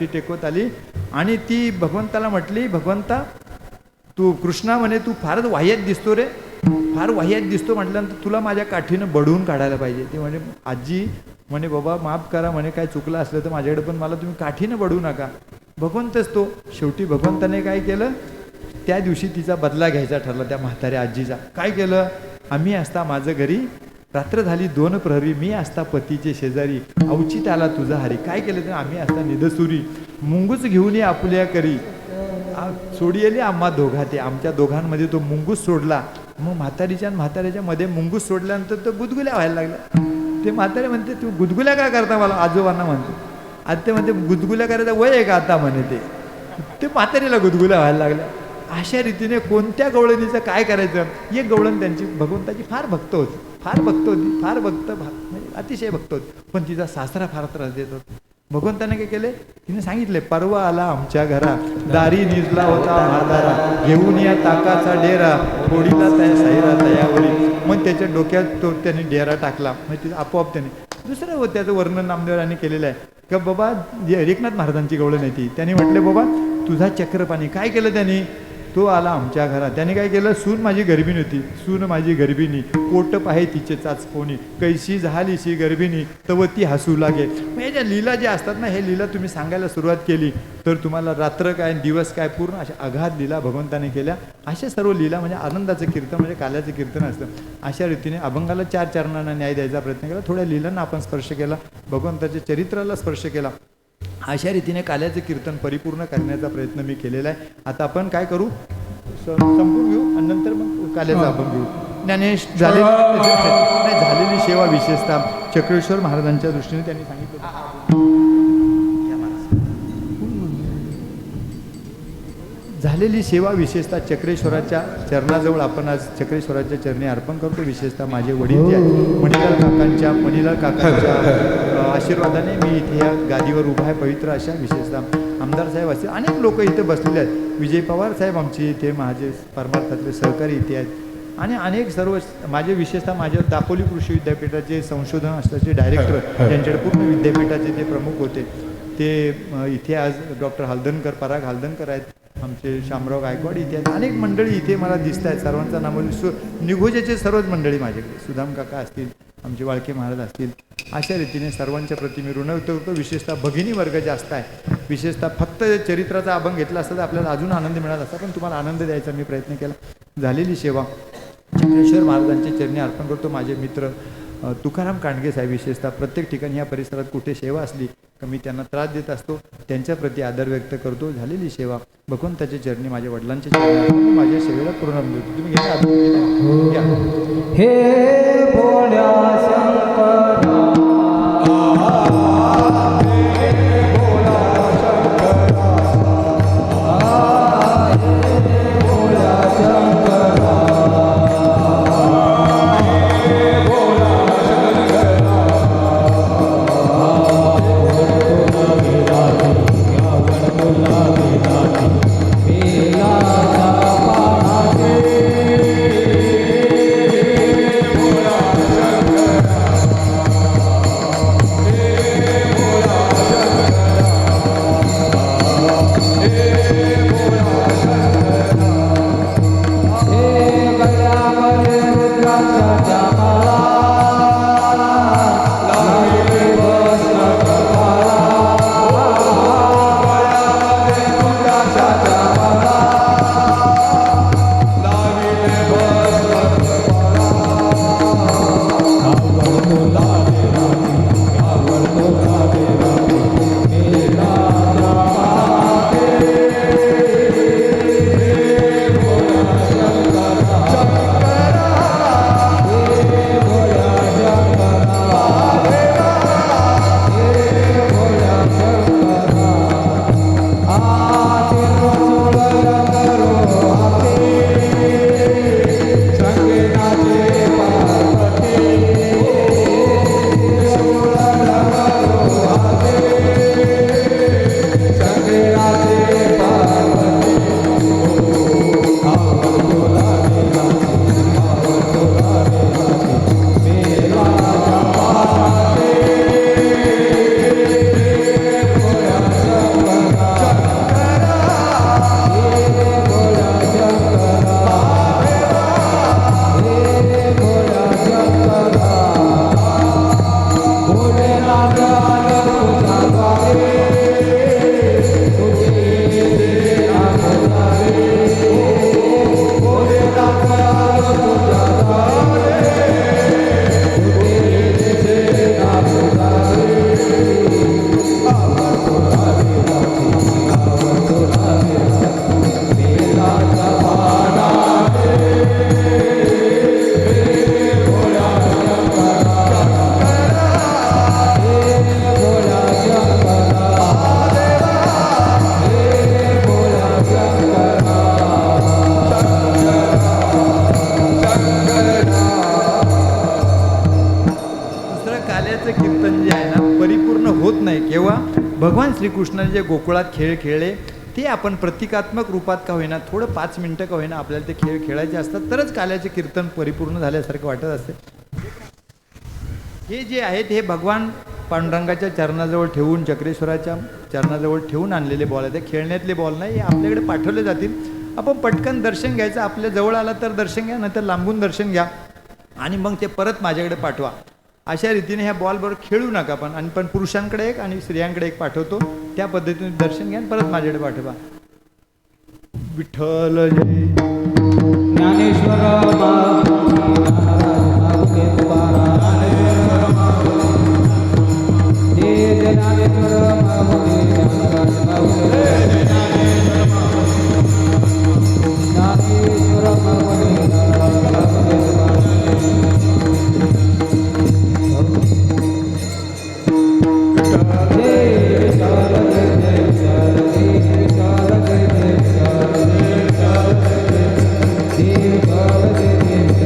टेकवत आली आणि ती भगवंताला म्हटली, भगवंता तू कृष्णा म्हणे तू फारच वाह्यात दिसतो रे, फार वाह्यात दिसतो. म्हटल्यानंतर तुला माझ्या काठीनं बडवून काढायला पाहिजे. ते म्हणे आजी म्हणे बाबा माफ करा म्हणे, काय चुकलं असलं तर माझ्याकडे, पण मला तुम्ही काठीनं बडवू नका. भगवंतच तो. शेवटी भगवंताने काय केलं, त्या दिवशी तिचा बदला घ्यायचा ठरला त्या म्हाताऱ्या आजीचा. काय केलं, आम्ही असता माझं घरी रात्र झाली 2 प्रहरी, मी असता पतीचे शेजारी, अवचित आला तुझा हरी. काय केलं तर आम्ही असता निदसुरी, मुंगूस घेऊन ये आपुल्या करी. सोडी आली आम्हा दोघा, ते आमच्या दोघांमध्ये तो मुंगूस सोडला. मग म्हाताऱ्याच्या मध्ये मुंगूस सोडल्यानंतर तो गुदगुल्या व्हायला लागला. ते म्हातारे म्हणते तू गुदगुल्या काय करता, मला आजोबांना म्हणतो. आता ते म्हणते गुदगुल्या करायचा वय आहे का आता म्हणे. ते म्हातारीला गुदगुल्या व्हायला लागल्या. अशा रीतीने कोणत्या गवळणीचं काय करायचं. एक गवळण त्यांची भगवंताची फार भक्त होती, म्हणजे अतिशय भक्त होती. पण तिचा सासरा फार त्रास देत होता. भगवंताने काय केले, तिने सांगितले, परवा आला आमच्या घरा, दारी निजला होता म्हातारा, घेऊन या ताकाचा डेरा, फोडीला त्या साईरा तयावरी. मग त्याच्या डोक्यात तो त्याने डेरा टाकला. म्हणजे तिथं आपोआप त्याने दुसरं त्याचं वर्णन नामदेवरांनी केलेलं आहे का बाबा, एकनाथ महाराजांची गवळण आहे ती. त्यांनी म्हटले बाबा तुझा चक्रपाणी. काय केलं त्यांनी, तो आला आमच्या घरात. त्याने काय केलं, सून माझी गर्भिणी होती, सून माझी गर्भिणी, पोट पाहे तिचे चाचपोणी, कैशी झालीशी गर्भिणी तव ती हसू लागे. मग या ज्या लीला ज्या असतात ना, हे लीला तुम्ही सांगायला सुरुवात केली तर तुम्हाला रात्र काय दिवस काय पूर्ण अशा अगाध लीला भगवंताने केल्या. अशा सर्व लीला म्हणजे आनंदाचं कीर्तन, म्हणजे काल्याचं कीर्तन असतं. अशा रीतीने अभंगाला 4 चरणांना न्याय द्यायचा प्रयत्न केला. थोड्या लीलांना आपण स्पर्श केला, भगवंताच्या चरित्राला स्पर्श केला. अशा रीतीने काल्याचं कीर्तन परिपूर्ण करण्याचा प्रयत्न मी केलेला आहे. आता आपण काय करू, संपून घेऊ आणि नंतर मग काल्याचा अभंग घेऊ. ज्ञानेश झालेली सेवा विशेषतः चक्रेश्वर महाराजांच्या दृष्टीने त्यांनी सांगितलं. झालेली सेवा विशेषतः चक्रेश्वराच्या चरणाजवळ आपण आज चक्रेश्वराच्या चरणी अर्पण करतो. विशेषतः माझे वडील जे आहेत मणिलाल काकांच्या आशीर्वादाने मी इथे या गादीवर उभा आहे. पवित्र अशा विशेषतः आमदार साहेब असे अनेक लोक इथे बसलेले आहेत. विजय पवार साहेब आमचे इथे माझे परमार्थातले सहकारी इथे आहेत. आणि अनेक सर्व माझे विशेषतः माझ्या दापोली कृषी विद्यापीठाचे संशोधन असल्याचे डायरेक्टर, त्यांच्याकडे पूर्ण विद्यापीठाचे ते प्रमुख होते. ते इथे आज डॉक्टर हलदनकर, पराग हलदनकर आहेत, आमचे शामराव गायकवाड इथे आहेत. अनेक मंडळी इथे मला दिसत आहेत. सर्वांचा नाम निघोजेचे सर्वच मंडळी माझ्याकडे, सुदाम काका असतील, आमचे वाळके महाराज असतील. अशा रीतीने सर्वांच्या प्रति मी ऋण व्यक्त करतो. विशेषतः भगिनी वर्ग जास्त आहे. विशेषतः फक्त चरित्राचा अभंग घेतला असता तर आपल्याला अजून आनंद मिळाला असता, पण तुम्हाला आनंद द्यायचा मी प्रयत्न केला. झालेली सेवा चक्रेश्वर महाराजांच्या चरणी अर्पण करतो. माझे मित्र तुकाराम कांडगे साहेब विशेषतः प्रत्येक ठिकाणी या परिसरात कुठे सेवा असली तर मी त्यांना त्रास देत असतो, त्यांच्याप्रती आदर व्यक्त करतो. झालेली सेवा भगवंताच्या चरणी, माझ्या वडिलांच्या चरणी माझ्या सेवेला पूर्ण देतो. तुम्ही घ्या. हे भोळ्या शंकरा, हे भोळ्या शंकरा. काळा लाविले भस्म कपाळा गळ्यामध्ये रुद्राक्षाच्या माळा लाविले भस्म कपाळा आवडतो लावे राती आवडतो लावे राती मेला जाते काल्याचं कीर्तन जे आहे ना परिपूर्ण होत नाही केव्हा भगवान श्रीकृष्णाने जे गोकुळात खेळ खेळले ते आपण प्रतिकात्मक रूपात का होईना थोडं 5 मिनटं का होईना आपल्याला ते खेळ खेळायचे असतात तरच काल्याचे कीर्तन परिपूर्ण झाल्यासारखं वाटत असते. हे जे आहेत हे भगवान पांडुरंगाच्या चरणाजवळ ठेवून चक्रेश्वराच्या चरणाजवळ ठेवून आणलेले बॉल आहेत. ते खेळण्यातले बॉल नाही, हे आपल्याकडे पाठवले जातील. आपण पटकन दर्शन घ्यायचं, आपल्या जवळ आला तर दर्शन घ्या, नाहीतर लांबून दर्शन घ्या आणि मग ते परत माझ्याकडे पाठवा. अशा रीतीने ह्या बॉलबरोबर खेळू नका. पण पण पुरुषांकडे एक आणि स्त्रियांकडे एक पाठवतो, त्या पद्धतीने दर्शन घ्या आणि परत माझ्याकडे पाठवा. विठ्ठल जय ज्ञानेश्वर देव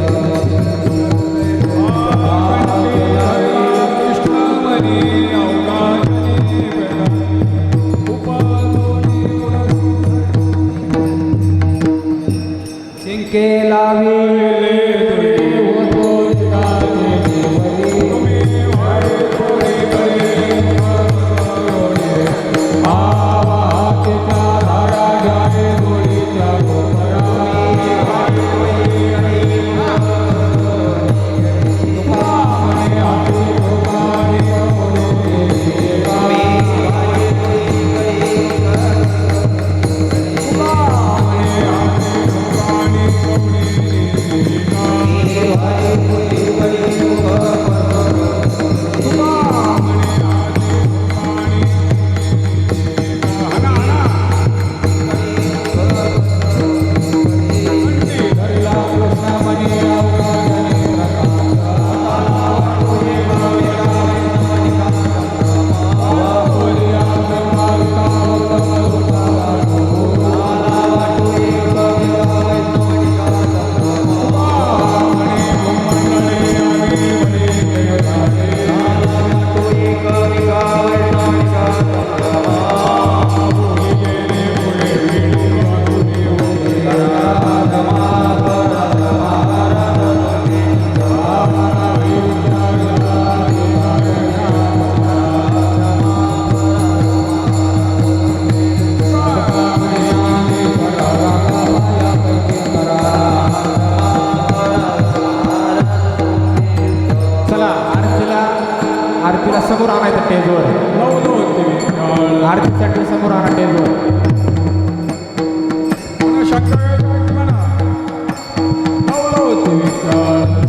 समोर आणायचं स्टेजवर. नवलवती विठ्ठल आरतीसाठी समोर आणा स्टेजवर. पुन्हा शंकर म्हणा नवलवती विठ्ठल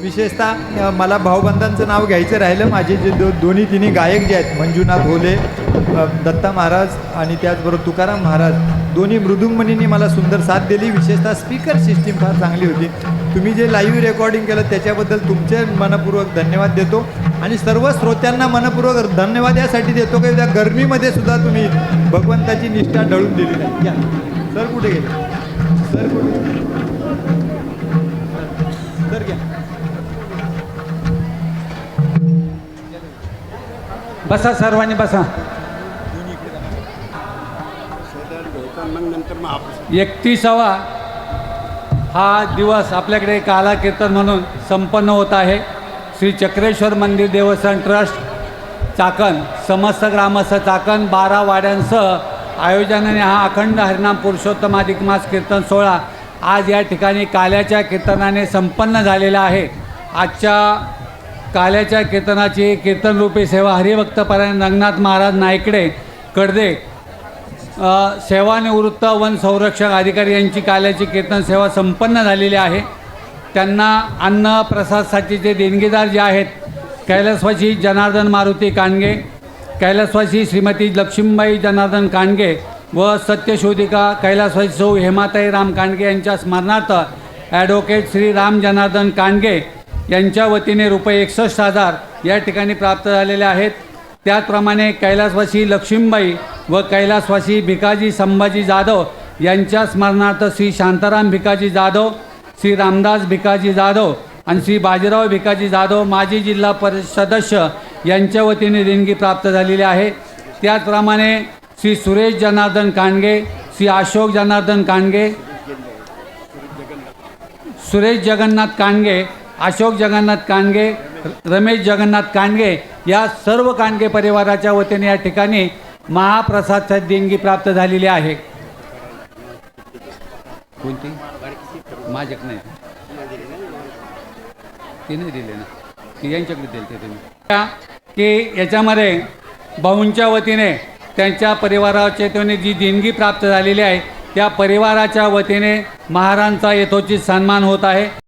विशेषतः मला भाऊबंधांचं नाव घ्यायचं राहिलं. माझे जे दोन्ही तिन्ही गायक जे आहेत, मंजुनाथ घोले, दत्ता महाराज आणि त्याचबरोबर तुकाराम महाराज, दोन्ही मृदुंगमणींनी मला सुंदर साथ दिली. विशेषतः स्पीकर सिस्टीम फार चांगली होती. तुम्ही जे लाईव्ह रेकॉर्डिंग केलं त्याच्याबद्दल तुमचे मनपूर्वक धन्यवाद देतो आणि सर्व श्रोत्यांना मनपूर्वक धन्यवाद यासाठी देतो की त्या गरमीमध्ये सुद्धा तुम्ही भगवंताची निष्ठा ढळून दिली नाही. या सर कुठे गेले? सर कुठे? सर घ्या. बसा सर्वांनी बसा. 31वा हा दिवस आपल्याकडे काला कीर्तन म्हणून संपन्न होत आहे. श्री चक्रेश्वर मंदिर देवस्थान ट्रस्ट चाकण, समस्त ग्रामस्थ चाकण 12 वाड्यांसह आयोजनाने हा अखंड हरिनाम पुरुषोत्तम अधिक मास कीर्तन सोहळा आज या ठिकाणी काल्याच्या कीर्तनाने संपन्न झालेला आहे. आजच्या काल्याच्या कीर्तनाची कीर्तनरूपी सेवा हरिभक्तपरायण रंगनाथ महाराज नायकडे कडदे सेवानिवृत्त वन संरक्षक अधिकारी यांची काल्याची कीर्तन सेवा संपन्न झालेली आहे. त्यांना अन्न प्रसादसाठीचे देणगीदार जे आहेत कैलासवासी जनार्दन मारुती कांडगे, कैलासवासी श्रीमती लक्ष्मीबाई जनार्दन कांडगे व सत्यशोधिका कैलासवासी सौ हेमाताई राम कांडगे यांच्या स्मरणार्थ ॲडव्होकेट श्री राम जनार्दन कांडगे यांच्या वतीने रुपये 61,000 या ठिकाणी प्राप्त झालेले आहेत. त्याचप्रमाणे कैलासवासी लक्ष्मीबाई व कैलासवासी भिकाजी संभाजी जाधव यांच्या स्मरणार्थ श्री शांताराम भिकाजी जाधव, श्री रामदास भिकाजी जाधव आणि श्री बाजीराव भिकाजी जाधव माजी जिल्हा परिषद सदस्य यांच्या वतीने देणगी प्राप्त झालेली आहे. त्याचप्रमाणे श्री सुरेश जनार्दन कांडगे, श्री अशोक जनार्दन कांडगे, सुरेश जगन्नाथ कांडगे, अशोक जगन्नाथ कांडगे, रमेश जगन्नाथ कांडगे या सर्व कांडगे परिवाराच्या वतीने या ठिकाणी महाप्रसाद देणगी प्राप्त झालेली आहे. कोणती? माझ्याकडे नाही, ती नाही दिले ना, ती यांच्याकडे दिले ते तुम्ही. की याच्यामध्ये भाऊंच्या वतीने त्यांच्या परिवाराच्या वतीने जी देणगी प्राप्त झालेली आहे त्या परिवाराच्या वतीने महाराजांचा यथोचित सन्मान होत आहे.